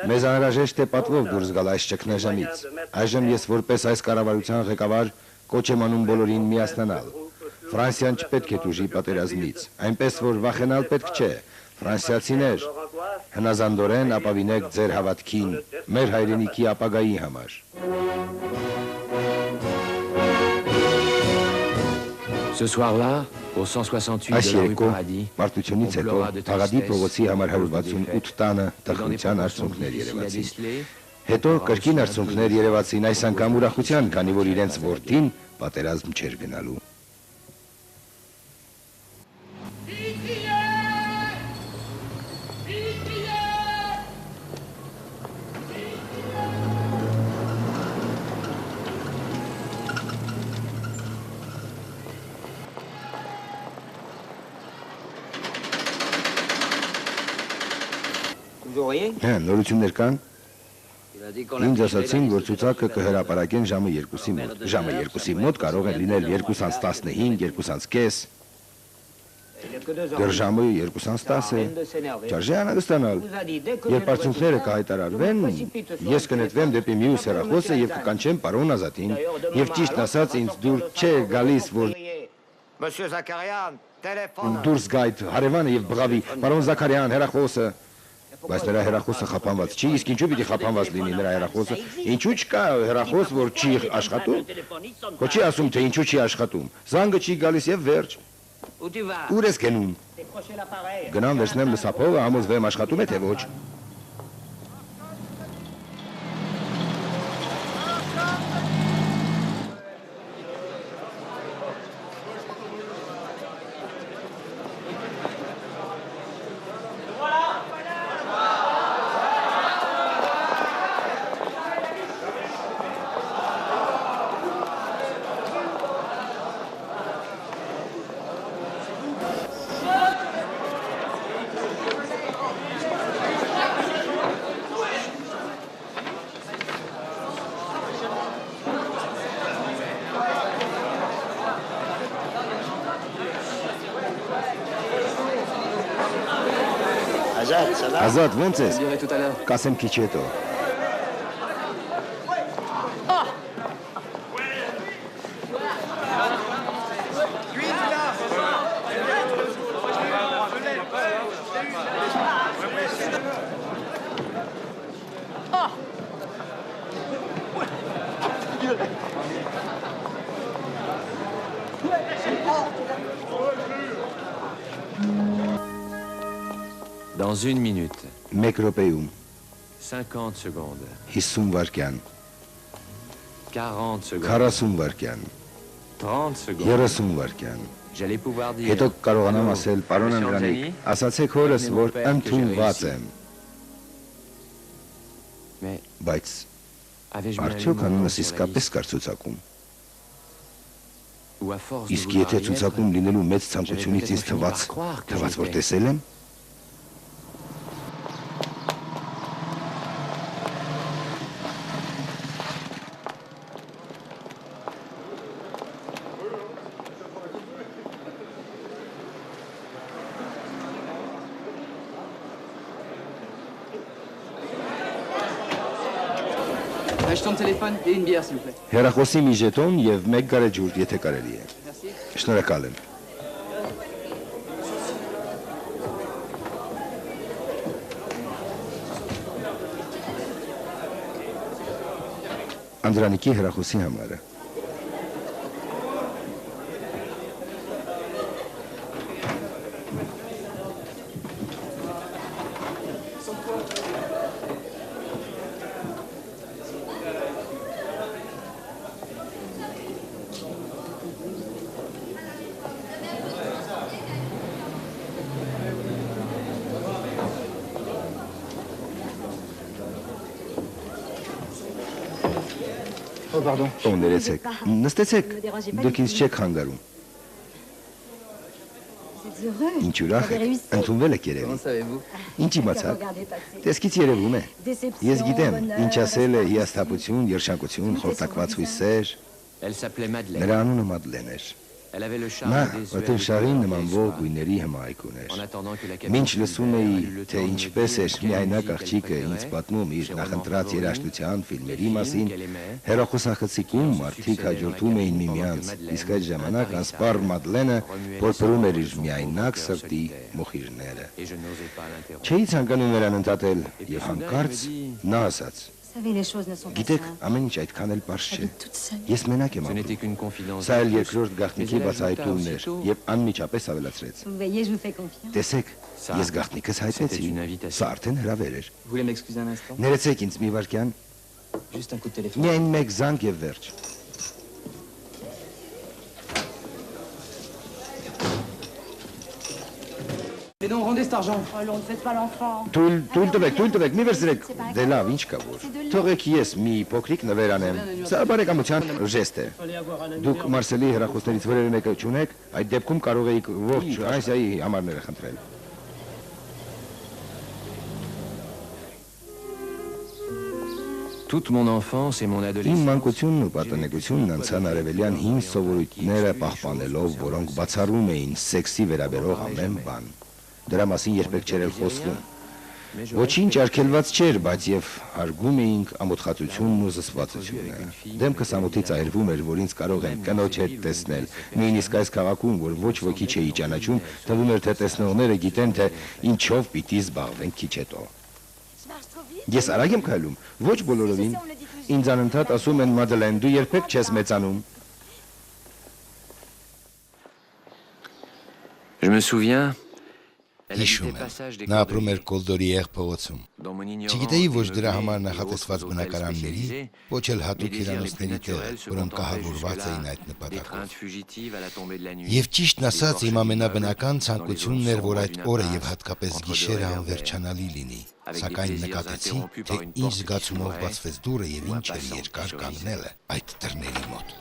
Մեզ անհրաժեշտ է պատվով դուրս գալ այս ճգնաժամից։ Այժմ ես որպես այս կառավարության ղեկավար կոչ եմ անում բոլորին միասնանալ։ Ֆրանսիան չպետք է տուժի պատերազմից, այնպես որ վախենալ պետք չէ։ Ֆրանսիացիներ, հնազանդորեն ապավինեք ձեր հավատքին, մեր հայրենիքի ապագայի համար։ Ce soir-là, au 168 Այս de la rue երեկո Paradis, պարտությունից հետո Փարադի փողոցի համար 168 տանը տխրության արցունքներ երևացին։ Հետո կրկին արցունքներ երևացին այս անգամ ուրախության, քանի որ իրենց որդին պատերազմ չէր գնալու։ Նորություններ կան։ Ինձ ասացին, որ ցուցակը կհրապարակեն ժամը 2-ի մոտ։ Ժամը 2-ի մոտ կարող է լինել 2:15, 2:30։ Դեռ ժամը 2:10 է։ Չարժե անհանգստանալ։ Երբ արդյունքները կհայտարարվեն, ես կնետվեմ դեպի մյուս հեռախոսը եւ կկանչեմ պարոն Ազատին։ Եվ ճիշտ ասած, ինձ դուր չէ գալիս, որ դուրս գա այդ հարևանը եւ բղավի, պարոն Զաքարյան, հեռախոսը։ Բայց նրա հեռախոսը խափանված չի, իսկ ինչու պիտի խափանված լինի նրա հեռախոսը։ Ինչու չկա հեռախոս, որ չի աշխատում։ Ոչի ասում, թե ինչու չի աշխատում։ Զանգը չի գալիս եւ վերջ։ Ուր ես գնում։ Գնամ վերցնեմ լսափողը, համոզվեմ աշխատում է թե ոչ։ Ազատ, ո՞նց ես։ Կասեմ քիչ հետո։ Dans une minute. Մեկ րոպեում 50 secondes. 50 վայրկյան 40 secondes. 40 վայրկյան 30 secondes. 30 վայրկյան J'allais pouvoir dire. Հետո կարողանամ ասել, պարոն Անդրանիկ, ասացեք հորս, որ ընդունված եմ։ Բայց արդյոք անունս իսկապես կար ցուցակում։ Իսկ եթե ցուցակում լինելու մեծ ցանկությունից ինձ թվաց, որ տեսել եմ։ Je ton téléphone et une bière, s'il vous plaît. Հեռախոսի մի ժետոն եւ 1 գարեջուրդ, եթե կարելի է։ Շնորհակալ եմ։ Անդրանիկի հեռախոսի համարը։ Oh, pardon. Ներեցեք, նստեցեք, դուք ինձ չեք խանգարում։ Ինչ ուրախ եք, ընդունվել եք երևի։ Ինչ իմացաք, տեսքից երևում է։ Ես գիտեմ, ինչ ասել է հիասթափություն, երջանկություն, խորտակված հույսեր։ Նրա անունը Մադլեն էր։ Նա վտենշարին նմանվող գույների հմայք ուներ։ Մինչ լսում էի, թե ինչպես էր միայնակ աղջիկը ինձ պատմում իր նախընտրած երաժշտության ֆիլմերի մասին, հեռախոսախցիկում մարդիկ հաջորդում էին միմյանց, իսկ այդ ժամանակ անսպառ Մադլենը փորփրում էր իր միայնակ սրտի մոխիրները։ Չէի ցանկանում նրան ընդհատել, եւ հանկարծ նա ասաց. Գիտեք, ամեն ինչ այդքան էլ պարզ չէ։ Ես մենակ եմ ապրում։ Սա էլ երկրորդ գաղտնիքի բացահայտումն էր եւ անմիջապես ավելացրեց։ Տեսեք, ես գաղտնիքս հայտնեցի։ Սա արդեն հրավեր էր։ Ներեցեք ինձ մի վարքյան։ Միայն մեկ զանգ եւ վերջ։ Et donc, rendez cet argent. Allons, ne faites pas l'enfant. Թույլ տվեք, մի վերցրեք։ Դե լավ, ինչ կա որ։ Թողեք ես մի փոքրիկ նվեր անեմ։ Սա բարեկամության ժեստ է։ Դուք Մարսելի հեռախոսներից որևէ մեկը չունեք, այդ դեպքում կարող էիք ողջ Անսիայի համարները խնդրել։ Toute mon enfance et mon Իմ adolescence. մանկությունն ու պատանեկությունն անցան արևելյան հին սովորույթները պահպանելով, որոնք բացառում էին սեքսի վերաբերող ամեն բան։ Դրա մասին երբեք չէր էլ խոսվում։ Ոչինչ արգելված չէր, բայց եւ հարգում էինք ամոթխածությունն ու զսպվածությունը։ Դեմքս ամոթից այրվում էր, որ ինձ կարող են կնոջ հետ տեսնել։ Նույնիսկ այս քաղաքում, որ ոչ ոքի չէի ճանաչում, թվում էր, թե տեսնողները գիտեն, թե ինչով պիտի զբաղվենք քիչ հետո։ Ես արագ եմ քայլում, ոչ բոլորովին։ Ինձ անընդհատ ասում են Մադլեն, դու երբեք չես մեծանում։ Je me souviens. Հիշում եմ, նա ապրում էր Կոլդորի եղփողոցում։ Չգիտեի ոչ դրա համար նախատեսված բնակարանների, ոչ էլ հատուկ հյուրանոցների տեղը, որոնք կահավորված էին այդ նպատակով։ Եվ ճիշտն ասած, իմ ամենաբնական ցանկությունն էր, որ այդ օրը եւ հատկապես գիշերը անվերջանալի լինի, սակայն նկատեցի, թե ինչ զգացումով բացվեց դուռը եւ ինչ էր երկար կանգնելը այդ դռների մոտ։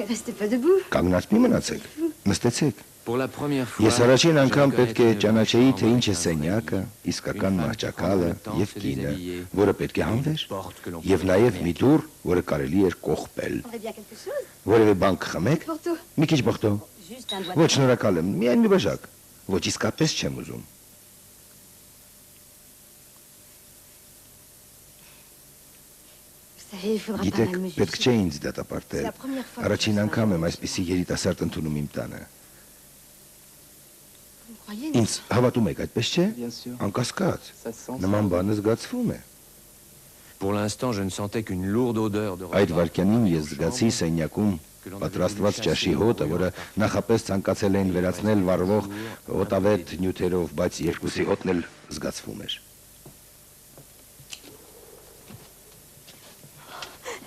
Restez pas debout. Կանգնած մի մնացեք, նստեցեք։ Pour la première fois. Ես առաջին անգամ պետք է ճանաչեի, թե ինչ է սենյակը, իսկական մահճակալը եւ կինը, որը պետք է հանվեր, եւ նաեւ մի դուռ, որը կարելի էր կողպել։ Որևէ բան կխմեք։ Մի քիչ բխտո։ Ոչ, շնորհակալ եմ, միայն մի բաժակ։ Ոչ, իսկապես չեմ ուզում։ Գիտեք, պետք չէ ինձ դատապարտել։ Առաջին անգամ եմ այսպիսի երիտասարդ ընդունում իմ տանը։ Ինձ հավատում եք, այդպես չէ։ Անկասկած, նման բանը զգացվում է։ Pour l'instant, je ne sentais qu'une lourde odeur de. Այդ վարքյանին ես զգացի սենյակում պատրաստված ճաշի հոտը, որը նախապես ցանկացել էին վերացնել վառվող հոտավետ նյութերով, բայց երկուսի հոտն էլ զգացվում էր։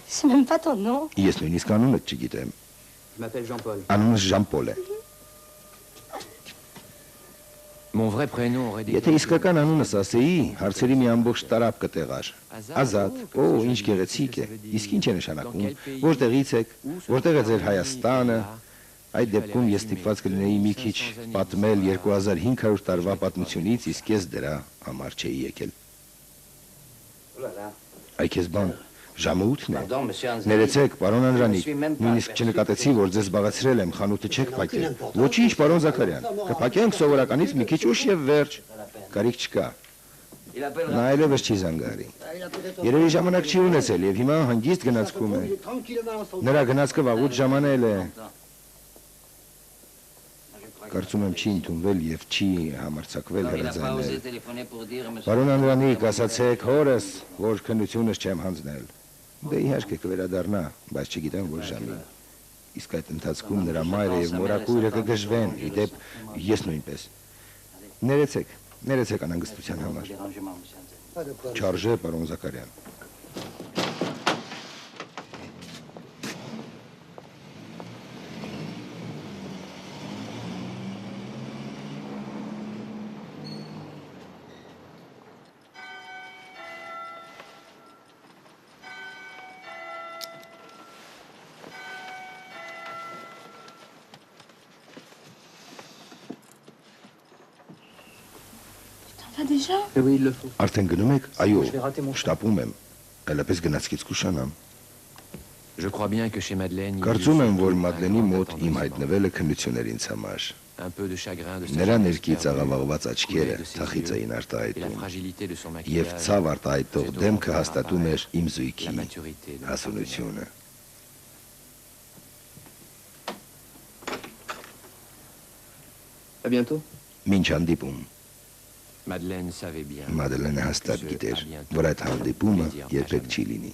Je sais même pas ton nom. Ես նույնիսկ անունդ չգիտեմ։ Je m'appelle Jean-Paul. Անունս Ժան-Պոլ է։ Mon vrai prénom aurait Եթե իսկական անունս ասեի, հարցերի մի ամբողջ տարապ կտեղար։ Ազատ, օ, ինչ գեղեցիկ է։ Իսկ ինչ է նշանակում։ Որտեղից եք, որտեղ է ձեր Հայաստանը։ Այդ դեպքում ես ստիպված կլինեի մի քիչ պատմել 2500 տարվա պատմությունից, իսկ ես դրա համար չէի եկել։ Այ քեզ բան, ժամը 8-ն է։ Ներեցեք, պարոն Անդրանիկ, նույնիսկ չնկատեցի, որ ձեզ զբաղեցրել եմ, խանութը չեք փակել։ Ոչինչ, պարոն Զաքարյան, կփակենք սովորականից մի քիչ ուշ եւ վերջ։ Կարիք չկա։ Նա այլևս չի զանգարի։ Երևի ժամանակ չի ունեցել եւ հիմա հանգիստ գնացքում է։ Նրա գնացքը վաղուց ժամանել է։ Կարծում եմ չի ընդունվել եւ չի համարձակվել հրաձայնել։ Պարոն Անդրանիկ, ասացեք հորս, որ քննությունս չեմ հանձնել։ Դե իհարկե կվերադառնա, բայց չգիտեմ որ ժամի։ Իսկ այդ ընթացքում նրա մայրը եւ մորակույրը կգժվեն, իդեպ ես նույնպես։ Ներեցեք անհանգստության համար։ Չարժե, պարոն Զաքարյան։ Ça déjà? Oui, il le faut. Արդեն գնում եք, այո, շտապում եմ, այլապես գնացքից կուշանամ։ Je crois bien que chez Madeleine, Կարծում եմ, որ Մադլենի մոտ իմ հայտնվելը քննություն էր ինձ համար։ un peu de chagrin de sa Նրա jeunesse ներքից perdue, աղավաղված աչքերը coulée de ses թախից yeux, էին et la արտահայտում, fragilité de son եւ maquillage, ցավ արտահայտող faisait դեմքը au հաստատում էր իմ la զույգի maturité de հասունությունը։ À bientôt. Մինչ հանդիպում, Madeleine savait bien. Մադլենը հաստատ գիտեր, որ այդ հանդիպումը երբեք չի լինի։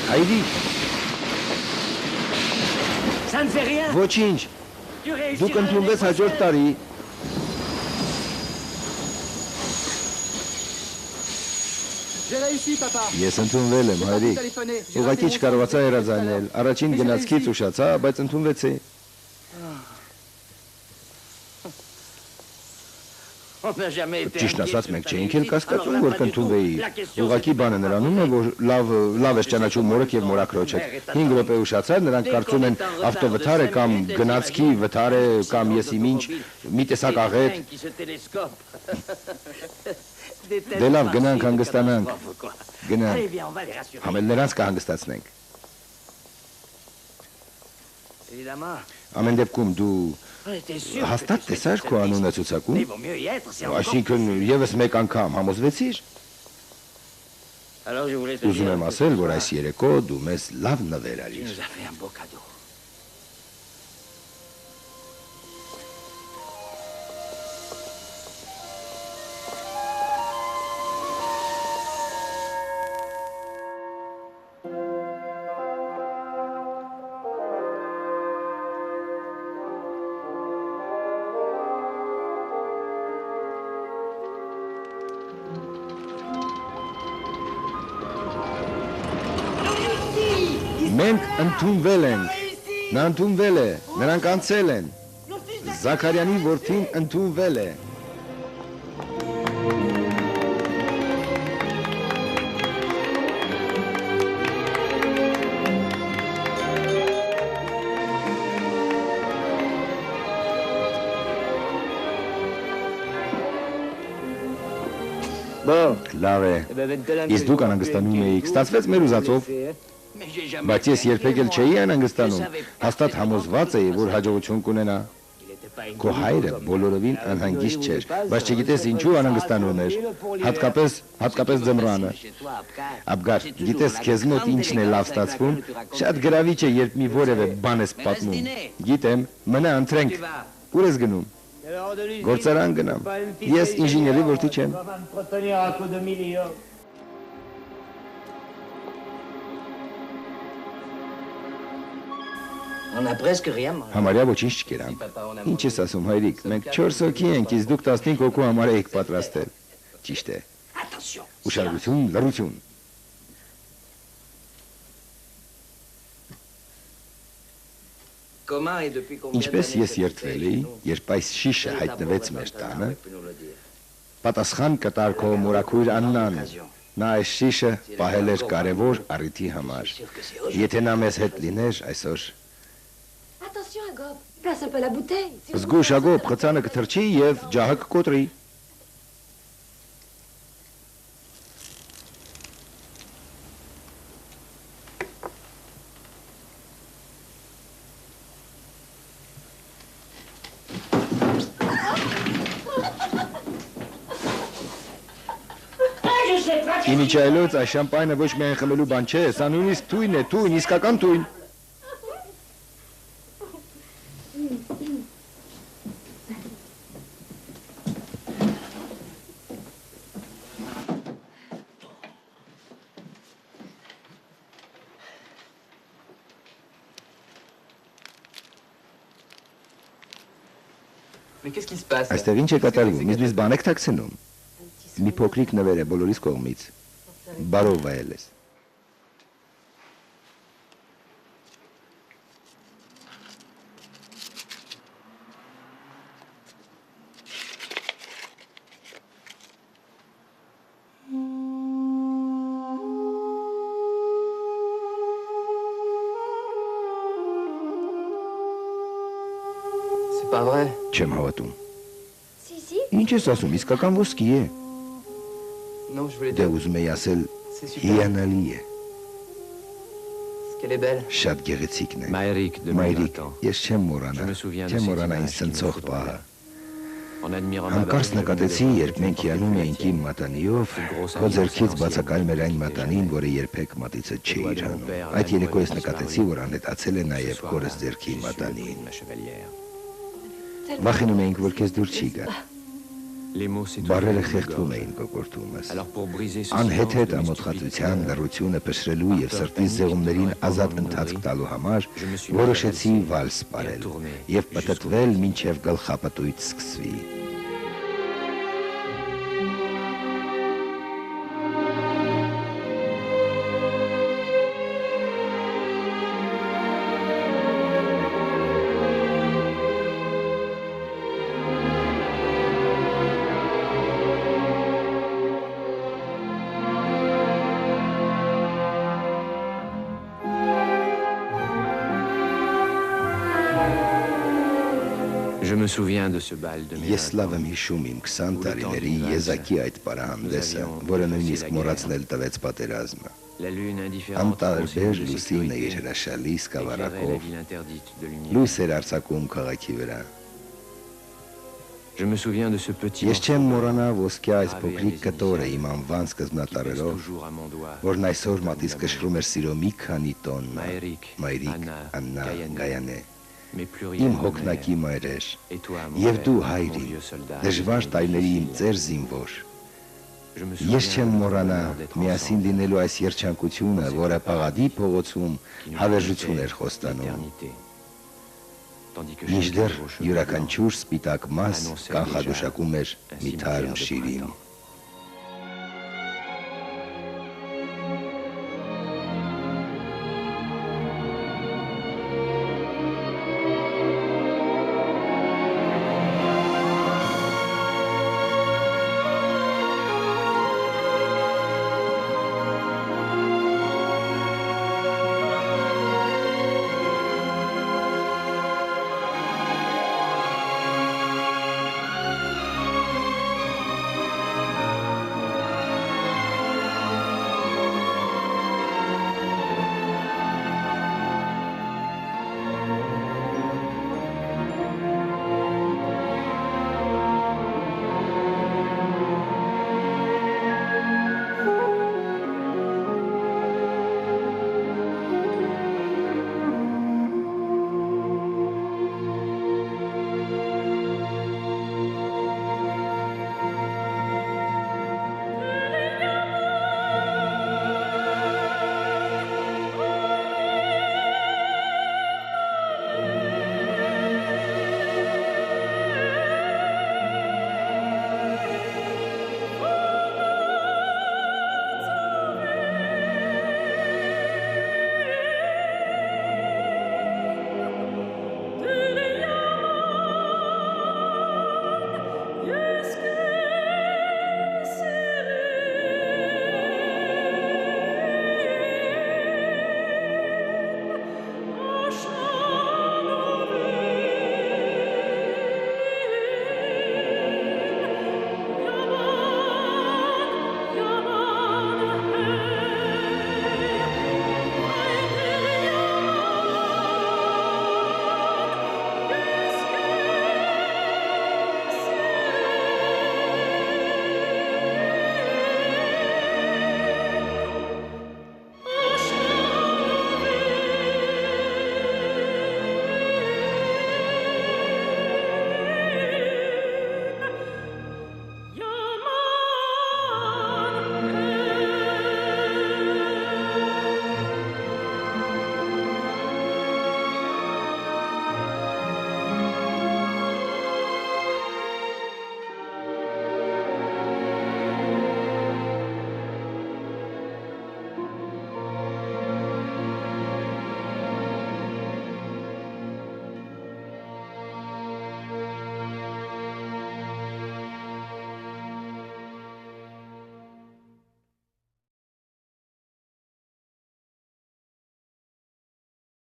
Հայրիկ, Ça ne fait rien. ոչինչ, Tu réussiras դուք ընդունվեց հաջորդ տարի, J'ai réussi, papa. ես ընդունվել եմ, հայրիկ, ուղղակի չկարողացա հեռազանել, առաջին գնացքից ուշացա, բայց ընդունվեցի։ On n'a jamais été Ճիշտ inquiet ասած, sur մենք ta չէինք էլ réussite. կասկածում, Alors որ là, pas du կընդունվեի։ tout. La question, Ուղղակի c'est բանը նրանում է, որ լավ ես ճանաչում մորդ եւ մորակրոջը։ 5 րոպե ուշացար, նրանք կարծում են ավտովթար է կամ գնացքի վթար է կամ եսի ինչ, մի տեսակ աղետ։ Qui se télescope. Դե լավ, գնանք հանգստանանք։ Գնանք։ Allez, viens, on va les rassurer. Համել նրանց կհանգստացնենք։ Évidemment. Ամեն դեպքում դու On était sûr que հաստատ tu տեսար serais քո անունը Mais il ցուցակում, vaut mieux y être, c'est encore այսինքն եւս մեկ անգամ համոզվեցիր։ Alors je voulais te Ուզում dire եմ que ասել, ce որ soir, այս երեկո դու մեզ լավ նվեր tu արիր։ nous as fait un beau cadeau. Մենք ընդունվել ենք։ Նա ընդունվել է, նրանք անցել են։ Զաքարյանի որդին ընդունվել է։ Լավ է։ Իսկ դուք անհանգստանում էիք, ստացվեց մեր ուզածով։ Բայց ես երբեք էլ չէի անհանգստանում։ Հաստատ համոզված էի, որ հաջողություն կունենա։ Քո հայրը բոլորովին անհանգիստ չէր, բայց չգիտես ինչու անհանգստանում էր, հատկապես ձմռանը։ Աբգար, գիտես քեզ մոտ ինչն է լավ ստացվում, շատ գրավիչ է, երբ մի որևէ բան ես պատմում։ Գիտեմ, մնա ընտրենք։ Ուր ես գնում։ Գործարան գնամ։ Ես ինժեների որդի չեմ։ On a presque rien mangé. Համարյա ոչինչ չկերանք։ Ինչ ես ասում, հայրիկ, մենք 4 հոգի ենք, իսկ դուք 15 հոգու համար եք պատրաստել։ Ճիշտ է։ Ուշադրություն, լռություն։ Ինչպես ես երդվել էի, երբ այս շիշը հայտնվեց մեր տանը, պատասխան կտար քո մորաքույր Աննան։ Նա այս շիշը պահել էր կարևոր առիթի համար։ Եթե նա մեզ հետ լիներ այսօր, Attention, Agop, place un peu la bouteille. զգուշ Ագոբ խցանը կթրջի եւ ջահը կկոտրի։ Իմիջայլոց այս շամպայնը ոչ միայն խմելու բան չէ, սա նույնիսկ թույն է, թույն, իսկական թույն։ Mais qu'est-ce qui se passe? Այստեղ ինչ է կատարվում, ինձ բան եք թաքցնում։ Մի փոքրիկ նվեր է բոլորիս կողմից։ Բարով վայել ես։ C'est pas vrai. Չեմ հավատում։ Si, si. Ինչ ես ասում, իսկական ոսկի է։ Non, je voulais Դե dire. ուզում էի ասել C'est super. հիանալի է։ Est-ce qu'elle est belle? Շատ գեղեցիկն է։ Maërik de Մայրիկ, 20 ans. ես չեմ մոռանա։ Je me souviens de Չեմ ces մոռանա ինձ images qui me ցնցող font պահը։ En admirant ma Հանկարծ barbe, նկատեցի, երբ մենք հիանում էինք իմ մատանիով, քո ձեռքից բացակայում էր այն մատանին, որը երբեք մատիցը չէիր հանում։ Այդ երեկո ես նկատեցի, որ անհետացել է նաև քորս ձեռքի մատանին։ Վախենում էինք, որ քեզ դուր չի գա։ Բարերը խեղդվում էին կոկորտումս։ Անհեթեթ ամոթխածության լռությունը փշրելու եւ սրտի զեղումներին ազատ ընթացք տալու համար որոշեցի վալս ապրել եւ պատտվել մինչեւ գլխապտույտ սկսվի։ Je me souviens de ce bal de mes Ես լավ եմ հիշում իմ 20 տարիների եզակի այդ պարահանդեսը, որը նույնիսկ մոռացնել տվեց պատերազմը։ La lune indifférente Անտարբեր de լուսինը իր sécurité հրաշալի éclairait la սկավառակով ville interdite de lumière. լույս էր արձակում քաղաքի վրա։ Je me souviens de ce petit Ես չեմ morceau մոռանա ոսկյա այս gravé փոքրիկ les կտորը initiales իմ անվան qui pèse սկզբնատարերով, toujours à mon doigt. որն այսօր մատից կշռում էր սիրո մի քանի տոննա։ Մայրիկ, Մայրիկ, Աննա, Աննա, Գայանե, Mais plus իմ rien de հոգնակի mère. մայրեր, Et toi, mon եւ père, դու mon հայրին, vieux soldat, դժվար mon տարիների իմ fils. ծեր զինվոր։ Je me Ես souviens չեմ de մոռանա bonheur d'être միասին ensemble, լինելու այս երջանկությունը, որը Պաղադի փողոցում qui nous հավերժություն էր permettait խոստանում։ l'éternité. Tandis que Մինչդեռ chaque jour, յուրաքանչյուր սպիտակ մաս annonçait կանխադուշակում էր un մի թարմ cimetière de շիրիմ։ printemps.